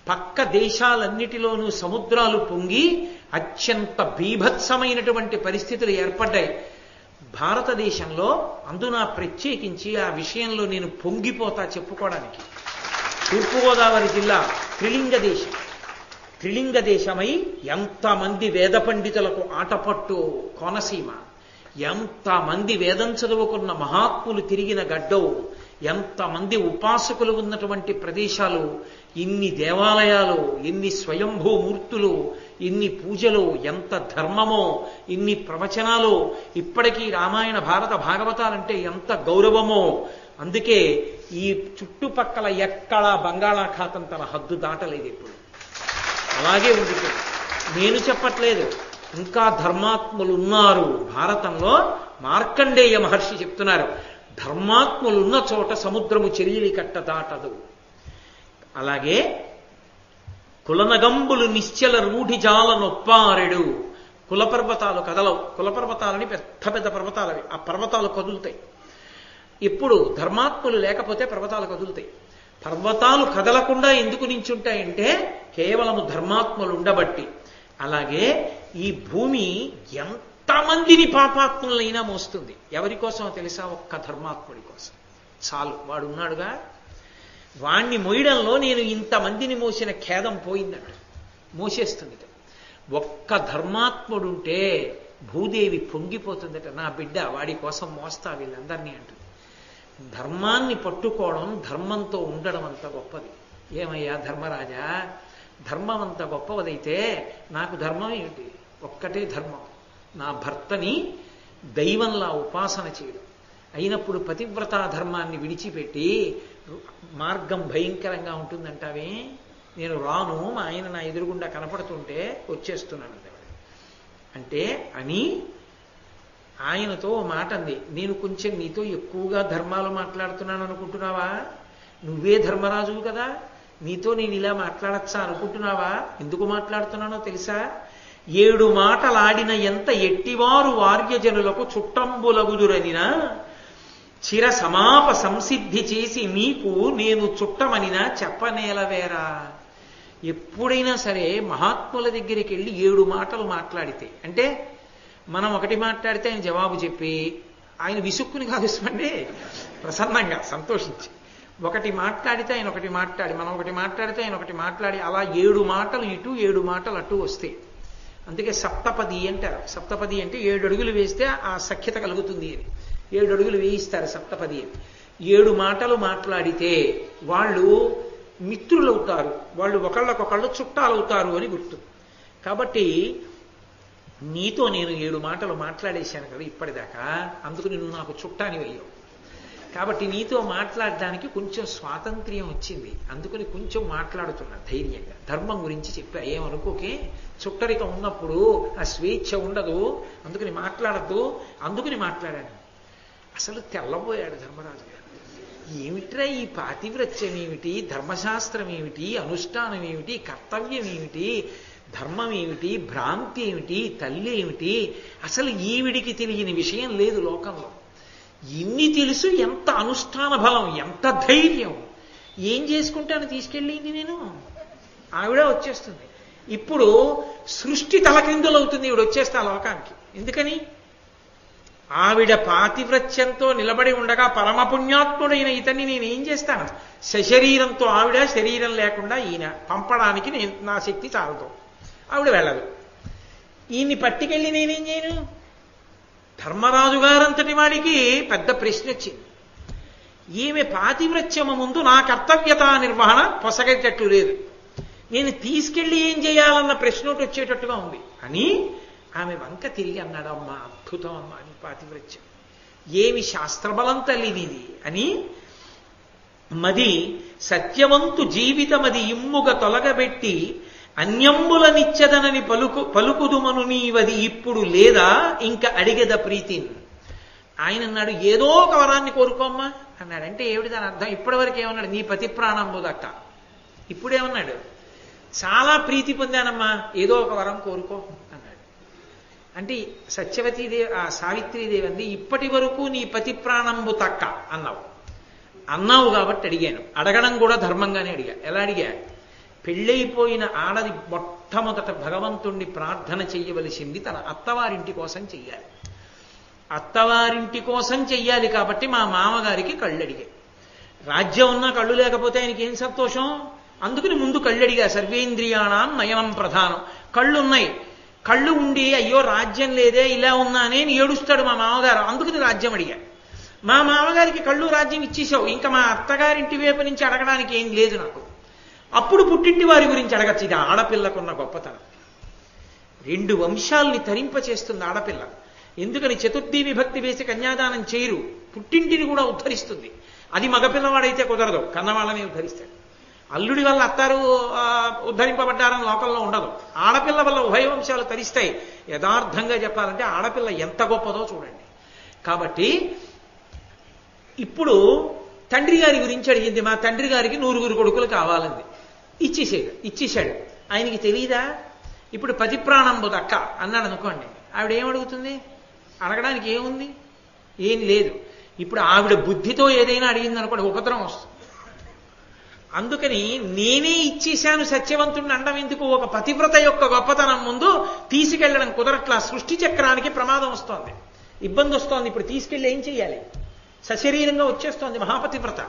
పక్క దేశాలన్నిటిలోనూ సముద్రాలు పొంగి అత్యంత బీభత్సమైనటువంటి పరిస్థితులు ఏర్పడ్డాయి. భారతదేశంలో అందున ప్రత్యేకించి ఆ విషయంలో నేను పొంగిపోతా చెప్పుకోవడానికి. తూర్పుగోదావరి జిల్లా త్రిలింగ దేశమై ఎంతమంది వేద పండితులకు ఆటపట్టు కోనసీమ, ఎంతమంది వేదం చదువుకున్న మహాత్ములు తిరిగిన గడ్డవు, ఎంతమంది ఉపాసకులు ఉన్నటువంటి ప్రదేశాలు, ఇన్ని దేవాలయాలు, ఇన్ని స్వయంభూమూర్తులు, ఇన్ని పూజలు, ఎంత ధర్మమో, ఇన్ని ప్రవచనాలు, ఇప్పటికీ రామాయణ భారత భాగవతాలంటే ఎంత గౌరవమో. అందుకే ఈ చుట్టుపక్కల ఎక్కడా బంగాళాఖాతం తన హద్దు దాటలేదు ఎప్పుడు. అలాగే ఉంది. నేను చెప్పట్లేదు, ఇంకా ధర్మాత్ములు ఉన్నారు భారతంలో. మార్కండేయ మహర్షి చెప్తున్నారు, ధర్మాత్ములున్న చోట సముద్రము చెలియలి కట్ట దాటదు. అలాగే కులనగంబులు నిశ్చల రూఢి జాల నొప్పారెడు. కులపర్వతాలు కదలవు. కులపర్వతాలని పెద్ద పెద్ద పర్వతాలవి. ఆ పర్వతాలు కదులుతాయి. ఎప్పుడు ధర్మాత్ములు లేకపోతే పర్వతాలు కదులుతాయి. పర్వతాలు కదలకుండా ఎందుకు నించుంటాయంటే కేవలము ధర్మాత్ములు ఉండబట్టి. అలాగే ఈ భూమి ఎంతమందిని పాపాత్ములైనా మోస్తుంది. ఎవరి కోసం తెలుసా? ఒక్క ధర్మాత్ముడి కోసం చాలు. వాడున్నాడుగా, వాణ్ణి మోయడంలో నేను ఇంతమందిని మోసిన ఖేదం పోయిందట, మోసేస్తుంది. ఒక్క ధర్మాత్ముడుంటే భూదేవి పొంగిపోతుందట, నా బిడ్డ వాడి కోసం మోస్తా వీళ్ళందరినీ అంటుంది. ధర్మాన్ని పట్టుకోవడం, ధర్మంతో ఉండడం అంత గొప్పది. ఏమయ్యా ధర్మరాజా, ధర్మం అంత గొప్పదైతే నాకు ధర్మం ఏమిటి? ఒక్కటే ధర్మం, నా భర్తని దైవంలా ఉపాసన చేయడం. అయినప్పుడు పతివ్రతా ధర్మాన్ని విడిచిపెట్టి మార్గం భయంకరంగా ఉంటుందంటావే, నేను రాను, మా ఆయన నా ఎదురుగుండా కనపడుతుంటే వచ్చేస్తున్నాను. అంటే అని ఆయనతో మాట అంది. నేను కొంచెం నీతో ఎక్కువగా ధర్మాలు మాట్లాడుతున్నాను అనుకుంటున్నావా? నువ్వే ధర్మరాజువు కదా, నీతో నేను ఇలా మాట్లాడచ్చా అనుకుంటున్నావా? ఎందుకు మాట్లాడుతున్నానో తెలుసా? 7 మాటలాడిన ఎంత ఎట్టివారు వార్యజనులకు చుట్టంబులగుదురనినా చిర సమాప సంసిద్ధి చేసి నీకు నేను చుట్టమనినా చెప్పనేలవేరా. ఎప్పుడైనా సరే మహాత్ముల దగ్గరికి వెళ్ళి 7 మాటలు మాట్లాడితే, అంటే మనం ఒకటి మాట్లాడితే ఆయన జవాబు చెప్పి, ఆయన విసుక్కుని కాదుసుకోండి, ప్రసన్నంగా సంతోషించి ఒకటి మాట్లాడితే ఆయన ఒకటి మాట్లాడి, మనం ఒకటి మాట్లాడితే ఆయన ఒకటి మాట్లాడి, అలా 7 మాటలు ఇటు 7 మాటలు అటు వస్తే, అందుకే సప్తపది అంటారు. సప్తపది అంటే 7 అడుగులు వేస్తే ఆ సఖ్యత కలుగుతుంది అని. 7 అడుగులు వేయిస్తారు సప్తపది అని. 7 మాటలు మాట్లాడితే వాళ్ళు మిత్రులవుతారు, వాళ్ళు ఒకళ్ళకొకళ్ళు చుట్టాలవుతారు అని గుర్తు. కాబట్టి నీతో నేను 7 మాటలు మాట్లాడేశాను కదా ఇప్పటిదాకా, అందుకు నువ్వు నాకు చుట్టాని వెళ్ళావు. కాబట్టి నీతో మాట్లాడడానికి కొంచెం స్వాతంత్ర్యం వచ్చింది, అందుకని కొంచెం మాట్లాడుతున్నా ధైర్యంగా. ధర్మం గురించి చెప్పా, ఏమనుకోకే, చుట్టరికం ఉన్నప్పుడు ఆ స్వేచ్ఛ ఉండదు, అందుకని మాట్లాడద్దు, అందుకని మాట్లాడాను. అసలు తెల్లబోయాడు ధర్మరాజు గారు. ఏమిట్రా ఈ పాతివ్రత్యం ఏమిటి, ధర్మశాస్త్రం ఏమిటి, అనుష్ఠానం ఏమిటి, కర్తవ్యం ఏమిటి, ధర్మం ఏమిటి, భ్రాంతి ఏమిటి, తల్లి ఏమిటి, అసలు ఈవిడికి తెలియని విషయం లేదు లోకంలో. ఇన్ని తెలుసు, ఎంత అనుష్ఠాన బలం, ఎంత ధైర్యం. ఏం చేసుకుంటాను తీసుకెళ్ళింది నేను, ఆవిడ వచ్చేస్తుంది. ఇప్పుడు సృష్టి తలక్రిందులవుతుంది ఈవిడ వచ్చేస్తే ఆ లోకానికి. ఎందుకని? ఆవిడ పాతివ్రత్యంతో నిలబడి ఉండగా పరమపుణ్యాత్ముడైన ఇతన్ని నేను ఏం చేస్తాను? సశరీరంతో ఆవిడ, శరీరం లేకుండా ఈయన పంపడానికి నా శక్తి చాలదు. ఆవిడ వెళ్ళదు. ఈయన్ని పట్టుకెళ్ళి నేనేం చేయను? ధర్మరాజు గారంతటి వాడికి పెద్ద ప్రశ్న వచ్చింది. ఈమె పాతివ్రత్యము ముందు నా కర్తవ్యత నిర్వహణ పొసగేటట్లు లేదు, నేను తీసుకెళ్ళి ఏం చేయాలన్న ప్రశ్న ఒకటి వచ్చేటట్టుగా ఉంది అని ఆమె వంక తిరిగి అన్నాడు, అమ్మా అద్భుతం అమ్మా నీ పాతివ్రత్యం, ఏమి శాస్త్రబలం తల్లినిది అని. మది సత్యవంతు జీవితమది ఇమ్ముగ తొలగబెట్టి అన్యంబులనిచ్చదనని పలుకుదుమను నీవది ఇప్పుడు లేదా ఇంక అడిగెద ప్రీతిని. ఆయన అన్నాడు, ఏదో ఒక వరాన్ని కోరుకోమ్మా అన్నాడు. అంటే ఏమిటి దాని అర్థం? ఇప్పటివరకు ఏమన్నాడు? నీ పతి ప్రాణంబు దక్క. ఇప్పుడేమన్నాడు? చాలా ప్రీతి పొందానమ్మా, ఏదో ఒక వరం కోరుకో అన్నాడు. అంటే సత్యవతీదేవి, ఆ సావిత్రీదేవి అంది, ఇప్పటి వరకు నీ పతి ప్రాణంబు తక్క అన్నావు కాబట్టి అడిగాను. అడగడం కూడా ధర్మంగానే అడిగా. ఎలా అడిగా? పెళ్ళైపోయిన ఆడది మొట్టమొదట భగవంతుణ్ణి ప్రార్థన చెయ్యవలసింది తన అత్తవారింటి కోసం చెయ్యాలి. అత్తవారింటి కోసం చెయ్యాలి కాబట్టి మా మామగారికి కళ్ళు అడిగా. రాజ్యం ఉన్నా కళ్ళు లేకపోతే ఆయనకి ఏం సంతోషం? అందుకని ముందు కళ్ళు అడిగా. సర్వేంద్రియాణం నయనం ప్రధానం. కళ్ళు ఉన్నాయి, కళ్ళు ఉండి అయ్యో రాజ్యం లేదే ఇలా ఉన్నానే అని ఏడుస్తాడు మా మామగారు, అందుకని రాజ్యం అడిగా. మా మామగారికి కళ్ళు రాజ్యం ఇచ్చేసావు, ఇంకా మా అత్తగారింటి వైపు నుంచి అడగడానికి ఏం లేదు నాకు. అప్పుడు పుట్టింటి వారి గురించి అడగచ్చు. ఇది ఆడపిల్లకున్న గొప్పతనం. 2 వంశాల్ని తరింపచేస్తుంది ఆడపిల్ల. ఎందుకని? చతుర్థి విభక్తి వేసి కన్యాదానం చేయరు, పుట్టింటిని కూడా ఉద్ధరిస్తుంది. అది మగపిల్లవాడైతే కుదరదు, కన్నవాళ్ళని ఉద్ధరిస్తాడు. అల్లుడి వల్ల అత్తారు ఉద్ధరింపబడ్డారని లోకంలో ఉండదు. ఆడపిల్ల వల్ల ఉభయ వంశాలు తరిస్తాయి. యథార్థంగా చెప్పాలంటే ఆడపిల్ల ఎంత గొప్పదో చూడండి. కాబట్టి ఇప్పుడు తండ్రి గారి గురించి అడిగింది. మా తండ్రి గారికి 9 కొడుకులు కావాలంది. ఇచ్చేశాడు. ఆయనకి తెలియదా? ఇప్పుడు పతి ప్రాణంబు దక్క అన్నాడు అనుకోండి, ఆవిడ ఏమడుగుతుంది? అడగడానికి ఏముంది? ఏం లేదు. ఇప్పుడు ఆవిడ బుద్ధితో ఏదైనా అడిగింది అనుకోండి, ఉపద్రవం వస్తుంది. అందుకని నేనే ఇచ్చేశాను సత్యవంతుడిని అండం ఎందుకు? ఒక పతివ్రత యొక్క గొప్పతనం ముందు తీసుకెళ్లడం కుదరట్లా. సృష్టి చక్రానికి ప్రమాదం వస్తోంది, ఇబ్బంది వస్తోంది. ఇప్పుడు తీసుకెళ్ళి ఏం చెయ్యాలి? సశరీరంగా వచ్చేస్తోంది మహాపతివ్రత,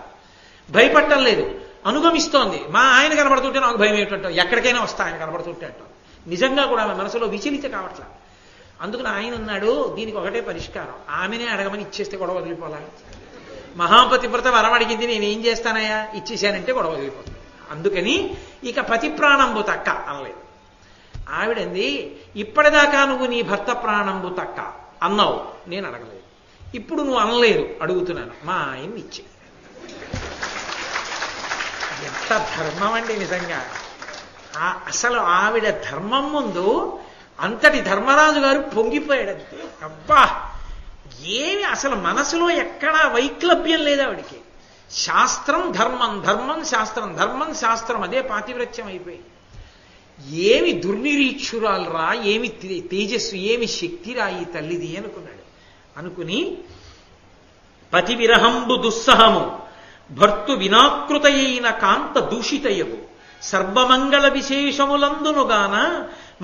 భయపడటం లేదు, అనుగమిస్తోంది. మా ఆయన కనబడుతుంటే నాకు భయం ఏమిటంటాం, ఎక్కడికైనా వస్తా ఆయన కనబడుతుంటే అంటాం. నిజంగా కూడా ఆమె మనసులో విచలిత కావట్లా. అందుకని ఆయన అన్నాడు, దీనికి ఒకటే పరిష్కారం, ఆమెనే అడగమని ఇచ్చేస్తే గొడవ వదిలిపోవాలి. మహాపతివ్రత వరం అడిగింది, నేనేం చేస్తానయ్యా, ఇచ్చేశానంటే గొడవ వదిలిపోతుంది. అందుకని ఇక పతి ప్రాణంబు తక్క అనలేదు. ఆవిడంది, ఇప్పటిదాకా నువ్వు నీ భర్త ప్రాణంబు తక్క అన్నావు, నేను అడగలేదు. ఇప్పుడు నువ్వు అనలేదు, అడుగుతున్నాను, మా ఆయన్ని ఇచ్చే. ఎంత ధర్మం అండి నిజంగా. అసలు ఆవిడ ధర్మం ముందు అంతటి ధర్మరాజు గారు పొంగిపోయాడంతే. అబ్బా, ఏమి అసలు మనసులో ఎక్కడా వైక్లభ్యం లేదు ఆవిడికి. శాస్త్రం ధర్మం, ధర్మం శాస్త్రం, ధర్మం శాస్త్రం, అదే పాతివ్రత్యం అయిపోయింది. ఏమి దుర్నిరీక్షురాలు రా, ఏమి తేజస్సు, ఏమి శక్తిరా ఈ తల్లిది అనుకున్నాడు. అనుకుని పతి విరహంబు దుస్సహము భర్తు వినాకృతయైన కాంత దూషితయగు సర్వమంగళ విశేషములందునుగాన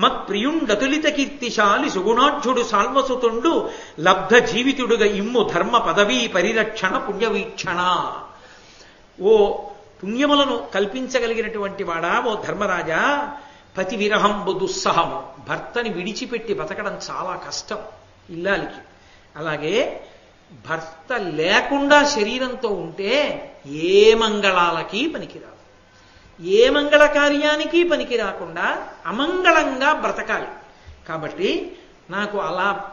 మత్ప్రియుండతులిత కీర్తిశాలి సుగుణాఢ్యుడు సాల్వసుతుండు లబ్ధ జీవితుడుగా ఇమ్ము ధర్మ పదవీ పరిరక్షణ పుణ్యవీక్షణ. ఓ పుణ్యములను కల్పించగలిగినటువంటి వాడా, ఓ ధర్మరాజా, పతి విరహంబు దుస్సహము, భర్తని విడిచిపెట్టి బతకడం చాలా కష్టం ఇల్లాలికి. అలాగే భర్త లేకుండా శరీరంతో ఉంటే ఏ మంగళాలకి పనికిరాదు, ఏ మంగళ కార్యానికి పనికి రాకుండా అమంగళంగా బ్రతకాలి. కాబట్టి నాకు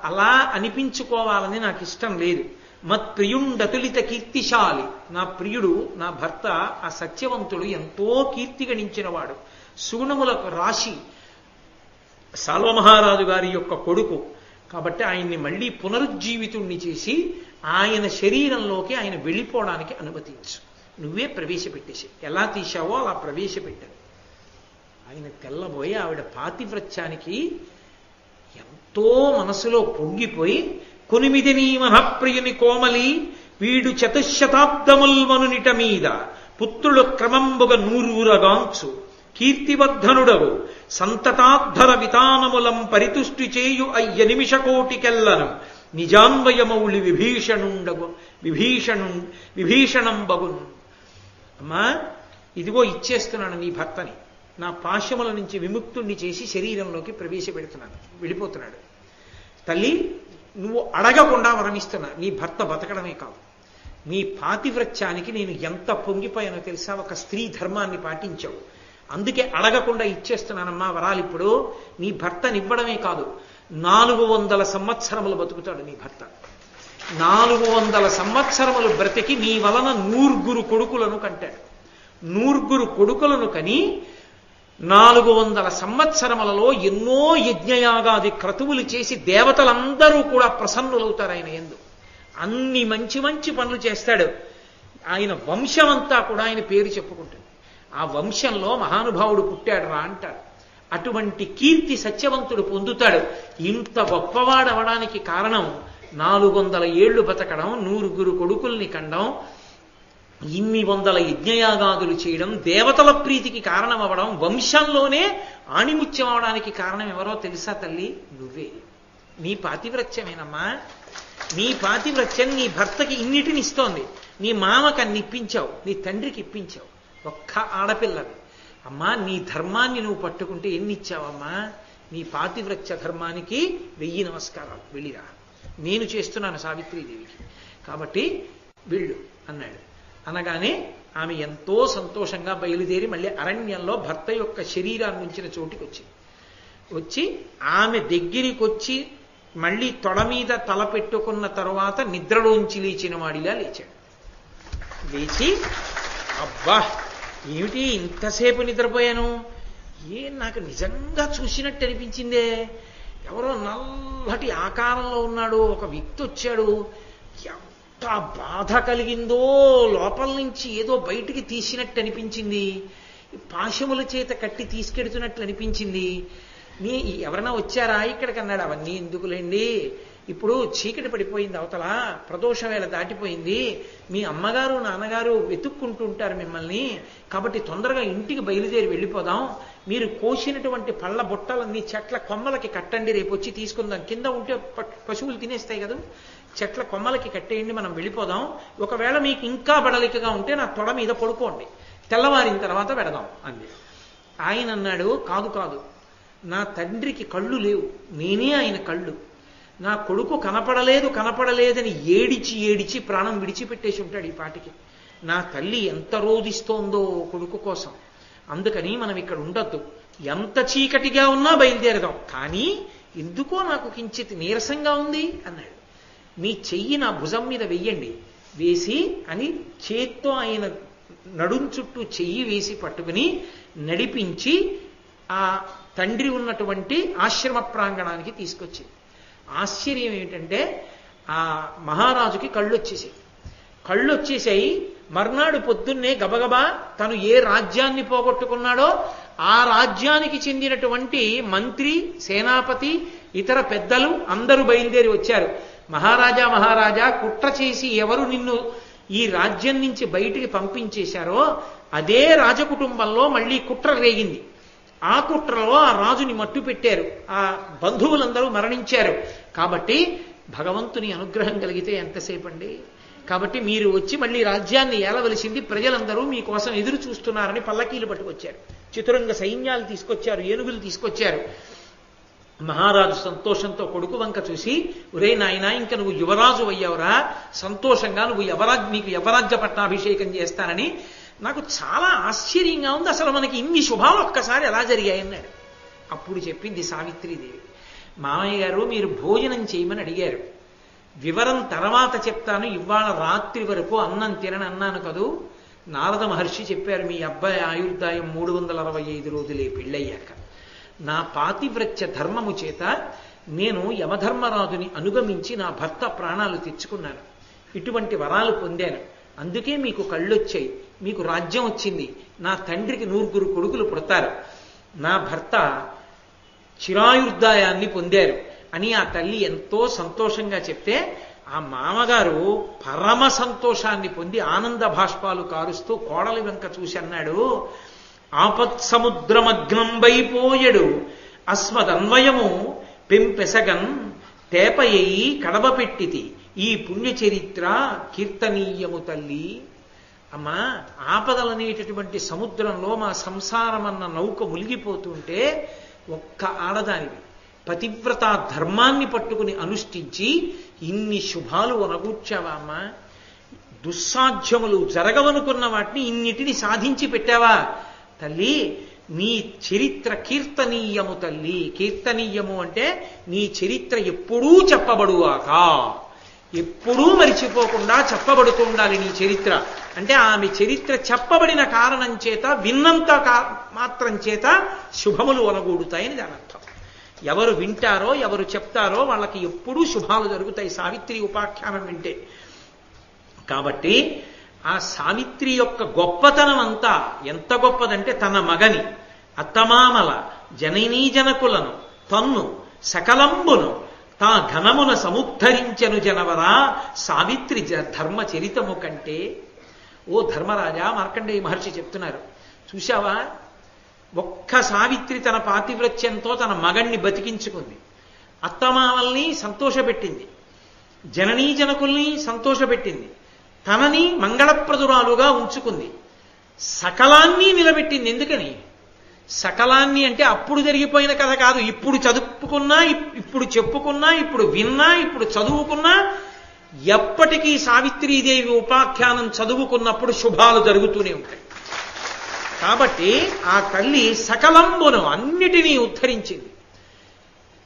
అలా అనిపించుకోవాలని నాకు ఇష్టం లేదు. మత్ప్రియుండతులిత కీర్తిశాలి, నా ప్రియుడు, నా భర్త ఆ సత్యవంతుడు ఎంతో కీర్తి గణించినవాడు, సుగుణములకు రాశి, సాల్వమహారాజు గారి యొక్క కొడుకు. కాబట్టి ఆయన్ని మళ్ళీ పునరుజ్జీవితుణ్ణి చేసి ఆయన శరీరంలోకి ఆయన వెళ్ళిపోవడానికి అనుమతించు, నువ్వే ప్రవేశపెట్టేసి. ఎలా తీశావో అలా ప్రవేశపెట్టాను. ఆయన తెల్లబోయి ఆవిడ పాతివ్రత్యానికి ఎంతో మనసులో పొంగిపోయి, కొనిమిది నీ మనఃప్రియుని కోమలి వీడు చతుశతాబ్దముల్ మనునిట మీద పుత్రులు క్రమంబుగ నూరూరగాంచు కీర్తివర్ధనుడవు సంతతాద్ధర వితానములం పరితుష్టి చేయు అయ్య నిమిషకోటికెల్లను నిజాన్వయమౌళి విభీషణంబగున్. అమ్మా, ఇదిగో ఇచ్చేస్తున్నాను నీ భర్తని, నా పాశముల నుంచి విముక్తుణ్ణి చేసి శరీరంలోకి ప్రవేశపెడుతున్నాను, వెళ్ళిపోతున్నాడు. తల్లి, నువ్వు అడగకుండా వరమిస్తున్నా, నీ భర్త బతకడమే కాదు, నీ పాతివ్రత్యానికి నేను ఎంత పొంగిపోయానో తెలుసా. ఒక స్త్రీ ధర్మాన్ని పాటించావు, అందుకే అడగకుండా ఇచ్చేస్తున్నానమ్మా వరాలు. ఇప్పుడు నీ భర్తనివ్వడమే కాదు, 400 సంవత్సరములు బతుకుతాడు నీ భర్త. 400 సంవత్సరములు బ్రతికి నీ వలన 100 కొడుకులను కంటాడు. 100 కొడుకులను కని 400 సంవత్సరములలో ఎన్నో యజ్ఞయాగాది క్రతువులు చేసి దేవతలందరూ కూడా ప్రసన్నులవుతారు ఆయన యందు. అన్ని మంచి మంచి పనులు చేస్తాడు. ఆయన వంశమంతా కూడా ఆయన పేరు చెప్పుకుంటుంది. ఆ వంశంలో మహానుభావుడు పుట్టాడు రా అంటారు. అటువంటి కీర్తి సత్యవంతుడు పొందుతాడు. ఇంత గొప్పవాడవడానికి కారణం 400 ఏళ్లు బతకడం, 100 కొడుకుల్ని కండం, ఇన్ని 100 యజ్ఞయాగాదులు చేయడం, దేవతల ప్రీతికి కారణం అవ్వడం, వంశంలోనే ఆణిముత్యం అవడానికి కారణం ఎవరో తెలుసా తల్లి? నువ్వే. నీ పాతివ్రత్యమేనమ్మా. నీ పాతివ్రత్యం నీ భర్తకి ఇన్నిటిని ఇస్తోంది. నీ మామకు అన్ని ఇప్పించావు, నీ తండ్రికి ఇప్పించావు, ఒక్క ఆడపిల్లవి. అమ్మా, నీ ధర్మాన్ని నువ్వు పట్టుకుంటే ఎన్ని ఇచ్చావమ్మా? నీ పాతివ్రత్య ధర్మానికి 1000 నమస్కారాలు. వెళ్ళిరా, నేను చేస్తున్నాను సావిత్రీదేవికి, కాబట్టి వెళ్ళు అన్నాడు. అనగానే ఆమె ఎంతో సంతోషంగా బయలుదేరి మళ్ళీ అరణ్యంలో భర్త యొక్క శరీరాన్ని ఉంచిన చోటికి వచ్చింది. వచ్చి ఆమె దగ్గరికి వచ్చి మళ్ళీ తొడ మీద తల పెట్టుకున్న తరువాత నిద్రలోంచి లేచిన వాడిలా లేచాడు. లేచి, అబ్బా ఏమిటి ఇంతసేపు నిద్రపోయాను, నాకు నిజంగా చూసినట్టు అనిపించిందే, ఎవరో నల్లటి ఆకారంలో ఉన్నాడు, ఒక వ్యక్తి వచ్చాడు, ఎంత బాధ కలిగిందో, లోపల నుంచి ఏదో బయటికి తీసినట్టు అనిపించింది, పాశముల చేత కట్టి తీసుకెడుతున్నట్లు అనిపించింది. ఎవరైనా వచ్చారా ఇక్కడికి అన్నాడు. అవన్నీ ఎందుకులేండి, ఇప్పుడు చీకటి పడిపోయింది, అవతల ప్రదోష వేళ దాటిపోయింది, మీ అమ్మగారు నాన్నగారు వెతుక్కుంటుంటారు మిమ్మల్ని, కాబట్టి తొందరగా ఇంటికి బయలుదేరి వెళ్ళిపోదాం, మీరు కోసినటువంటి పళ్ళ బుట్టలన్నీ చెట్ల కొమ్మలకి కట్టండి, రేపు వచ్చి తీసుకుందాం, కింద ఉంటే పశువులు తినేస్తాయి కదా, చెట్ల కొమ్మలకి కట్టేయండి, మనం వెళ్ళిపోదాం, ఒకవేళ మీకు ఇంకా బడలికగా ఉంటే నా తొడ మీద పడుకోండి, తెల్లవారిన తర్వాత వెడదాం అంది. ఆయన అన్నాడు, కాదు కాదు, నా తండ్రికి కళ్ళు లేవు, నేనే ఆయన కళ్ళు, నా కొడుకు కనపడలేదని ఏడిచి ఏడిచి ప్రాణం విడిచిపెట్టేసి ఉంటాడు ఈ పాటికి. నా తల్లి ఎంత రోధిస్తోందో కొడుకు కోసం, అందుకని మనం ఇక్కడ ఉండొద్దు, ఎంత చీకటిగా ఉన్నా బయలుదేరదాం, కానీ ఎందుకో నాకు కించిత్ నీరసంగా ఉంది అన్నాడు. మీ చెయ్యి నా భుజం మీద వెయ్యండి, వేసి అని చేత్తో ఆయన నడుం చుట్టూ చెయ్యి వేసి పట్టుకుని నడిపించి ఆ తండ్రి ఉన్నటువంటి ఆశ్రమ ప్రాంగణానికి తీసుకొచ్చింది. ఆశ్చర్యం ఏమిటంటే ఆ మహారాజుకి కళ్ళు వచ్చేసాయి. మర్నాడు పొద్దున్నే గబగబా తను ఏ రాజ్యాన్ని పోగొట్టుకున్నాడో ఆ రాజ్యానికి చెందినటువంటి మంత్రి, సేనాపతి, ఇతర పెద్దలు అందరూ బయలుదేరి వచ్చారు. మహారాజా కుట్ర చేసి ఎవరు నిన్ను ఈ రాజ్యం నుంచి బయటికి పంపించేశారో అదే రాజకుటుంబంలో మళ్ళీ కుట్ర రేగింది. ఆ కుట్రలో ఆ రాజుని మట్టు పెట్టారు, ఆ బంధువులందరూ మరణించారు. కాబట్టి భగవంతుని అనుగ్రహం కలిగితే ఎంతసేపు అండి. కాబట్టి మీరు వచ్చి మళ్ళీ రాజ్యాన్ని ఏలవలసింది, ప్రజలందరూ మీకోసం ఎదురు చూస్తున్నారని పల్లకీలు పట్టుకొచ్చారు, చతురంగ సైన్యాలు తీసుకొచ్చారు, ఏనుగులు తీసుకొచ్చారు. మహారాజు సంతోషంతో కొడుకు వంక చూసి, ఒరే నాయనా, ఇంక నువ్వు యువరాజు అయ్యావురా, సంతోషంగా నువ్వు నీకు యవరాజ్య పట్టాభిషేకం చేస్తానని నాకు చాలా ఆశ్చర్యంగా ఉంది. అసలు మనకి ఇన్ని శుభాలు ఒక్కసారి ఎలా జరిగాయన్నాడు. అప్పుడు చెప్పింది సావిత్రీదేవి, మామయ్య గారు మీరు భోజనం చేయమని అడిగారు, వివరం తర్వాత చెప్తాను, ఇవాళ రాత్రి వరకు అన్నం తినని అన్నాను కదూ. నారద మహర్షి చెప్పారు, మీ అబ్బాయి ఆయుర్దాయం 365 రోజులే పెళ్ళయ్యాక. నా పాతివ్రత్య ధర్మము చేత నేను యమధర్మరాజుని అనుగమించి నా భర్త ప్రాణాలు తెచ్చుకున్నాను, ఇటువంటి వరాలు పొందాను. అందుకే మీకు కళ్ళొచ్చాయి, మీకు రాజ్యం వచ్చింది, నా తండ్రికి 9 కొడుకులు పుడతారు, నా భర్త చిరాయుర్దాయాన్ని పొందారు అని ఆ తల్లి ఎంతో సంతోషంగా చెప్తే ఆ మామగారు పరమ సంతోషాన్ని పొంది ఆనంద భాష్పాలు కారుస్తూ కోడలి వెంక చూసి అన్నాడు, ఆపత్సముద్రమగ్నంబైపోయడు అస్మదన్వయము పెంపెసగన్ తేపయ్యి కడవ పెట్టితి ఈ పుణ్యచరిత్ర కీర్తనీయము తల్లి. అమ్మా, ఆపదలనేటటువంటి సముద్రంలో మా సంసారం అన్న నౌక మునిగిపోతుంటే ఒక్క ఆడదానివి పతివ్రత ధర్మాన్ని పట్టుకుని అనుష్ఠించి ఇన్ని శుభాలు అనగూర్చావా అమ్మా? దుస్సాధ్యములు జరగవనుకున్న వాటిని ఇన్నిటిని సాధించి పెట్టావా తల్లి? నీ చరిత్ర కీర్తనీయము తల్లి. కీర్తనీయము అంటే నీ చరిత్ర ఎప్పుడూ చెప్పబడుగాక, ఎప్పుడూ మరిచిపోకుండా చెప్పబడుతూ ఉండాలి నీ చరిత్ర. అంటే ఆమె చరిత్ర చెప్పబడిన కారణం చేత, విన్నంత మాత్రం చేత శుభములు అనగూడుతాయని దాని అర్థం. ఎవరు వింటారో, ఎవరు చెప్తారో వాళ్ళకి ఎప్పుడూ శుభాలు జరుగుతాయి సావిత్రి ఉపాఖ్యానం వింటే. కాబట్టి ఆ సావిత్రి యొక్క గొప్పతనం అంతా ఎంత గొప్పదంటే, తన మగని, అత్తమామల, జననీ జనకులను, తన్ను సకలంబును తా ఘనమున సముద్ధరించను జనవరా సావిత్రి ధర్మ చరితము కంటే. ఓ ధర్మరాజా, మార్కండేయ మహర్షి చెప్తున్నారు, చూశావా, ఒక్క సావిత్రి తన పాతివ్రత్యంతో తన మగణ్ణి బతికించుకుంది, అత్తమామల్ని సంతోషపెట్టింది, జననీ జనకుల్ని సంతోషపెట్టింది, తనని మంగళప్రదురాలుగా ఉంచుకుంది, సకలాన్ని నిలబెట్టింది. ఎందుకని? సకలాన్ని అంటే అప్పుడు జరిగిపోయిన కథ కాదు, ఇప్పుడు చదువుకున్నా, ఇప్పుడు చెప్పుకున్నా, ఇప్పుడు విన్నా, ఇప్పుడు చదువుకున్నా, ఎప్పటికీ సావిత్రీదేవి ఉపాఖ్యానం చదువుకున్నప్పుడు శుభాలు జరుగుతూనే ఉంటాయి. కాబట్టి ఆ తల్లి సకలంబును అన్నిటినీ ఉద్ధరించింది.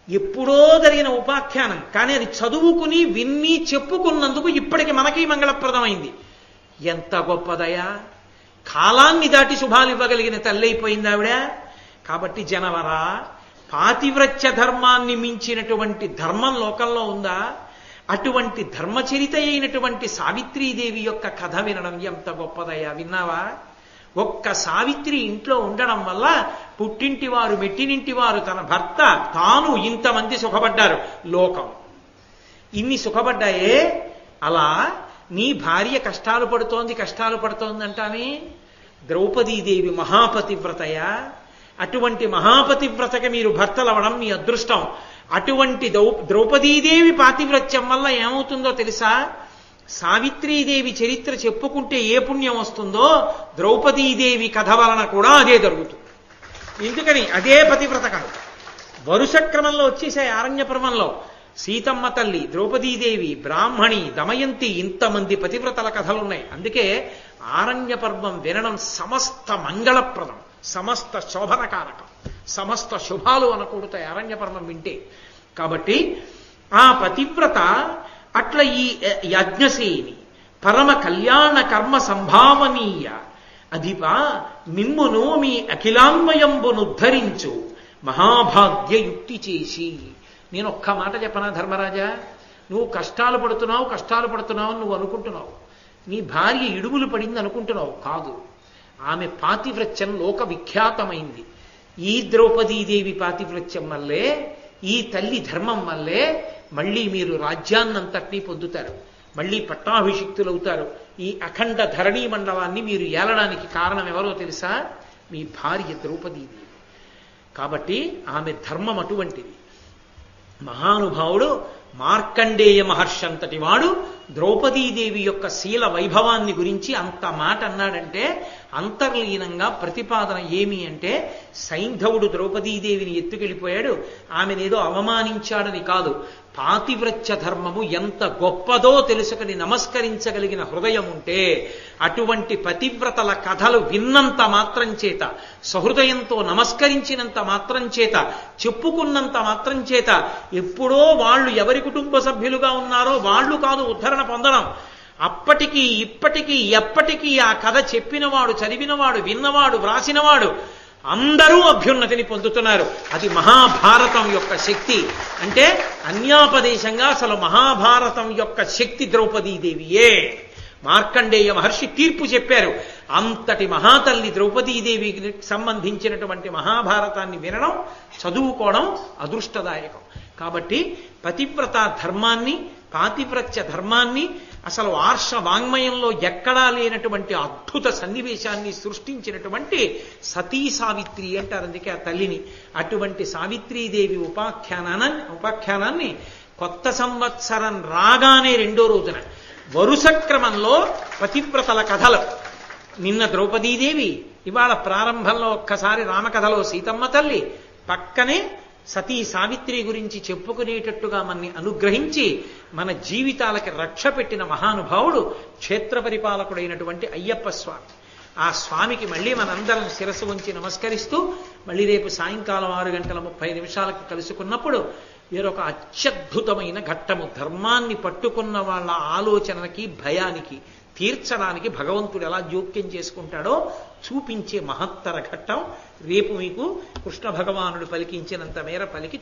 ఎప్పుడో జరిగిన ఉపాఖ్యానం, కానీ అది చదువుకుని విన్ని చెప్పుకున్నందుకు ఇప్పటికి మనకి మంగళప్రదమైంది. ఎంత గొప్పదయా! కాలాన్ని దాటి శుభాలు ఇవ్వగలిగిన తల్లి అయిపోయింది ఆవిడ. కాబట్టి జనవరా, పాతివ్రత్య ధర్మాన్ని మించినటువంటి ధర్మం లోకంలో ఉందా? అటువంటి ధర్మచరిత అయినటువంటి సావిత్రీదేవి యొక్క కథ వినడం ఎంత గొప్పదయా! విన్నావా? ఒక్క సావిత్రి ఇంట్లో ఉండడం వల్ల పుట్టింటి వారు, మెట్టినింటి వారు, తన భర్త, తాను ఇంతమంది సుఖపడ్డారు. లోకం ఇన్ని సుఖపడ్డాయే. అలా నీ భార్య కష్టాలు పడుతోంది అంటానే. ద్రౌపదీదేవి మహాపతివ్రతయా. అటువంటి మహాపతివ్రతకి మీరు భర్తలవడం మీ అదృష్టం. అటువంటి ద్రౌపదీదేవి పాతివ్రత్యం వల్ల ఏమవుతుందో తెలుసా? సావిత్రీదేవి చరిత్ర చెప్పుకుంటే ఏ పుణ్యం వస్తుందో, ద్రౌపదీదేవి కథ వలన కూడా అదే జరుగుతుంది. ఎందుకని? అదే పతివ్రత కాదు, వరుస క్రమంలో వచ్చేసాయి. ఆరణ్య పర్వంలో సీతమ్మ తల్లి, ద్రౌపదీదేవి, బ్రాహ్మణి, దమయంతి, ఇంతమంది పతివ్రతల కథలున్నాయి. అందుకే ఆరణ్య పర్వం వినడం సమస్త మంగళప్రదం, సమస్త శోభనకారకం, సమస్త శుభాలు అనకూడతాయి ఆరణ్య పర్వం వింటే. కాబట్టి ఆ పతివ్రత అట్లా ఈ యజ్ఞసేని పరమ కళ్యాణ కర్మ సంభావనీయ అధిపా మిమ్మును మీ అఖిలాన్వయంబునుద్ధరించు మహాభాగ్య యుక్తి చేసి. నేను ఒక్క మాట చెప్పనా ధర్మరాజా, నువ్వు కష్టాలు పడుతున్నావు అని నువ్వు అనుకుంటున్నావు. నీ భార్య ఇడుములు పడింది అనుకుంటున్నావు. కాదు, ఆమె పాతివ్రత్యం లోక విఖ్యాతమైంది. ఈ ద్రౌపదీదేవి పాతివ్రత్యం వల్లే, ఈ తల్లి ధర్మం వల్లే మళ్ళీ మీరు రాజ్యాన్నంతటినీ పొందుతారు, మళ్ళీ పట్టాభిషిక్తులవుతారు. ఈ అఖండ ధరణీ మండలాన్ని మీరు ఏలడానికి కారణం ఎవరో తెలుసా? మీ భార్య ద్రౌపదీదేవి. కాబట్టి ఆమె ధర్మం అటువంటిది. మహానుభావుడు మార్కండేయ మహర్షి అంతటి వాడు ద్రౌపదీదేవి యొక్క శీల వైభవాన్ని గురించి అంత మాట అన్నాడంటే అంతర్లీనంగా ప్రతిపాదన ఏమి అంటే, సైంధవుడు ద్రౌపదీదేవిని ఎత్తుకెళ్ళిపోయాడు, ఆమెనేదో అవమానించాడని కాదు. పాతివ్రత్య ధర్మము ఎంత గొప్పదో తెలుసుకుని నమస్కరించగలిగిన హృదయం ఉంటే, అటువంటి పతివ్రతల కథలు విన్నంత మాత్రం చేత, సహృదయంతో నమస్కరించినంత మాత్రం చేత, చెప్పుకున్నంత మాత్రం చేత, ఎప్పుడో వాళ్ళు ఎవరి కుటుంబ సభ్యులుగా ఉన్నారో వాళ్ళు కాదు ఉద్ధరణ పొందడం. అప్పటికీ ఇప్పటికీ ఎప్పటికీ ఆ కథ చెప్పినవాడు, చదివినవాడు, విన్నవాడు, వ్రాసినవాడు అందరూ అభ్యున్నతిని పొందుతున్నారు. అది మహాభారతం యొక్క శక్తి. అంటే అన్యాపదేశంగా అసలు మహాభారతం యొక్క శక్తి ద్రౌపదీదేవియే. మార్కండేయ మహర్షి తీర్పు చెప్పారు. అంతటి మహాతల్లి ద్రౌపదీదేవికి సంబంధించినటువంటి మహాభారతాన్ని వినడం, చదువుకోవడం అదృష్టదాయకం. కాబట్టి పతివ్రత ధర్మాన్ని, పాతివ్రత్య ధర్మాన్ని, అసలు ఆర్ష వాంగ్మయంలో ఎక్కడా లేనటువంటి అద్భుత సన్నివేశాన్ని సృష్టించినటువంటి సతీ సావిత్రి అంటారు, అందుకే ఆ తల్లిని. అటువంటి సావిత్రీదేవి ఉపాఖ్యానాన్ని కొత్త సంవత్సరం రాగానే రెండో రోజున వరుస క్రమంలో పతివ్రతల కథలు. నిన్న ద్రౌపదీదేవి, ఇవాళ ప్రారంభంలో ఒక్కసారి రామకథలో సీతమ్మ తల్లి, పక్కనే సతీ సావిత్రి గురించి చెప్పుకునేటట్టుగా మనని అనుగ్రహించి మన జీవితాలకి రక్ష పెట్టిన మహానుభావుడు క్షేత్ర పరిపాలకుడైనటువంటి అయ్యప్ప స్వామి. ఆ స్వామికి మళ్ళీ మనందరం శిరస్సు ఉంచి నమస్కరిస్తూ, మళ్ళీ రేపు సాయంకాలం 6:30 కలుసుకున్నప్పుడు వేరొక అత్యద్భుతమైన ఘట్టము, ధర్మాన్ని పట్టుకున్న వాళ్ళ ఆలోచనకి భయానికి తీర్చడానికి భగవంతుడు ఎలా జోక్యం చేసుకుంటాడో చూపించే మహత్తర ఘట్టం రేపు మీకు కృష్ణ భగవానుడు పలికించినంత మేర పలికి